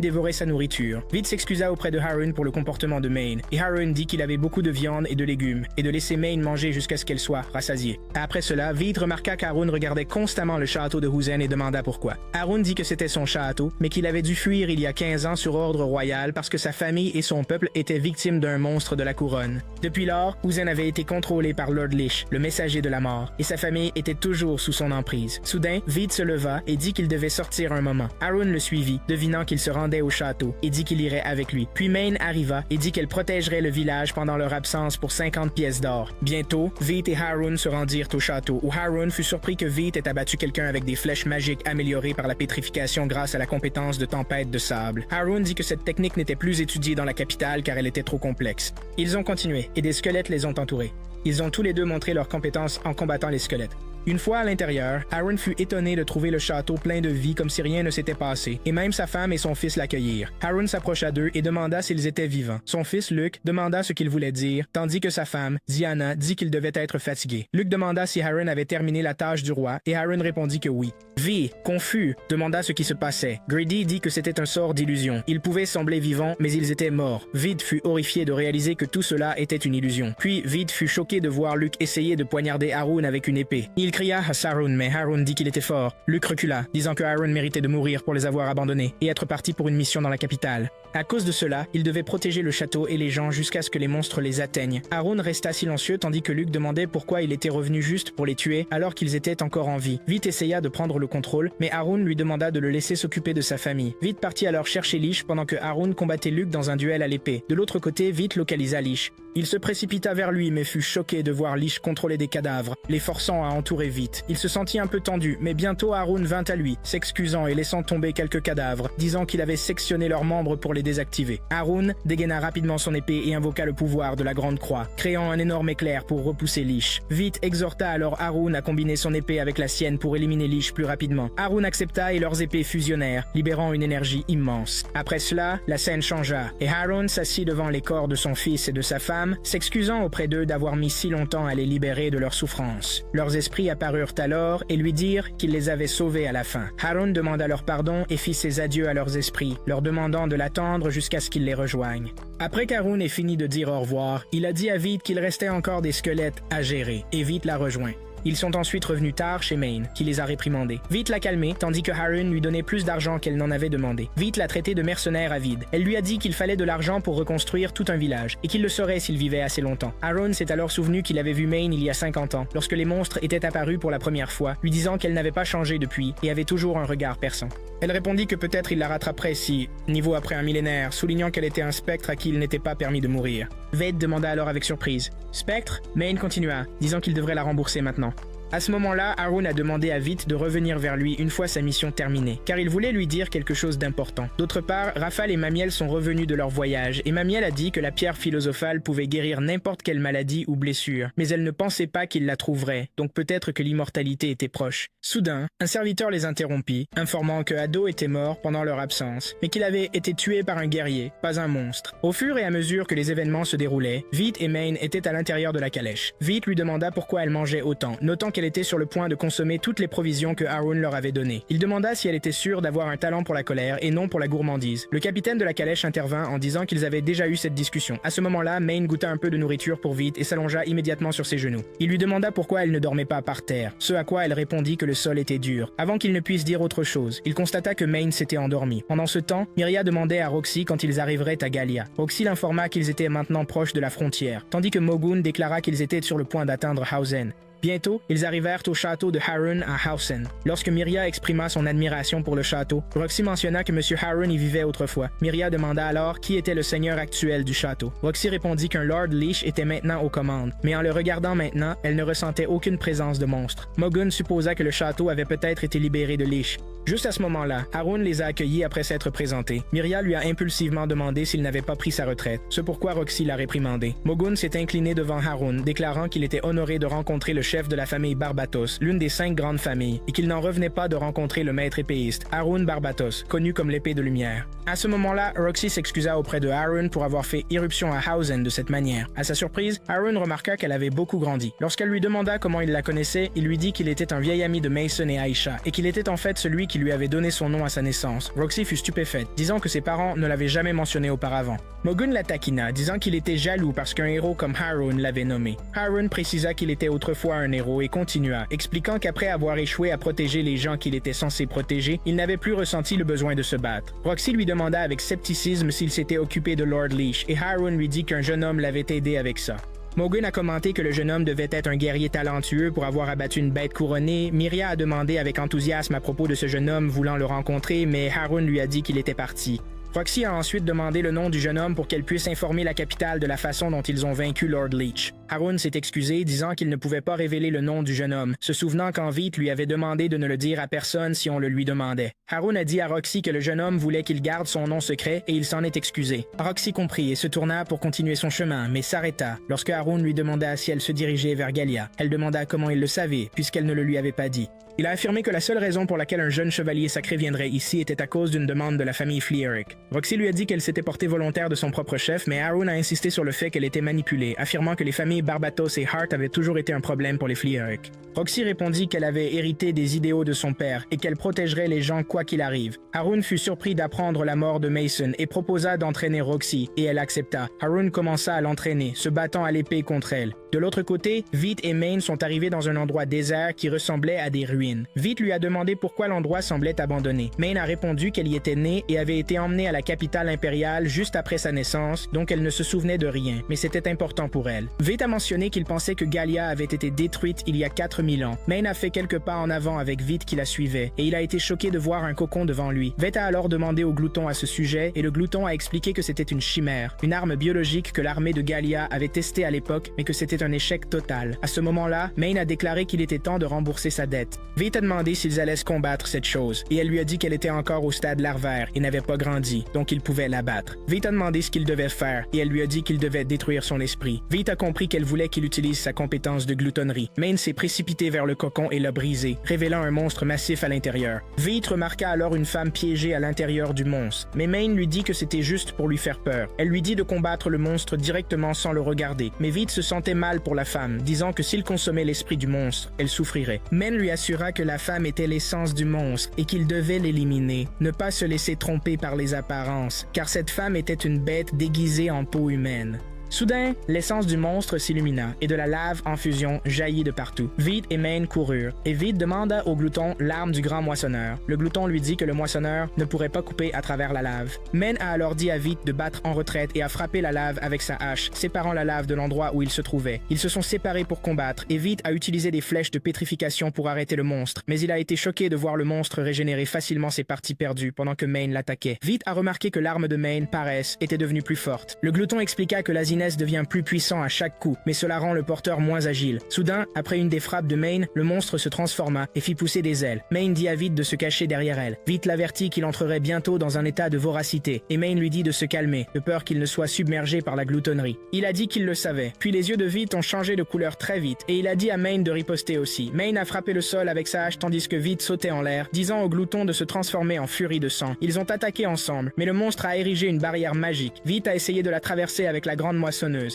dévorait sa nourriture. Veet s'excusa auprès de Harun pour le comportement de Maine, et Harun dit qu'il avait beaucoup de viande et de légumes, et de laisser Maine manger jusqu'à ce qu'elle soit rassasiée. Après cela, Veet remarqua qu'Harun regardait constamment le château de Huzen et demanda pourquoi. Harun dit que c'était son château, mais qu'il avait dû fuir il y a 15 ans sur ordre royal parce que sa famille et son peuple étaient victimes d'un monstre de la couronne. Depuis lors, Huzen avait été contrôlé par Lord Lish, le messager de la mort, et sa famille était toujours sous son emprise. Soudain, Veet se leva et dit qu'il devait sortir un moment. Harun le suivit, devinant qu'il se rendait au château, et dit qu'il irait avec lui. Puis Maine arriva et dit qu'elle protégerait le village pendant leur absence pour 50 pièces d'or. Bientôt, Veet et Harun se rendirent au château, où Harun fut surpris que Veet ait abattu quelqu'un avec des flèches magiques améliorées par la pétrification grâce à la compétence de tempête de sable. Harun dit que cette technique n'était plus étudiée dans la capitale car elle était trop complexe. Ils ont continué, et des squelettes les ont entourés. Ils ont tous les deux montré leurs compétences en combattant les squelettes. Une fois à l'intérieur, Harun fut étonné de trouver le château plein de vie comme si rien ne s'était passé, et même sa femme et son fils l'accueillirent. Harun s'approcha d'eux et demanda s'ils étaient vivants. Son fils Luke demanda ce qu'il voulait dire, tandis que sa femme, Diana, dit qu'il devait être fatigué. Luke demanda si Harun avait terminé la tâche du roi, et Harun répondit que oui. Vi, confus, demanda ce qui se passait. Grady dit que c'était un sort d'illusion. Ils pouvaient sembler vivants, mais ils étaient morts. Vid fut horrifié de réaliser que tout cela était une illusion. Puis Vid fut choqué de voir Luke essayer de poignarder Harun avec une épée. Il cria à Sarun, mais Harun dit qu'il était fort. Luke recula, disant que Harun méritait de mourir pour les avoir abandonnés et être parti pour une mission dans la capitale. À cause de cela, il devait protéger le château et les gens jusqu'à ce que les monstres les atteignent. Harun resta silencieux tandis que Luke demandait pourquoi il était revenu juste pour les tuer alors qu'ils étaient encore en vie. Vid essaya de prendre le contrôle, mais Harun lui demanda de le laisser s'occuper de sa famille. Vid partit alors chercher Lish pendant que Harun combattait Luke dans un duel à l'épée. De l'autre côté, Vid localisa Lish. Il se précipita vers lui mais fut choqué de voir Lish contrôler des cadavres, les forçant à entourer Vid. Il se sentit un peu tendu, mais bientôt Harun vint à lui, s'excusant et laissant tomber quelques cadavres, disant qu'il avait sectionné leurs membres pour les désactiver. Harun dégaina rapidement son épée et invoqua le pouvoir de la Grande Croix, créant un énorme éclair pour repousser Lish. Vid exhorta alors Harun à combiner son épée avec la sienne pour éliminer Lish plus rapidement. Harun accepta et leurs épées fusionnèrent, libérant une énergie immense. Après cela, la scène changea, et Harun s'assit devant les corps de son fils et de sa femme, s'excusant auprès d'eux d'avoir mis si longtemps à les libérer de leur souffrance. Leurs esprits apparurent alors et lui dirent qu'il les avait sauvés à la fin. Harun demanda leur pardon et fit ses adieux à leurs esprits, leur demandant de l'attendre jusqu'à ce qu'ils les rejoignent. Après qu'Harun ait fini de dire au revoir, il a dit à Vid qu'il restait encore des squelettes à gérer, et Vid l'a rejoint. Ils sont ensuite revenus tard chez Maine, qui les a réprimandés. Vid l'a calmé, tandis que Harun lui donnait plus d'argent qu'elle n'en avait demandé. Vid l'a traité de mercenaire à Vid. Elle lui a dit qu'il fallait de l'argent pour reconstruire tout un village, et qu'il le saurait s'il vivait assez longtemps. Harun s'est alors souvenu qu'il avait vu Maine il y a 50 ans, lorsque les monstres étaient apparus pour la première fois, lui disant qu'elle n'avait pas changé depuis, et avait toujours un regard perçant. Elle répondit que peut-être il la rattraperait si, niveau après un millénaire, soulignant qu'elle était un spectre à qui il n'était pas permis de mourir. Ved demanda alors avec surprise. « Spectre ?» Maine continua, disant qu'il devrait la rembourser maintenant. À ce moment-là, Harun a demandé à Vid de revenir vers lui une fois sa mission terminée, car il voulait lui dire quelque chose d'important. D'autre part, Rafal et Mamiel sont revenus de leur voyage, et Mamiel a dit que la pierre philosophale pouvait guérir n'importe quelle maladie ou blessure, mais elle ne pensait pas qu'il la trouverait, donc peut-être que l'immortalité était proche. Soudain, un serviteur les interrompit, informant que Ado était mort pendant leur absence, mais qu'il avait été tué par un guerrier, pas un monstre. Au fur et à mesure que les événements se déroulaient, Vid et Maine étaient à l'intérieur de la calèche. Vid lui demanda pourquoi elle mangeait autant, notant qu'elle était sur le point de consommer toutes les provisions que Harun leur avait données. Il demanda si elle était sûre d'avoir un talent pour la colère et non pour la gourmandise. Le capitaine de la calèche intervint en disant qu'ils avaient déjà eu cette discussion. À ce moment-là, Maine goûta un peu de nourriture pour Vid et s'allongea immédiatement sur ses genoux. Il lui demanda pourquoi elle ne dormait pas par terre, ce à quoi elle répondit que le sol était dur. Avant qu'il ne puisse dire autre chose, il constata que Maine s'était endormi. Pendant ce temps, Myria demandait à Roxy quand ils arriveraient à Galia. Roxy l'informa qu'ils étaient maintenant proches de la frontière, tandis que Mogun déclara qu'ils étaient sur le point d'atteindre Hausen. Bientôt, ils arrivèrent au château de Harun à Hausen. Lorsque Myria exprima son admiration pour le château, Roxy mentionna que M. Harun y vivait autrefois. Myria demanda alors qui était le seigneur actuel du château. Roxy répondit qu'un Lord Lish était maintenant aux commandes, mais en le regardant maintenant, elle ne ressentait aucune présence de monstre. Mogun supposa que le château avait peut-être été libéré de Lish. Juste à ce moment-là, Harun les a accueillis après s'être présentés. Miria lui a impulsivement demandé s'il n'avait pas pris sa retraite, ce pourquoi Roxy l'a réprimandé. Mogun s'est incliné devant Harun, déclarant qu'il était honoré de rencontrer le chef de la famille Barbatos, l'une des 5 grandes familles, et qu'il n'en revenait pas de rencontrer le maître épéiste, Harun Barbatos, connu comme l'épée de lumière. À ce moment-là, Roxy s'excusa auprès de Harun pour avoir fait irruption à Hausen de cette manière. À sa surprise, Harun remarqua qu'elle avait beaucoup grandi. Lorsqu'elle lui demanda comment il la connaissait, il lui dit qu'il était un vieil ami de Mason et Aisha, et qu'il était en fait celui qui lui avait donné son nom à sa naissance. Roxy fut stupéfaite, disant que ses parents ne l'avaient jamais mentionné auparavant. Mogun la taquina, disant qu'il était jaloux parce qu'un héros comme Harun l'avait nommé. Harun précisa qu'il était autrefois un héros et continua, expliquant qu'après avoir échoué à protéger les gens qu'il était censé protéger, il n'avait plus ressenti le besoin de se battre. Roxy lui demanda avec scepticisme s'il s'était occupé de Lord Leash, et Harun lui dit qu'un jeune homme l'avait aidé avec ça. Mogun a commenté que le jeune homme devait être un guerrier talentueux pour avoir abattu une bête couronnée. Miria a demandé avec enthousiasme à propos de ce jeune homme voulant le rencontrer, mais Harun lui a dit qu'il était parti. Roxy a ensuite demandé le nom du jeune homme pour qu'elle puisse informer la capitale de la façon dont ils ont vaincu Lord Leash. Harun s'est excusé, disant qu'il ne pouvait pas révéler le nom du jeune homme, se souvenant qu'Envite lui avait demandé de ne le dire à personne si on le lui demandait. Harun a dit à Roxy que le jeune homme voulait qu'il garde son nom secret et il s'en est excusé. Roxy comprit et se tourna pour continuer son chemin, mais s'arrêta lorsque Harun lui demanda si elle se dirigeait vers Gallia. Elle demanda comment il le savait, puisqu'elle ne le lui avait pas dit. Il a affirmé que la seule raison pour laquelle un jeune chevalier sacré viendrait ici était à cause d'une demande de la famille Fleerick. Roxy lui a dit qu'elle s'était portée volontaire de son propre chef, mais Harun a insisté sur le fait qu'elle était manipulée, affirmant que les familles Barbatos et Hart avaient toujours été un problème pour les Fleerick. Roxy répondit qu'elle avait hérité des idéaux de son père et qu'elle protégerait les gens quoi qu'il arrive. Harun fut surpris d'apprendre la mort de Mason et proposa d'entraîner Roxy, et elle accepta. Harun commença à l'entraîner, se battant à l'épée contre elle. De l'autre côté, Vite et Maine sont arrivés dans un endroit désert qui ressemblait à des ruines. Vite lui a demandé pourquoi l'endroit semblait abandonné. Maine a répondu qu'elle y était née et avait été emmenée à la capitale impériale juste après sa naissance, donc elle ne se souvenait de rien, mais c'était important pour elle. Vite a mentionné qu'il pensait que Gallia avait été détruite il y a 4000 ans. Maine a fait quelques pas en avant avec Vite qui la suivait, et il a été choqué de voir un cocon devant lui. Vite a alors demandé au glouton à ce sujet, et le glouton a expliqué que c'était une chimère, une arme biologique que l'armée de Gallia avait testée à l'époque, mais que c'était un échec total. À ce moment-là, Maine a déclaré qu'il était temps de rembourser sa dette. Vite a demandé s'ils allaient se combattre cette chose, et elle lui a dit qu'elle était encore au stade larvaire et n'avait pas grandi, donc il pouvait l'abattre. Vite a demandé ce qu'il devait faire, et elle lui a dit qu'il devait détruire son esprit. Vite a compris qu'elle voulait qu'il utilise sa compétence de gloutonnerie. Maine s'est précipité vers le cocon et l'a brisé, révélant un monstre massif à l'intérieur. Vite remarqua alors une femme piégée à l'intérieur du monstre, mais Maine lui dit que c'était juste pour lui faire peur. Elle lui dit de combattre le monstre directement sans le regarder, mais Vite se sentait mal pour la femme, disant que s'il consommait l'esprit du monstre, elle souffrirait. Maine lui assura que la femme était l'essence du monstre et qu'il devait l'éliminer, ne pas se laisser tromper par les apparences, car cette femme était une bête déguisée en peau humaine. Soudain, l'essence du monstre s'illumina et de la lave en fusion jaillit de partout. Vite et Maine coururent, et Vite demanda au glouton l'arme du grand moissonneur. Le glouton lui dit que le moissonneur ne pourrait pas couper à travers la lave. Maine a alors dit à Vite de battre en retraite et a frappé la lave avec sa hache, séparant la lave de l'endroit où il se trouvait. Ils se sont séparés pour combattre, et Vite a utilisé des flèches de pétrification pour arrêter le monstre, mais il a été choqué de voir le monstre régénérer facilement ses parties perdues pendant que Maine l'attaquait. Vite a remarqué que l'arme de Maine, Paresse, était devenue plus forte. Le glouton expliqua que l'Asinès devient plus puissant à chaque coup, mais cela rend le porteur moins agile. Soudain, après une des frappes de Maine, le monstre se transforma et fit pousser des ailes. Maine dit à Vite de se cacher derrière elle. Vite l'avertit qu'il entrerait bientôt dans un état de voracité, et Maine lui dit de se calmer, de peur qu'il ne soit submergé par la gloutonnerie. Il a dit qu'il le savait. Puis les yeux de Vite ont changé de couleur très vite, et il a dit à Maine de riposter aussi. Maine a frappé le sol avec sa hache tandis que Vite sautait en l'air, disant au glouton de se transformer en furie de sang. Ils ont attaqué ensemble, mais le monstre a érigé une barrière magique. Vite a essayé de la traverser avec la grande moissonneuse,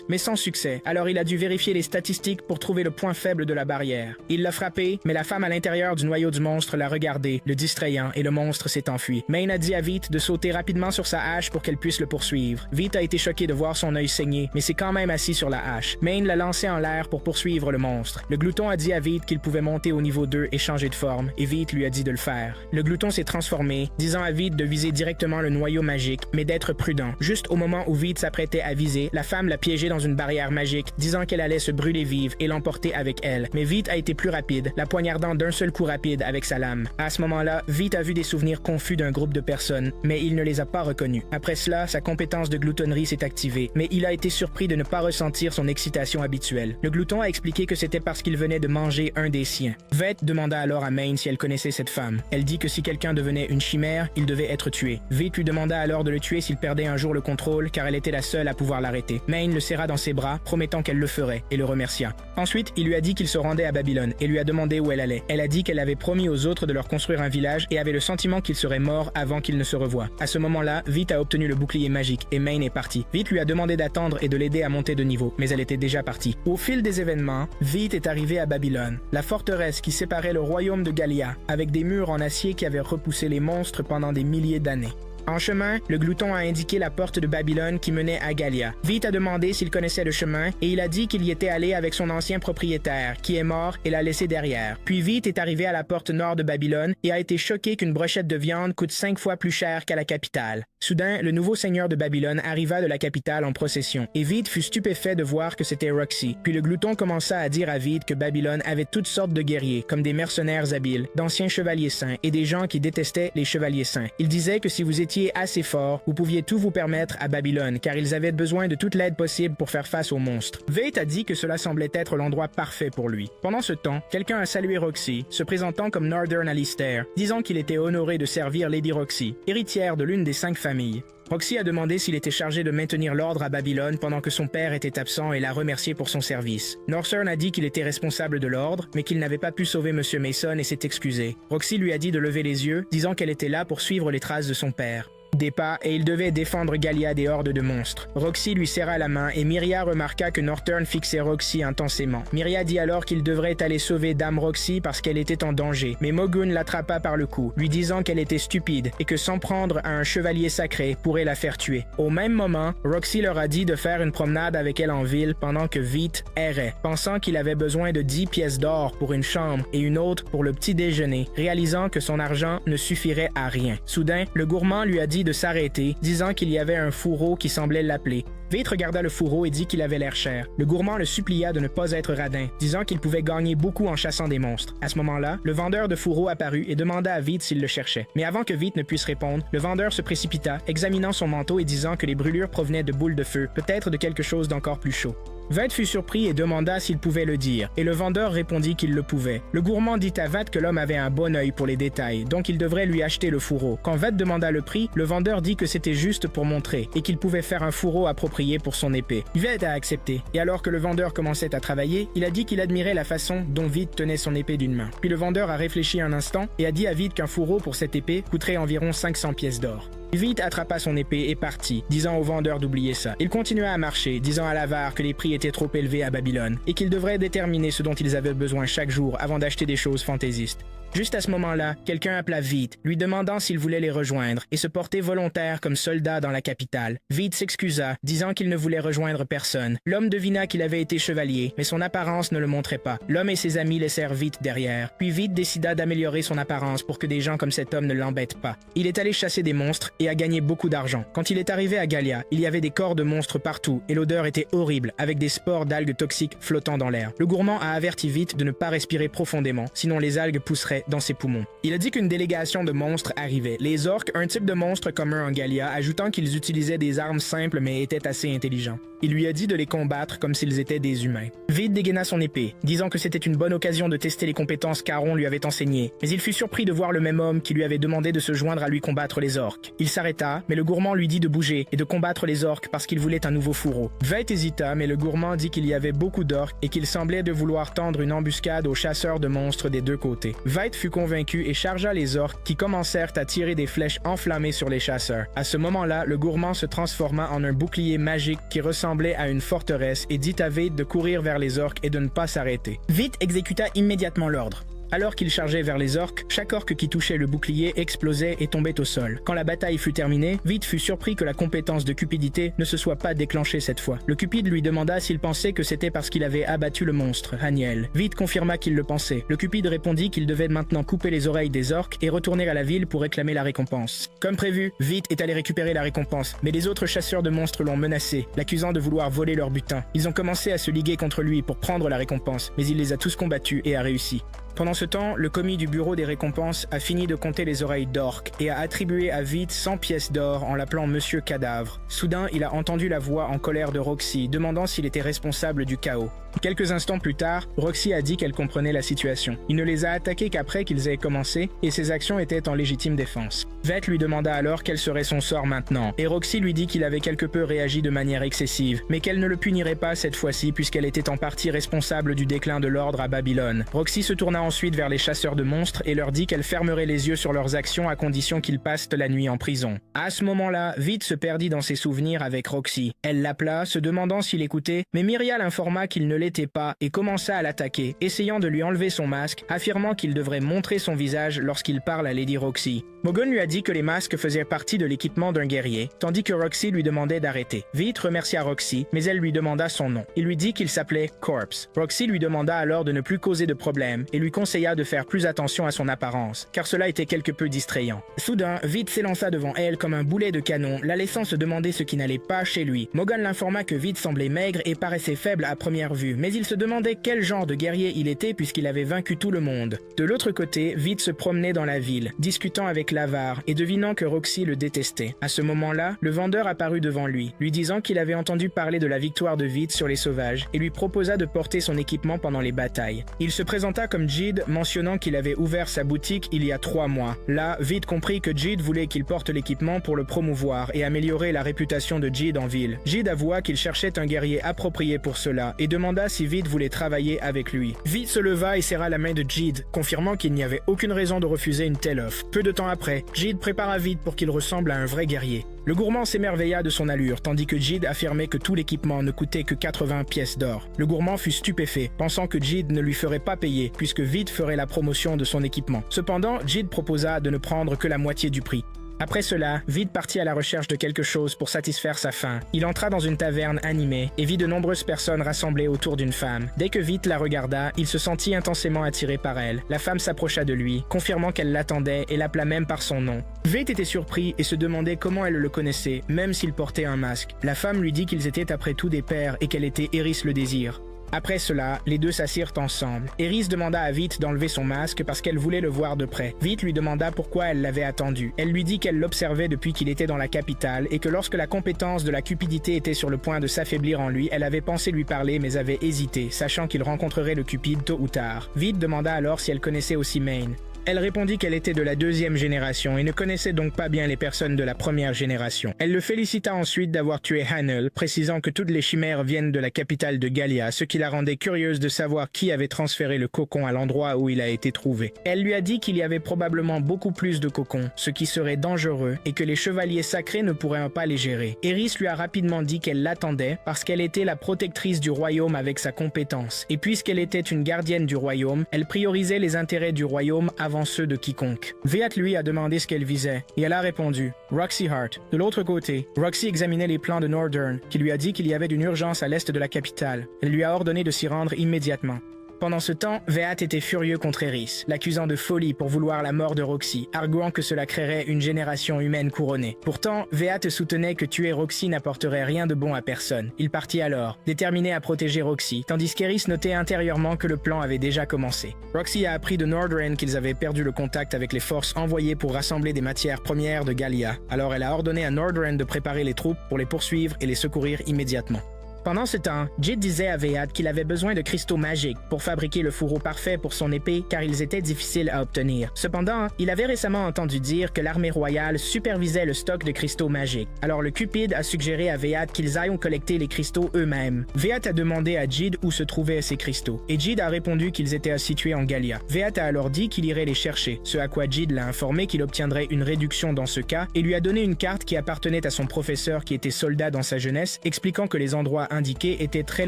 mais sans succès. Alors il a dû vérifier les statistiques pour trouver le point faible de la barrière. Il l'a frappé, mais la femme à l'intérieur du noyau du monstre l'a regardé, le distrayant, et le monstre s'est enfui. Maine a dit à Vite de sauter rapidement sur sa hache pour qu'elle puisse le poursuivre. Vite a été choqué de voir son œil saigner, mais s'est quand même assis sur la hache. Maine l'a lancé en l'air pour poursuivre le monstre. Le glouton a dit à Vite qu'il pouvait monter au niveau 2 et changer de forme, et Vite lui a dit de le faire. Le glouton s'est transformé, disant à Vite de viser directement le noyau magique, mais d'être prudent. Juste au moment où Vite s'apprêtait à viser, la femme femme l'a piégée dans une barrière magique, disant qu'elle allait se brûler vive et l'emporter avec elle. Mais Vite a été plus rapide, la poignardant d'un seul coup rapide avec sa lame. À ce moment-là, Vite a vu des souvenirs confus d'un groupe de personnes, mais il ne les a pas reconnus. Après cela, sa compétence de gloutonnerie s'est activée, mais il a été surpris de ne pas ressentir son excitation habituelle. Le glouton a expliqué que c'était parce qu'il venait de manger un des siens. Vite demanda alors à Mayne si elle connaissait cette femme. Elle dit que si quelqu'un devenait une chimère, il devait être tué. Vite lui demanda alors de le tuer s'il perdait un jour le contrôle, car elle était la seule à pouvoir l'arrêter. Mayne le serra dans ses bras, promettant qu'elle le ferait, et le remercia. Ensuite, il lui a dit qu'il se rendait à Babylone et lui a demandé où elle allait. Elle a dit qu'elle avait promis aux autres de leur construire un village et avait le sentiment qu'il serait mort avant qu'ils ne se revoient. À ce moment-là, Vite a obtenu le bouclier magique et Mayne est parti. Vite lui a demandé d'attendre et de l'aider à monter de niveau, mais elle était déjà partie. Au fil des événements, Vite est arrivé à Babylone, la forteresse qui séparait le royaume de Galia, avec des murs en acier qui avaient repoussé les monstres pendant des milliers d'années. En chemin, le glouton a indiqué la porte de Babylone qui menait à Galia. Vite a demandé s'il connaissait le chemin et il a dit qu'il y était allé avec son ancien propriétaire, qui est mort et l'a laissé derrière. Puis Vite est arrivé à la porte nord de Babylone et a été choqué qu'une brochette de viande coûte 5 fois plus cher qu'à la capitale. Soudain, le nouveau seigneur de Babylone arriva de la capitale en procession et Vite fut stupéfait de voir que c'était Roxy. Puis le glouton commença à dire à Vite que Babylone avait toutes sortes de guerriers, comme des mercenaires habiles, d'anciens chevaliers saints et des gens qui détestaient les chevaliers saints. Il disait que si vous étiez assez fort, vous pouviez tout vous permettre à Babylone, car ils avaient besoin de toute l'aide possible pour faire face aux monstres. Vite a dit que cela semblait être l'endroit parfait pour lui. Pendant ce temps, quelqu'un a salué Roxy, se présentant comme Northern Alistair, disant qu'il était honoré de servir Lady Roxy, héritière de l'une des 5 familles. Roxy a demandé s'il était chargé de maintenir l'ordre à Babylone pendant que son père était absent et l'a remercié pour son service. Northern a dit qu'il était responsable de l'ordre, mais qu'il n'avait pas pu sauver M. Mason et s'est excusé. Roxy lui a dit de lever les yeux, disant qu'elle était là pour suivre les traces de son père. Des pas et il devait défendre Galia des hordes de monstres. Roxy lui serra la main et Myria remarqua que Northern fixait Roxy intensément. Myria dit alors qu'il devrait aller sauver Dame Roxy parce qu'elle était en danger, mais Mogun l'attrapa par le cou, lui disant qu'elle était stupide et que s'en prendre à un chevalier sacré pourrait la faire tuer. Au même moment, Roxy leur a dit de faire une promenade avec elle en ville pendant que Vite errait, pensant qu'il avait besoin de 10 pièces d'or pour une chambre et une autre pour le petit déjeuner, réalisant que son argent ne suffirait à rien. Soudain, le gourmand lui a dit de s'arrêter, disant qu'il y avait un fourreau qui semblait l'appeler. Vite regarda le fourreau et dit qu'il avait l'air cher. Le gourmand le supplia de ne pas être radin, disant qu'il pouvait gagner beaucoup en chassant des monstres. À ce moment-là, le vendeur de fourreaux apparut et demanda à Vite s'il le cherchait. Mais avant que Vite ne puisse répondre, le vendeur se précipita, examinant son manteau et disant que les brûlures provenaient de boules de feu, peut-être de quelque chose d'encore plus chaud. Vite fut surpris et demanda s'il pouvait le dire, et le vendeur répondit qu'il le pouvait. Le gourmand dit à Vite que l'homme avait un bon œil pour les détails, donc il devrait lui acheter le fourreau. Quand Vite demanda le prix, le vendeur dit que c'était juste pour montrer, et qu'il pouvait faire un fourreau approprié pour son épée. Vite a accepté, et alors que le vendeur commençait à travailler, il a dit qu'il admirait la façon dont Vite tenait son épée d'une main. Puis le vendeur a réfléchi un instant, et a dit à Vite qu'un fourreau pour cette épée coûterait environ 500 pièces d'or. Vite attrapa son épée et partit, disant au vendeur d'oublier ça. Il continua à marcher, disant à l'avare que les prix étaient trop élevés à Babylone et qu'ils devraient déterminer ce dont ils avaient besoin chaque jour avant d'acheter des choses fantaisistes. Juste à ce moment-là, quelqu'un appela Vite, lui demandant s'il voulait les rejoindre et se porter volontaire comme soldat dans la capitale. Vite s'excusa, disant qu'il ne voulait rejoindre personne. L'homme devina qu'il avait été chevalier, mais son apparence ne le montrait pas. L'homme et ses amis laissèrent Vite derrière. Puis Vite décida d'améliorer son apparence pour que des gens comme cet homme ne l'embêtent pas. Il est allé chasser des monstres et a gagné beaucoup d'argent. Quand il est arrivé à Galia, il y avait des corps de monstres partout et l'odeur était horrible, avec des spores d'algues toxiques flottant dans l'air. Le gourmand a averti Vite de ne pas respirer profondément, sinon les algues pousseraient dans ses poumons. Il a dit qu'une délégation de monstres arrivait. Les orques, un type de monstre commun en Galia, ajoutant qu'ils utilisaient des armes simples mais étaient assez intelligents. Il lui a dit de les combattre comme s'ils étaient des humains. Vite dégaina son épée, disant que c'était une bonne occasion de tester les compétences qu'Aaron lui avait enseignées. Mais il fut surpris de voir le même homme qui lui avait demandé de se joindre à lui combattre les orques. Il s'arrêta, mais le gourmand lui dit de bouger et de combattre les orques parce qu'il voulait un nouveau fourreau. Vite hésita, mais le gourmand dit qu'il y avait beaucoup d'orques et qu'il semblait de vouloir tendre une embuscade aux chasseurs de monstres des deux côtés. Vite fut convaincu et chargea les orques qui commencèrent à tirer des flèches enflammées sur les chasseurs. À ce moment-là, le gourmand se transforma en un bouclier magique qui ressemblait à une forteresse et dit à Vite de courir vers les orques et de ne pas s'arrêter. Vite exécuta immédiatement l'ordre. Alors qu'il chargeait vers les orques, chaque orque qui touchait le bouclier explosait et tombait au sol. Quand la bataille fut terminée, Vite fut surpris que la compétence de cupidité ne se soit pas déclenchée cette fois. Le cupide lui demanda s'il pensait que c'était parce qu'il avait abattu le monstre, Haniel. Vite confirma qu'il le pensait. Le cupide répondit qu'il devait maintenant couper les oreilles des orques et retourner à la ville pour réclamer la récompense. Comme prévu, Vite est allé récupérer la récompense, mais les autres chasseurs de monstres l'ont menacé, l'accusant de vouloir voler leur butin. Ils ont commencé à se liguer contre lui pour prendre la récompense, mais il les a tous combattus et a réussi. Pendant ce temps, le commis du bureau des récompenses a fini de compter les oreilles d'orques et a attribué à Vite 100 pièces d'or en l'appelant Monsieur Cadavre. Soudain, il a entendu la voix en colère de Roxy, demandant s'il était responsable du chaos. Quelques instants plus tard, Roxy a dit qu'elle comprenait la situation. Il ne les a attaqués qu'après qu'ils aient commencé, et ses actions étaient en légitime défense. Vette lui demanda alors quel serait son sort maintenant, et Roxy lui dit qu'il avait quelque peu réagi de manière excessive, mais qu'elle ne le punirait pas cette fois-ci puisqu'elle était en partie responsable du déclin de l'ordre à Babylone. Roxy se tourna ensuite vers les chasseurs de monstres et leur dit qu'elle fermerait les yeux sur leurs actions à condition qu'ils passent la nuit en prison. À ce moment-là, Vite se perdit dans ses souvenirs avec Roxy. Elle l'appela, se demandant s'il écoutait, mais Myrial informa qu'il ne l'était pas et commença à l'attaquer, essayant de lui enlever son masque, affirmant qu'il devrait montrer son visage lorsqu'il parle à Lady Roxy. Mogon lui a dit que les masques faisaient partie de l'équipement d'un guerrier, tandis que Roxy lui demandait d'arrêter. Vite remercia Roxy, mais elle lui demanda son nom. Il lui dit qu'il s'appelait Corpse. Roxy lui demanda alors de ne plus causer de problème et lui conseilla de faire plus attention à son apparence, car cela était quelque peu distrayant. Soudain, Vite s'élança devant elle comme un boulet de canon, la laissant se demander ce qui n'allait pas chez lui. Mogon l'informa que Vite semblait maigre et paraissait faible à première vue, mais il se demandait quel genre de guerrier il était puisqu'il avait vaincu tout le monde. De l'autre côté, Vite se promenait dans la ville, discutant avec l'avare et devinant que Roxy le détestait. À ce moment-là, le vendeur apparut devant lui, lui disant qu'il avait entendu parler de la victoire de Vite sur les sauvages et lui proposa de porter son équipement pendant les batailles. Il se présenta comme Jid, mentionnant qu'il avait ouvert sa boutique il y a 3 mois. Là, Vite comprit que Jid voulait qu'il porte l'équipement pour le promouvoir et améliorer la réputation de Jid en ville. Jid avoua qu'il cherchait un guerrier approprié pour cela et demanda si Vite voulait travailler avec lui. Vite se leva et serra la main de Jid, confirmant qu'il n'y avait aucune raison de refuser une telle offre. Peu de temps après, Jid prépara Vite pour qu'il ressemble à un vrai guerrier. Le gourmand s'émerveilla de son allure, tandis que Jid affirmait que tout l'équipement ne coûtait que 80 pièces d'or. Le gourmand fut stupéfait, pensant que Jid ne lui ferait pas payer, puisque Vite ferait la promotion de son équipement. Cependant, Jid proposa de ne prendre que la moitié du prix. Après cela, Vite partit à la recherche de quelque chose pour satisfaire sa faim. Il entra dans une taverne animée et vit de nombreuses personnes rassemblées autour d'une femme. Dès que Vite la regarda, il se sentit intensément attiré par elle. La femme s'approcha de lui, confirmant qu'elle l'attendait et l'appela même par son nom. Vite était surpris et se demandait comment elle le connaissait, même s'il portait un masque. La femme lui dit qu'ils étaient après tout des pères et qu'elle était Eris le désir. Après cela, les deux s'assirent ensemble. Eris demanda à Vite d'enlever son masque parce qu'elle voulait le voir de près. Vite lui demanda pourquoi elle l'avait attendu. Elle lui dit qu'elle l'observait depuis qu'il était dans la capitale et que lorsque la compétence de la cupidité était sur le point de s'affaiblir en lui, elle avait pensé lui parler mais avait hésité, sachant qu'il rencontrerait le cupide tôt ou tard. Vite demanda alors si elle connaissait aussi Maine. Elle répondit qu'elle était de la 2e génération et ne connaissait donc pas bien les personnes de la 1re génération. Elle le félicita ensuite d'avoir tué Hanel, précisant que toutes les chimères viennent de la capitale de Gallia, ce qui la rendait curieuse de savoir qui avait transféré le cocon à l'endroit où il a été trouvé. Elle lui a dit qu'il y avait probablement beaucoup plus de cocons, ce qui serait dangereux et que les chevaliers sacrés ne pourraient pas les gérer. Eris lui a rapidement dit qu'elle l'attendait parce qu'elle était la protectrice du royaume avec sa compétence. Et puisqu'elle était une gardienne du royaume, elle priorisait les intérêts du royaume avant ceux de quiconque. Veat lui a demandé ce qu'elle visait, et elle a répondu « Roxy Hart ». De l'autre côté, Roxy examinait les plans de Northern, qui lui a dit qu'il y avait une urgence à l'est de la capitale. Elle lui a ordonné de s'y rendre immédiatement. Pendant ce temps, Veat était furieux contre Eris, l'accusant de folie pour vouloir la mort de Roxy, arguant que cela créerait une génération humaine couronnée. Pourtant, Veat soutenait que tuer Roxy n'apporterait rien de bon à personne. Il partit alors, déterminé à protéger Roxy, tandis qu'Eris notait intérieurement que le plan avait déjà commencé. Roxy a appris de Northern qu'ils avaient perdu le contact avec les forces envoyées pour rassembler des matières premières de Gallia. Alors elle a ordonné à Northern de préparer les troupes pour les poursuivre et les secourir immédiatement. Pendant ce temps, Jid disait à Veat qu'il avait besoin de cristaux magiques pour fabriquer le fourreau parfait pour son épée car ils étaient difficiles à obtenir. Cependant, il avait récemment entendu dire que l'armée royale supervisait le stock de cristaux magiques. Alors le Cupide a suggéré à Veat qu'ils aillent collecter les cristaux eux-mêmes. Veat a demandé à Jid où se trouvaient ces cristaux, et Jid a répondu qu'ils étaient situés en Gallia. Veat a alors dit qu'il irait les chercher, ce à quoi Jid l'a informé qu'il obtiendrait une réduction dans ce cas et lui a donné une carte qui appartenait à son professeur qui était soldat dans sa jeunesse, expliquant que les endroits indiqués étaient très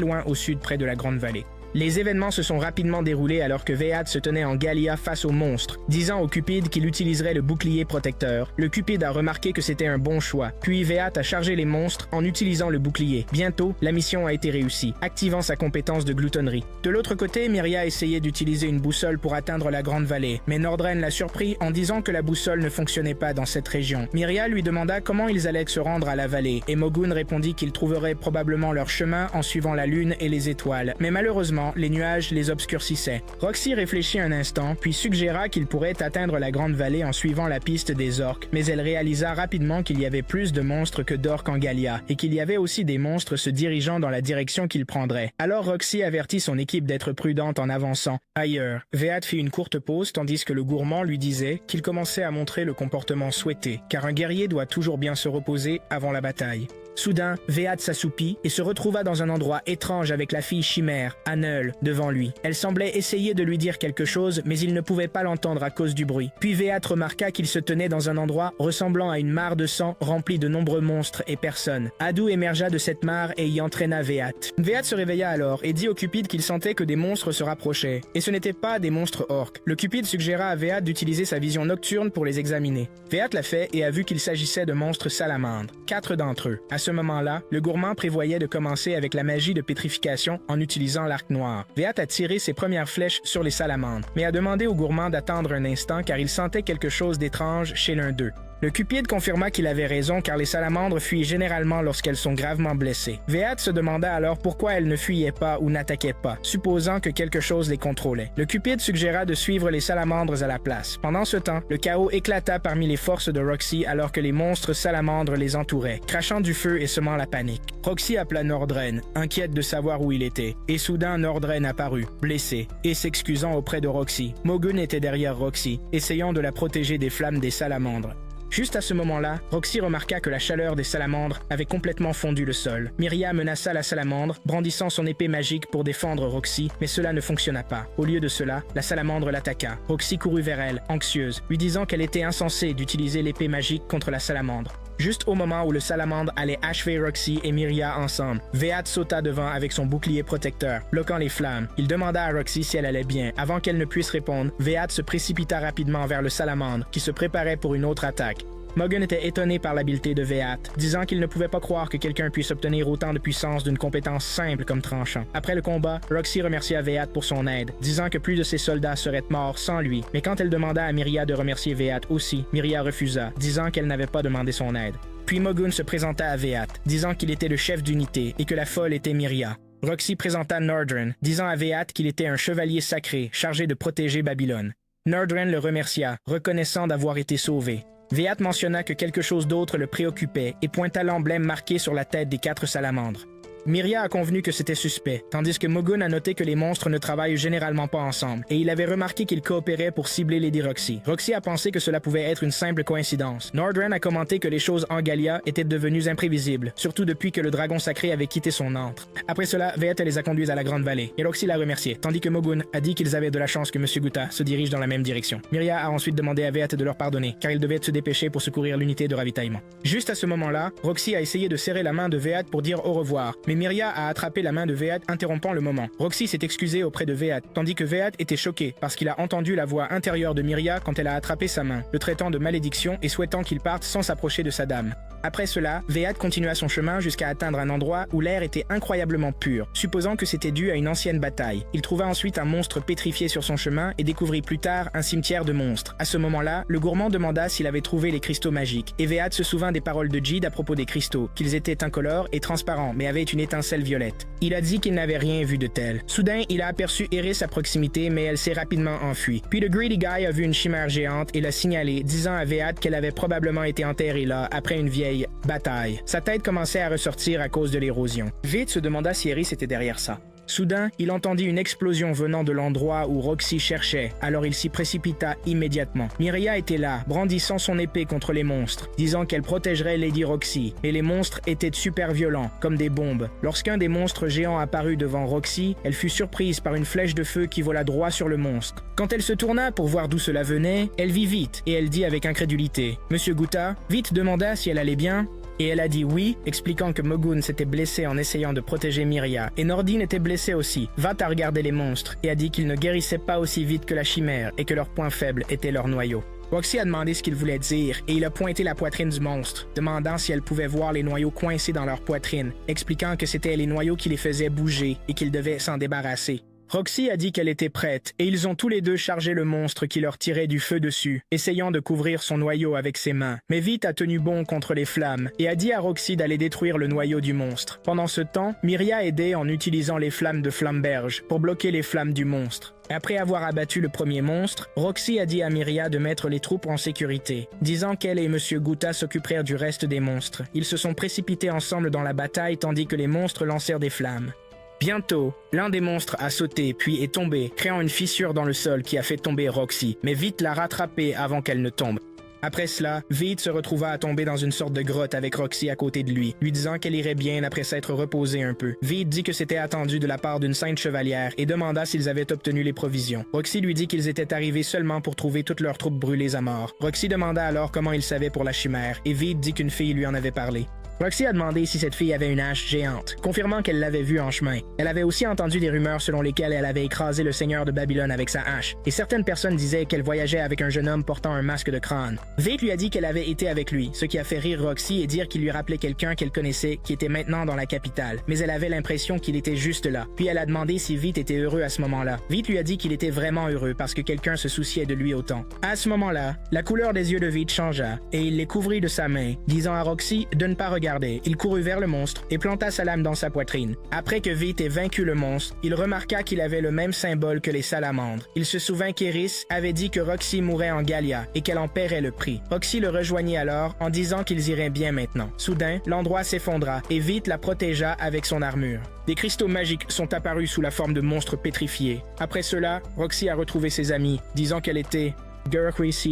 loin au sud près de la Grande Vallée. Les événements se sont rapidement déroulés alors que Vead se tenait en Gallia face au monstre, disant au Cupide qu'il utiliserait le bouclier protecteur. Le Cupide a remarqué que c'était un bon choix, puis Vead a chargé les monstres en utilisant le bouclier. Bientôt, la mission a été réussie, activant sa compétence de gloutonnerie. De l'autre côté, Myria a essayé d'utiliser une boussole pour atteindre la Grande Vallée, mais Nordren l'a surpris en disant que la boussole ne fonctionnait pas dans cette région. Myria lui demanda comment ils allaient se rendre à la vallée, et Mogun répondit qu'ils trouveraient probablement leur chemin en suivant la lune et les étoiles, mais malheureusement, les nuages les obscurcissaient. Roxy réfléchit un instant, puis suggéra qu'ils pourraient atteindre la Grande Vallée en suivant la piste des orques, mais elle réalisa rapidement qu'il y avait plus de monstres que d'orques en Gallia, et qu'il y avait aussi des monstres se dirigeant dans la direction qu'ils prendraient. Alors Roxy avertit son équipe d'être prudente en avançant ailleurs. Vead fit une courte pause tandis que le gourmand lui disait qu'il commençait à montrer le comportement souhaité, car un guerrier doit toujours bien se reposer avant la bataille. Soudain, Vead s'assoupit et se retrouva dans un endroit étrange avec la fille chimère, Anneul, devant lui. Elle semblait essayer de lui dire quelque chose, mais il ne pouvait pas l'entendre à cause du bruit. Puis Vead remarqua qu'il se tenait dans un endroit ressemblant à une mare de sang remplie de nombreux monstres et personnes. Adu émergea de cette mare et y entraîna Vead. Vead se réveilla alors et dit au Cupide qu'il sentait que des monstres se rapprochaient. Et ce n'étaient pas des monstres orques. Le Cupide suggéra à Vead d'utiliser sa vision nocturne pour les examiner. Vead l'a fait et a vu qu'il s'agissait de monstres salamandres. 4 d'entre eux. À ce moment-là, le gourmand prévoyait de commencer avec la magie de pétrification en utilisant l'arc noir. Vead a tiré ses premières flèches sur les salamandres, mais a demandé au gourmand d'attendre un instant car il sentait quelque chose d'étrange chez l'un d'eux. Le Cupide confirma qu'il avait raison car les salamandres fuient généralement lorsqu'elles sont gravement blessées. Vead se demanda alors pourquoi elles ne fuyaient pas ou n'attaquaient pas, supposant que quelque chose les contrôlait. Le Cupide suggéra de suivre les salamandres à la place. Pendant ce temps, le chaos éclata parmi les forces de Roxy alors que les monstres salamandres les entouraient, crachant du feu et semant la panique. Roxy appela Nordren, inquiète de savoir où il était, et soudain Nordren apparut, blessé, et s'excusant auprès de Roxy. Mogun était derrière Roxy, essayant de la protéger des flammes des salamandres. Juste à ce moment-là, Roxy remarqua que la chaleur des salamandres avait complètement fondu le sol. Myria menaça la salamandre, brandissant son épée magique pour défendre Roxy, mais cela ne fonctionna pas. Au lieu de cela, la salamandre l'attaqua. Roxy courut vers elle, anxieuse, lui disant qu'elle était insensée d'utiliser l'épée magique contre la salamandre. Juste au moment où le salamandre allait achever Roxy et Myria ensemble, Vead sauta devant avec son bouclier protecteur, bloquant les flammes. Il demanda à Roxy si elle allait bien. Avant qu'elle ne puisse répondre, Vead se précipita rapidement vers le salamandre, qui se préparait pour une autre attaque. Mogun était étonné par l'habileté de Vead, disant qu'il ne pouvait pas croire que quelqu'un puisse obtenir autant de puissance d'une compétence simple comme tranchant. Après le combat, Roxy remercia Vead pour son aide, disant que plus de ses soldats seraient morts sans lui. Mais quand elle demanda à Myria de remercier Vead aussi, Myria refusa, disant qu'elle n'avait pas demandé son aide. Puis Mogun se présenta à Vead, disant qu'il était le chef d'unité et que la folle était Myria. Roxy présenta Nordren, disant à Vead qu'il était un chevalier sacré chargé de protéger Babylone. Nordren le remercia, reconnaissant d'avoir été sauvé. Vead mentionna que quelque chose d'autre le préoccupait et pointa l'emblème marqué sur la tête des 4 salamandres. Myria a convenu que c'était suspect, tandis que Mogun a noté que les monstres ne travaillent généralement pas ensemble, et il avait remarqué qu'ils coopéraient pour cibler Lady Roxy. Roxy a pensé que cela pouvait être une simple coïncidence. Nordren a commenté que les choses en Gallia étaient devenues imprévisibles, surtout depuis que le dragon sacré avait quitté son antre. Après cela, Veed les a conduits à la Grande Vallée, et Roxy l'a remercié, tandis que Mogun a dit qu'ils avaient de la chance que M. Gutta se dirige dans la même direction. Myria a ensuite demandé à Veed de leur pardonner, car ils devaient se dépêcher pour secourir l'unité de ravitaillement. Juste à ce moment-là, Roxy a essayé de serrer la main de Veed pour dire au revoir, mais Myria a attrapé la main de Veed, interrompant le moment. Roxy s'est excusée auprès de Veed, tandis que Veed était choqué parce qu'il a entendu la voix intérieure de Myria quand elle a attrapé sa main, le traitant de malédiction et souhaitant qu'il parte sans s'approcher de sa dame. Après cela, Veed continua son chemin jusqu'à atteindre un endroit où l'air était incroyablement pur, supposant que c'était dû à une ancienne bataille. Il trouva ensuite un monstre pétrifié sur son chemin et découvrit plus tard un cimetière de monstres. À ce moment-là, le gourmand demanda s'il avait trouvé les cristaux magiques, et Veed se souvint des paroles de Jid à propos des cristaux, qu'ils étaient incolores et transparents, mais avaient une étincelle violette. Il a dit qu'il n'avait rien vu de tel. Soudain, il a aperçu Eris à proximité, mais elle s'est rapidement enfuie. Puis le Greedy Guy a vu une chimère géante et l'a signalé, disant à Veed qu'elle avait probablement été enterrée là après une vieille bataille. Sa tête commençait à ressortir à cause de l'érosion. Veed se demanda si Eris était derrière ça. Soudain, il entendit une explosion venant de l'endroit où Roxy cherchait, alors il s'y précipita immédiatement. Myria était là, brandissant son épée contre les monstres, disant qu'elle protégerait Lady Roxy, mais les monstres étaient super violents, comme des bombes. Lorsqu'un des monstres géants apparut devant Roxy, elle fut surprise par une flèche de feu qui vola droit sur le monstre. Quand elle se tourna pour voir d'où cela venait, elle vit vite, et elle dit avec incrédulité « Monsieur Gutta ?» Vite demanda si elle allait bien. Et elle a dit oui, expliquant que Mogun s'était blessé en essayant de protéger Myria, et Nordine était blessé aussi. Vat a regardé les monstres et a dit qu'ils ne guérissaient pas aussi vite que la chimère et que leur point faible était leur noyau. Roxy a demandé ce qu'il voulait dire et il a pointé la poitrine du monstre, demandant si elle pouvait voir les noyaux coincés dans leur poitrine, expliquant que c'était les noyaux qui les faisaient bouger et qu'ils devaient s'en débarrasser. Roxy a dit qu'elle était prête, et ils ont tous les deux chargé le monstre qui leur tirait du feu dessus, essayant de couvrir son noyau avec ses mains. Mais Vite a tenu bon contre les flammes, et a dit à Roxy d'aller détruire le noyau du monstre. Pendant ce temps, Myria aidait en utilisant les flammes de Flamberge pour bloquer les flammes du monstre. Après avoir abattu le premier monstre, Roxy a dit à Myria de mettre les troupes en sécurité, disant qu'elle et Monsieur Gouta s'occuperaient du reste des monstres. Ils se sont précipités ensemble dans la bataille tandis que les monstres lancèrent des flammes. Bientôt, l'un des monstres a sauté puis est tombé, créant une fissure dans le sol qui a fait tomber Roxy, mais Vite l'a rattrapée avant qu'elle ne tombe. Après cela, Vite se retrouva à tomber dans une sorte de grotte avec Roxy à côté de lui disant qu'elle irait bien après s'être reposée un peu. Vite dit que c'était attendu de la part d'une sainte chevalière et demanda s'ils avaient obtenu les provisions. Roxy lui dit qu'ils étaient arrivés seulement pour trouver toutes leurs troupes brûlées à mort. Roxy demanda alors comment il savait pour la chimère et Vite dit qu'une fille lui en avait parlé. Roxy a demandé si cette fille avait une hache géante, confirmant qu'elle l'avait vue en chemin. Elle avait aussi entendu des rumeurs selon lesquelles elle avait écrasé le seigneur de Babylone avec sa hache, et certaines personnes disaient qu'elle voyageait avec un jeune homme portant un masque de crâne. Vite lui a dit qu'elle avait été avec lui, ce qui a fait rire Roxy et dire qu'il lui rappelait quelqu'un qu'elle connaissait qui était maintenant dans la capitale, mais elle avait l'impression qu'il était juste là. Puis elle a demandé si Vite était heureux à ce moment-là. Vite lui a dit qu'il était vraiment heureux parce que quelqu'un se souciait de lui autant. À ce moment-là, la couleur des yeux de Vite changea, et il les couvrit de sa main, disant à Roxy de ne pas regarder. Il courut vers le monstre et planta sa lame dans sa poitrine. Après que Vite ait vaincu le monstre, il remarqua qu'il avait le même symbole que les salamandres. Il se souvint qu'Eris avait dit que Roxy mourrait en Gallia et qu'elle en paierait le prix. Roxy le rejoignit alors en disant qu'ils iraient bien maintenant. Soudain, l'endroit s'effondra et Vite la protégea avec son armure. Des cristaux magiques sont apparus sous la forme de monstres pétrifiés. Après cela, Roxy a retrouvé ses amis, disant qu'elle était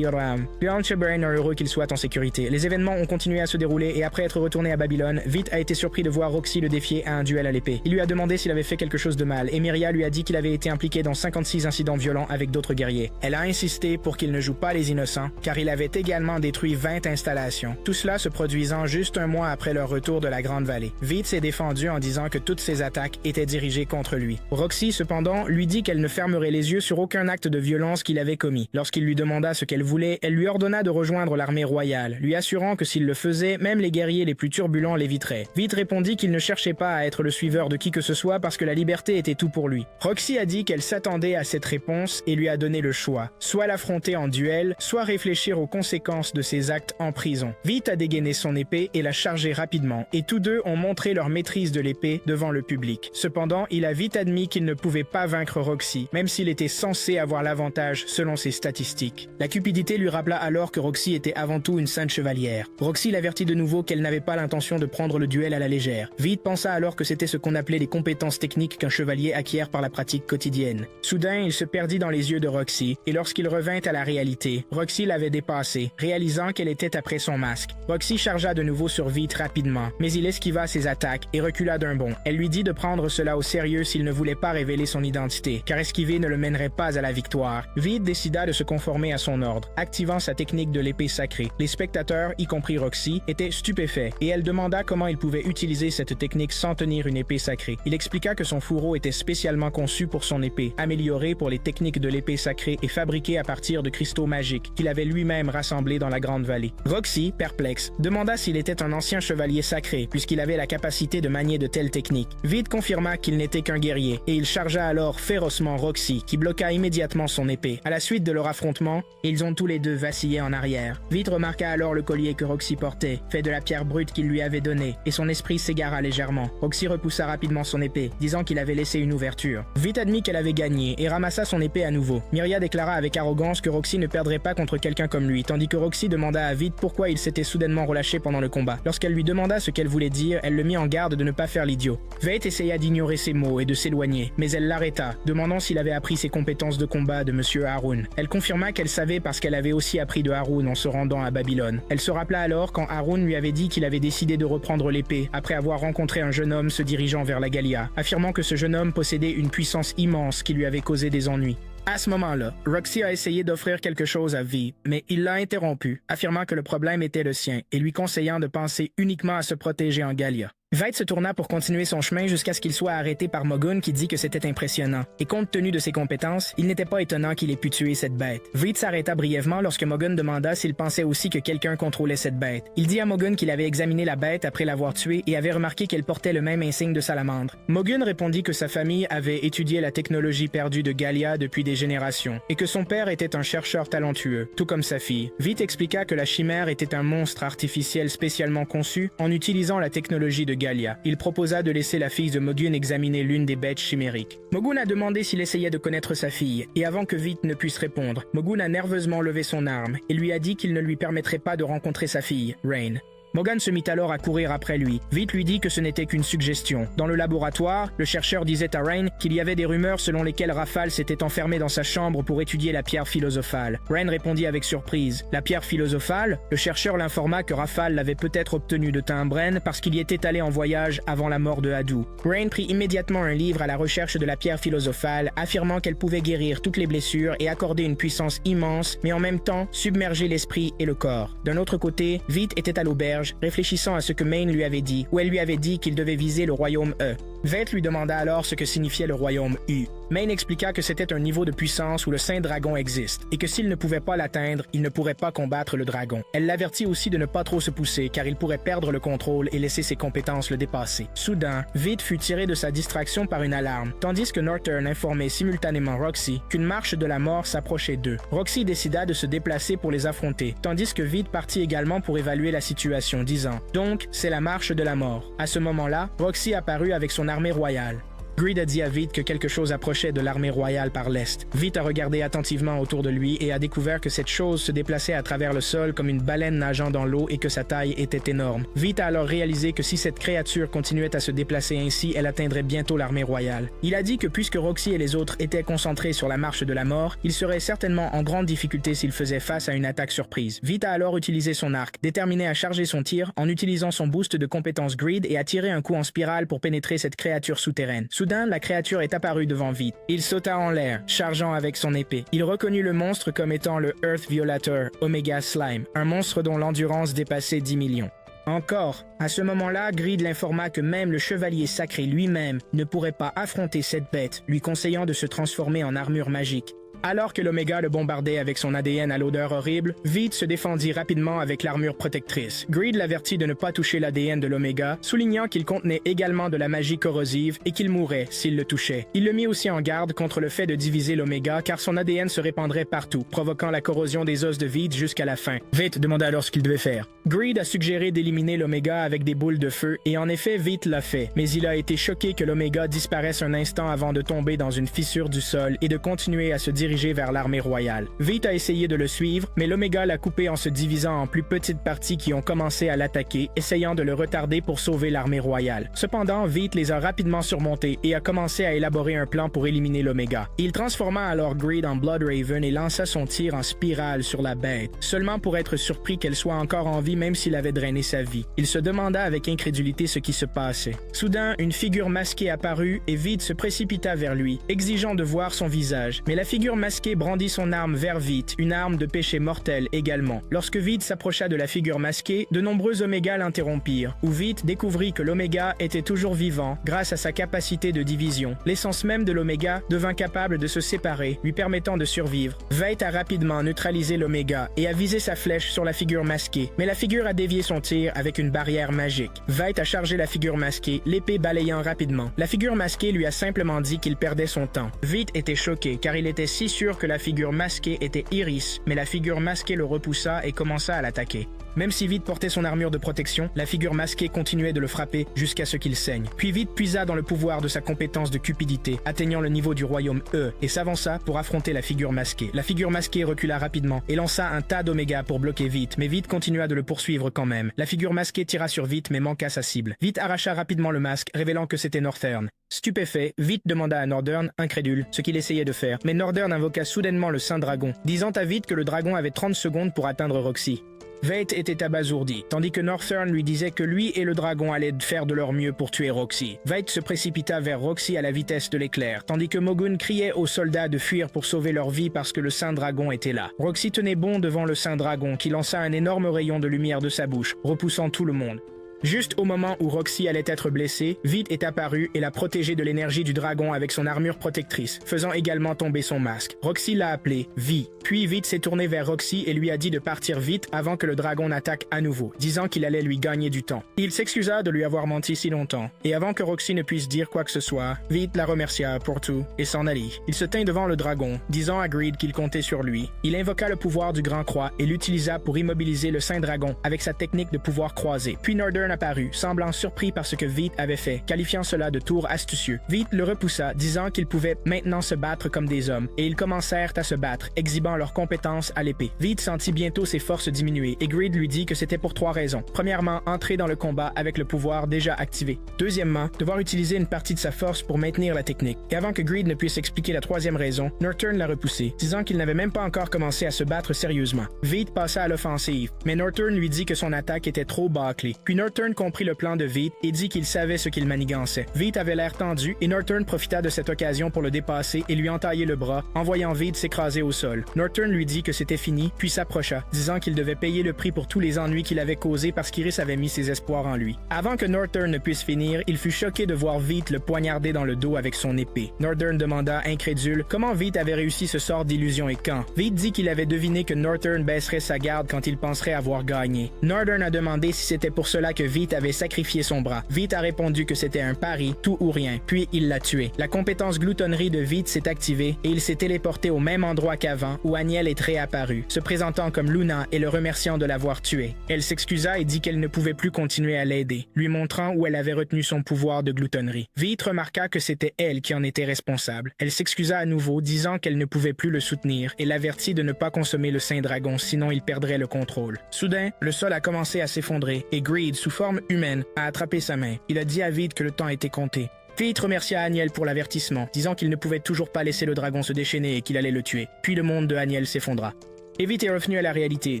Ram. Bjorn Shebrain est heureux qu'il soit en sécurité. Les événements ont continué à se dérouler et après être retourné à Babylone, Vite a été surpris de voir Roxy le défier à un duel à l'épée. Il lui a demandé s'il avait fait quelque chose de mal et Myria lui a dit qu'il avait été impliqué dans 56 incidents violents avec d'autres guerriers. Elle a insisté pour qu'il ne joue pas les innocents car il avait également détruit 20 installations. Tout cela se produisant juste un mois après leur retour de la Grande Vallée. Vite s'est défendu en disant que toutes ses attaques étaient dirigées contre lui. Roxy, cependant, lui dit qu'elle ne fermerait les yeux sur aucun acte de violence qu'il avait commis. Lorsqu'il lui demanda ce qu'elle voulait, elle lui ordonna de rejoindre l'armée royale, lui assurant que s'il le faisait, même les guerriers les plus turbulents l'éviteraient. Vite répondit qu'il ne cherchait pas à être le suiveur de qui que ce soit parce que la liberté était tout pour lui. Roxy a dit qu'elle s'attendait à cette réponse et lui a donné le choix, soit l'affronter en duel, soit réfléchir aux conséquences de ses actes en prison. Vite a dégainé son épée et l'a chargée rapidement, et tous deux ont montré leur maîtrise de l'épée devant le public. Cependant, il a vite admis qu'il ne pouvait pas vaincre Roxy, même s'il était censé avoir l'avantage selon ses statistiques. La cupidité lui rappela alors que Roxy était avant tout une sainte chevalière. Roxy l'avertit de nouveau qu'elle n'avait pas l'intention de prendre le duel à la légère. Vite pensa alors que c'était ce qu'on appelait les compétences techniques qu'un chevalier acquiert par la pratique quotidienne. Soudain, il se perdit dans les yeux de Roxy, et lorsqu'il revint à la réalité, Roxy l'avait dépassé, réalisant qu'elle était après son masque. Roxy chargea de nouveau sur Vite rapidement, mais il esquiva ses attaques et recula d'un bond. Elle lui dit de prendre cela au sérieux s'il ne voulait pas révéler son identité, car esquiver ne le mènerait pas à la victoire. Vite décida de se conformer à son ordre, activant sa technique de l'épée sacrée. Les spectateurs, y compris Roxy, étaient stupéfaits, et elle demanda comment il pouvait utiliser cette technique sans tenir une épée sacrée. Il expliqua que son fourreau était spécialement conçu pour son épée, amélioré pour les techniques de l'épée sacrée et fabriqué à partir de cristaux magiques qu'il avait lui-même rassemblés dans la Grande Vallée. Roxy, perplexe, demanda s'il était un ancien chevalier sacré, puisqu'il avait la capacité de manier de telles techniques. Vite confirma qu'il n'était qu'un guerrier, et il chargea alors férocement Roxy, qui bloqua immédiatement son épée. À la suite de leur affrontement, ils ont tous les deux vacillé en arrière. Vite remarqua alors le collier que Roxy portait, fait de la pierre brute qu'il lui avait donnée, et son esprit s'égara légèrement. Roxy repoussa rapidement son épée, disant qu'il avait laissé une ouverture. Vite admit qu'elle avait gagné et ramassa son épée à nouveau. Myria déclara avec arrogance que Roxy ne perdrait pas contre quelqu'un comme lui, tandis que Roxy demanda à Vite pourquoi il s'était soudainement relâché pendant le combat. Lorsqu'elle lui demanda ce qu'elle voulait dire, elle le mit en garde de ne pas faire l'idiot. Vite essaya d'ignorer ses mots et de s'éloigner, mais elle l'arrêta, demandant s'il avait appris ses compétences de combat de Monsieur Haroun. Elle confirma qu'elle savait parce qu'elle avait aussi appris de Haroun en se rendant à Babylone. Elle se rappela alors quand Haroun lui avait dit qu'il avait décidé de reprendre l'épée après avoir rencontré un jeune homme se dirigeant vers la Gallia, affirmant que ce jeune homme possédait une puissance immense qui lui avait causé des ennuis. À ce moment-là, Roxy a essayé d'offrir quelque chose à Vite, mais il l'a interrompu, affirmant que le problème était le sien et lui conseillant de penser uniquement à se protéger en Gallia. Vite se tourna pour continuer son chemin jusqu'à ce qu'il soit arrêté par Mogun qui dit que c'était impressionnant. Et compte tenu de ses compétences, il n'était pas étonnant qu'il ait pu tuer cette bête. Vite s'arrêta brièvement lorsque Mogun demanda s'il pensait aussi que quelqu'un contrôlait cette bête. Il dit à Mogun qu'il avait examiné la bête après l'avoir tuée et avait remarqué qu'elle portait le même insigne de salamandre. Mogun répondit que sa famille avait étudié la technologie perdue de Gallia depuis des générations et que son père était un chercheur talentueux, tout comme sa fille. Vite expliqua que la chimère était un monstre artificiel spécialement conçu en utilisant la technologie de Gallia. Il proposa de laisser la fille de Mogun examiner l'une des bêtes chimériques. Mogun a demandé s'il essayait de connaître sa fille, et avant que Vite ne puisse répondre, Mogun a nerveusement levé son arme et lui a dit qu'il ne lui permettrait pas de rencontrer sa fille, Rain. Mogun se mit alors à courir après lui. Vite lui dit que ce n'était qu'une suggestion. Dans le laboratoire, le chercheur disait à Rain qu'il y avait des rumeurs selon lesquelles Rafale s'était enfermé dans sa chambre pour étudier la pierre philosophale. Rain répondit avec surprise. La pierre philosophale? Le chercheur l'informa que Rafale l'avait peut-être obtenue de Timbren parce qu'il y était allé en voyage avant la mort de Hadou. Rain prit immédiatement un livre à la recherche de la pierre philosophale, affirmant qu'elle pouvait guérir toutes les blessures et accorder une puissance immense, mais en même temps submerger l'esprit et le corps. D'un autre côté, Vite était à l'auberge, réfléchissant à ce que Maine lui avait dit, où elle lui avait dit qu'il devait viser le royaume E. Vite lui demanda alors ce que signifiait le royaume U. Maine expliqua que c'était un niveau de puissance où le Saint Dragon existe, et que s'il ne pouvait pas l'atteindre, il ne pourrait pas combattre le dragon. Elle l'avertit aussi de ne pas trop se pousser, car il pourrait perdre le contrôle et laisser ses compétences le dépasser. Soudain, Vite fut tiré de sa distraction par une alarme, tandis que Northern informait simultanément Roxy qu'une marche de la mort s'approchait d'eux. Roxy décida de se déplacer pour les affronter, tandis que Vite partit également pour évaluer la situation, disant « Donc, c'est la marche de la mort ». À ce moment-là, Roxy apparut avec son armée royale. Greed a dit à Vite que quelque chose approchait de l'armée royale par l'est. Vite a regardé attentivement autour de lui et a découvert que cette chose se déplaçait à travers le sol comme une baleine nageant dans l'eau et que sa taille était énorme. Vite a alors réalisé que si cette créature continuait à se déplacer ainsi, elle atteindrait bientôt l'armée royale. Il a dit que puisque Roxy et les autres étaient concentrés sur la marche de la mort, il serait certainement en grande difficulté s'il faisait face à une attaque surprise. Vite a alors utilisé son arc, déterminé à charger son tir en utilisant son boost de compétence Greed et a tiré un coup en spirale pour pénétrer cette créature souterraine. Soudain, la créature est apparue devant Vite. Il sauta en l'air, chargeant avec son épée. Il reconnut le monstre comme étant le Earth Violator, Omega Slime, un monstre dont l'endurance dépassait 10 millions. Encore, à ce moment-là, Greed l'informa que même le chevalier sacré lui-même ne pourrait pas affronter cette bête, lui conseillant de se transformer en armure magique. Alors que l'Oméga le bombardait avec son ADN à l'odeur horrible, Vite se défendit rapidement avec l'armure protectrice. Greed l'avertit de ne pas toucher l'ADN de l'Oméga, soulignant qu'il contenait également de la magie corrosive et qu'il mourrait s'il le touchait. Il le mit aussi en garde contre le fait de diviser l'Oméga car son ADN se répandrait partout, provoquant la corrosion des os de Vite jusqu'à la fin. Vite demanda alors ce qu'il devait faire. Greed a suggéré d'éliminer l'Oméga avec des boules de feu et en effet Vite l'a fait, mais il a été choqué que l'Oméga disparaisse un instant avant de tomber dans une fissure du sol et de continuer à se diriger vers l'armée royale. Vite a essayé de le suivre, mais l'Oméga l'a coupé en se divisant en plus petites parties qui ont commencé à l'attaquer, essayant de le retarder pour sauver l'armée royale. Cependant, Vite les a rapidement surmontés et a commencé à élaborer un plan pour éliminer l'Oméga. Il transforma alors Greed en Bloodraven et lança son tir en spirale sur la bête, seulement pour être surpris qu'elle soit encore en vie même s'il avait drainé sa vie. Il se demanda avec incrédulité ce qui se passait. Soudain, une figure masquée apparut et Vite se précipita vers lui, exigeant de voir son visage. Mais la figure masqué brandit son arme vers Vite, une arme de péché mortel également. Lorsque Vite s'approcha de la figure masquée, de nombreux Oméga l'interrompirent, où Vite découvrit que l'Oméga était toujours vivant grâce à sa capacité de division. L'essence même de l'Oméga devint capable de se séparer, lui permettant de survivre. Vite a rapidement neutralisé l'Oméga et a visé sa flèche sur la figure masquée, mais la figure a dévié son tir avec une barrière magique. Vite a chargé la figure masquée, l'épée balayant rapidement. La figure masquée lui a simplement dit qu'il perdait son temps. Vite était choqué car il était si sûr que la figure masquée était Iris, mais la figure masquée le repoussa et commença à l'attaquer. Même si Vite portait son armure de protection, la figure masquée continuait de le frapper jusqu'à ce qu'il saigne. Puis Vite puisa dans le pouvoir de sa compétence de cupidité, atteignant le niveau du royaume E, et s'avança pour affronter la figure masquée. La figure masquée recula rapidement et lança un tas d'Oméga pour bloquer Vite, mais Vite continua de le poursuivre quand même. La figure masquée tira sur Vite mais manqua sa cible. Vite arracha rapidement le masque, révélant que c'était Northern. Stupéfait, Vite demanda à Northern, incrédule, ce qu'il essayait de faire, mais Northern invoqua soudainement le Saint Dragon, disant à Vite que le dragon avait 30 secondes pour atteindre Roxy. Veidt était abasourdi, tandis que Northern lui disait que lui et le dragon allaient faire de leur mieux pour tuer Roxy. Veidt se précipita vers Roxy à la vitesse de l'éclair, tandis que Mogun criait aux soldats de fuir pour sauver leur vie parce que le Saint Dragon était là. Roxy tenait bon devant le Saint Dragon qui lança un énorme rayon de lumière de sa bouche, repoussant tout le monde. Juste au moment où Roxy allait être blessée, Veidt est apparu et l'a protégée de l'énergie du dragon avec son armure protectrice, faisant également tomber son masque. Roxy l'a appelé Vi. Puis Veidt s'est tourné vers Roxy et lui a dit de partir vite avant que le dragon n'attaque à nouveau, disant qu'il allait lui gagner du temps. Il s'excusa de lui avoir menti si longtemps, et avant que Roxy ne puisse dire quoi que ce soit, Veidt la remercia pour tout et s'en alla. Il se tint devant le dragon, disant à Greed qu'il comptait sur lui. Il invoqua le pouvoir du Grand Croix et l'utilisa pour immobiliser le Saint Dragon avec sa technique de pouvoir croisé. Puis Northern apparut, semblant surpris par ce que Veidt avait fait, qualifiant cela de tour astucieux. Veidt le repoussa, disant qu'ils pouvaient maintenant se battre comme des hommes, et ils commencèrent à se battre, exhibant leurs compétences à l'épée. Veidt sentit bientôt ses forces diminuer, et Greed lui dit que c'était pour 3 raisons. Premièrement, entrer dans le combat avec le pouvoir déjà activé. Deuxièmement, devoir utiliser une partie de sa force pour maintenir la technique. Et avant que Greed ne puisse expliquer la 3e raison, Northern l'a repoussé, disant qu'il n'avait même pas encore commencé à se battre sérieusement. Veidt passa à l'offensive, mais Northern lui dit que son attaque était trop bâclée. Puis Northern comprit le plan de Veidt et dit qu'il savait ce qu'il manigançait. Veidt avait l'air tendu et Northern profita de cette occasion pour le dépasser et lui entailler le bras, en voyant Veidt s'écraser au sol. Northern lui dit que c'était fini, puis s'approcha, disant qu'il devait payer le prix pour tous les ennuis qu'il avait causés parce qu'Iris avait mis ses espoirs en lui. Avant que Northern ne puisse finir, il fut choqué de voir Veidt le poignarder dans le dos avec son épée. Northern demanda, incrédule, comment Veidt avait réussi ce sort d'illusion et quand. Veidt dit qu'il avait deviné que Northern baisserait sa garde quand il penserait avoir gagné. Northern a demandé si c'était pour cela que Veidt avait sacrifié son bras. Veidt a répondu que c'était un pari, tout ou rien, puis il l'a tué. La compétence gloutonnerie de Veidt s'est activée et il s'est téléporté au même endroit qu'avant où Aniel est réapparue, se présentant comme Luna et le remerciant de l'avoir tué. Elle s'excusa et dit qu'elle ne pouvait plus continuer à l'aider, lui montrant où elle avait retenu son pouvoir de gloutonnerie. Veidt remarqua que c'était elle qui en était responsable. Elle s'excusa à nouveau, disant qu'elle ne pouvait plus le soutenir et l'avertit de ne pas consommer le Saint Dragon, sinon il perdrait le contrôle. Soudain, le sol a commencé à s'effondrer et Greed, sous forme humaine, a attrapé sa main. Il a dit à Veidt que le temps était compté. Veidt remercia Aniel pour l'avertissement, disant qu'il ne pouvait toujours pas laisser le dragon se déchaîner et qu'il allait le tuer. Puis le monde de Aniel s'effondra. Et Veidt est revenu à la réalité,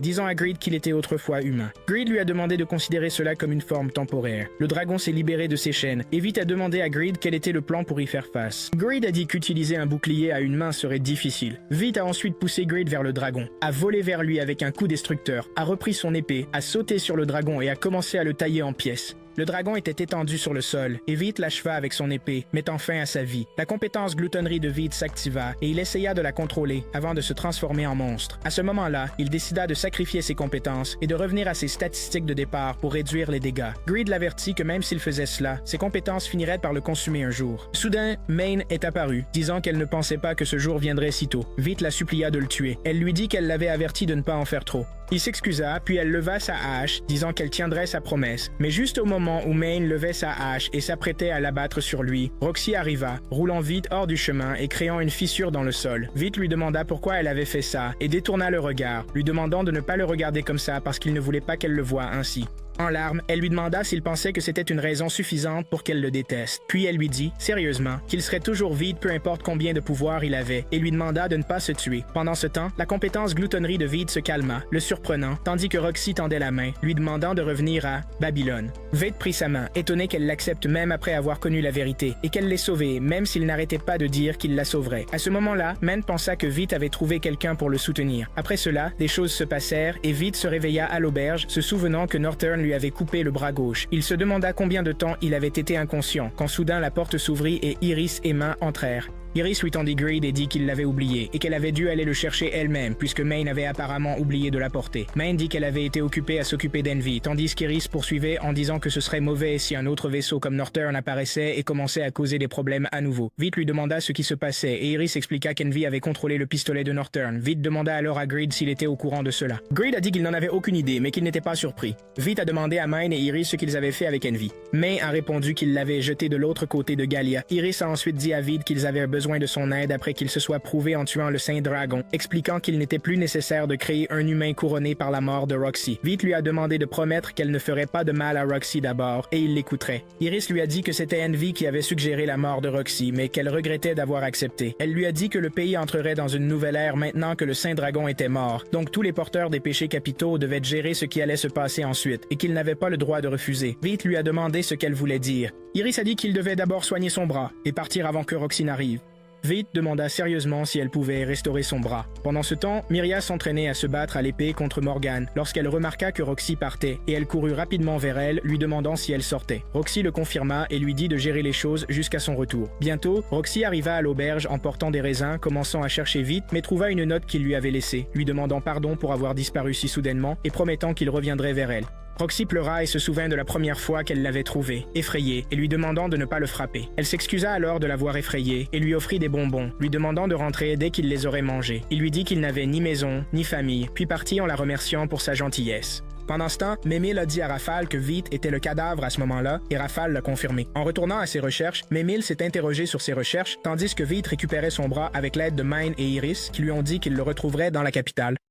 disant à Greed qu'il était autrefois humain. Greed lui a demandé de considérer cela comme une forme temporaire. Le dragon s'est libéré de ses chaînes, et Veidt a demandé à Greed quel était le plan pour y faire face. Greed a dit qu'utiliser un bouclier à une main serait difficile. Veidt a ensuite poussé Greed vers le dragon, a volé vers lui avec un coup destructeur, a repris son épée, a sauté sur le dragon et a commencé à le tailler en pièces. Le dragon était étendu sur le sol, et Veidt l'acheva avec son épée, mettant fin à sa vie. La compétence gloutonnerie de Veidt s'activa, et il essaya de la contrôler avant de se transformer en monstre. À ce moment-là, il décida de sacrifier ses compétences et de revenir à ses statistiques de départ pour réduire les dégâts. Greed l'avertit que même s'il faisait cela, ses compétences finiraient par le consumer un jour. Soudain, Mayne est apparue, disant qu'elle ne pensait pas que ce jour viendrait si tôt. Veidt la supplia de le tuer. Elle lui dit qu'elle l'avait averti de ne pas en faire trop. Il s'excusa, puis elle leva sa hache, disant qu'elle tiendrait sa promesse. Mais juste au moment où Mayne levait sa hache et s'apprêtait à l'abattre sur lui, Roxy arriva, roulant Veidt hors du chemin et créant une fissure dans le sol. Veidt lui demanda pourquoi elle avait fait ça et détourna le regard, lui demandant de ne pas le regarder comme ça parce qu'il ne voulait pas qu'elle le voie ainsi. En larmes, elle lui demanda s'il pensait que c'était une raison suffisante pour qu'elle le déteste. Puis elle lui dit, sérieusement, qu'il serait toujours Veidt peu importe combien de pouvoir il avait, et lui demanda de ne pas se tuer. Pendant ce temps, la compétence gloutonnerie de Veidt se calma, le surprenant, tandis que Roxy tendait la main, lui demandant de revenir à Babylone. Veidt prit sa main, étonné qu'elle l'accepte même après avoir connu la vérité, et qu'elle l'ait sauvée, même s'il n'arrêtait pas de dire qu'il la sauverait. À ce moment-là, Mayne pensa que Veidt avait trouvé quelqu'un pour le soutenir. Après cela, des choses se passèrent, et Veidt se réveilla à l'auberge, se souvenant que Northern lui avait coupé le bras gauche. Il se demanda combien de temps il avait été inconscient, quand soudain la porte s'ouvrit et Iris et Main entrèrent. Iris lui tendit Greed et dit qu'il l'avait oublié, et qu'elle avait dû aller le chercher elle-même, puisque Mayne avait apparemment oublié de l'apporter. Mayne dit qu'elle avait été occupée à s'occuper d'Envy, tandis qu'Iris poursuivait en disant que ce serait mauvais si un autre vaisseau comme Northern apparaissait et commençait à causer des problèmes à nouveau. Veidt lui demanda ce qui se passait, et Iris expliqua qu'Envy avait contrôlé le pistolet de Northern. Veidt demanda alors à Greed s'il était au courant de cela. Greed a dit qu'il n'en avait aucune idée, mais qu'il n'était pas surpris. Veidt a demandé à Mayne et Iris ce qu'ils avaient fait avec Envy. Mayne a répondu qu'il l'avait jeté de l'autre côté de Gallia. Iris a ensuite dit à Veidt qu'ils avaient besoin besoin de son aide après qu'il se soit prouvé en tuant le Saint Dragon, expliquant qu'il n'était plus nécessaire de créer un humain couronné par la mort de Roxy. Vite lui a demandé de promettre qu'elle ne ferait pas de mal à Roxy d'abord, et il l'écouterait. Iris lui a dit que c'était Envy qui avait suggéré la mort de Roxy, mais qu'elle regrettait d'avoir accepté. Elle lui a dit que le pays entrerait dans une nouvelle ère maintenant que le Saint Dragon était mort, donc tous les porteurs des péchés capitaux devaient gérer ce qui allait se passer ensuite, et qu'ils n'avaient pas le droit de refuser. Vite lui a demandé ce qu'elle voulait dire. Iris a dit qu'il devait d'abord soigner son bras, et partir avant que Roxy n'arrive. Vite demanda sérieusement si elle pouvait restaurer son bras. Pendant ce temps, Myria s'entraînait à se battre à l'épée contre Morgane lorsqu'elle remarqua que Roxy partait et elle courut rapidement vers elle, lui demandant si elle sortait. Roxy le confirma et lui dit de gérer les choses jusqu'à son retour. Bientôt, Roxy arriva à l'auberge en portant des raisins, commençant à chercher Vite, mais trouva une note qu'il lui avait laissée, lui demandant pardon pour avoir disparu si soudainement et promettant qu'il reviendrait vers elle. Roxy pleura et se souvint de la première fois qu'elle l'avait trouvé, effrayé, et lui demandant de ne pas le frapper. Elle s'excusa alors de l'avoir effrayé et lui offrit des bonbons, lui demandant de rentrer dès qu'il les aurait mangés. Il lui dit qu'il n'avait ni maison, ni famille, puis partit en la remerciant pour sa gentillesse. Pendant ce temps, Mémile a dit à Rafale que Vite était le cadavre à ce moment-là, et Rafale l'a confirmé. En retournant à ses recherches, Mémile s'est interrogé sur ses recherches, tandis que Vite récupérait son bras avec l'aide de Mine et Iris, qui lui ont dit qu'il le retrouverait dans la capitale.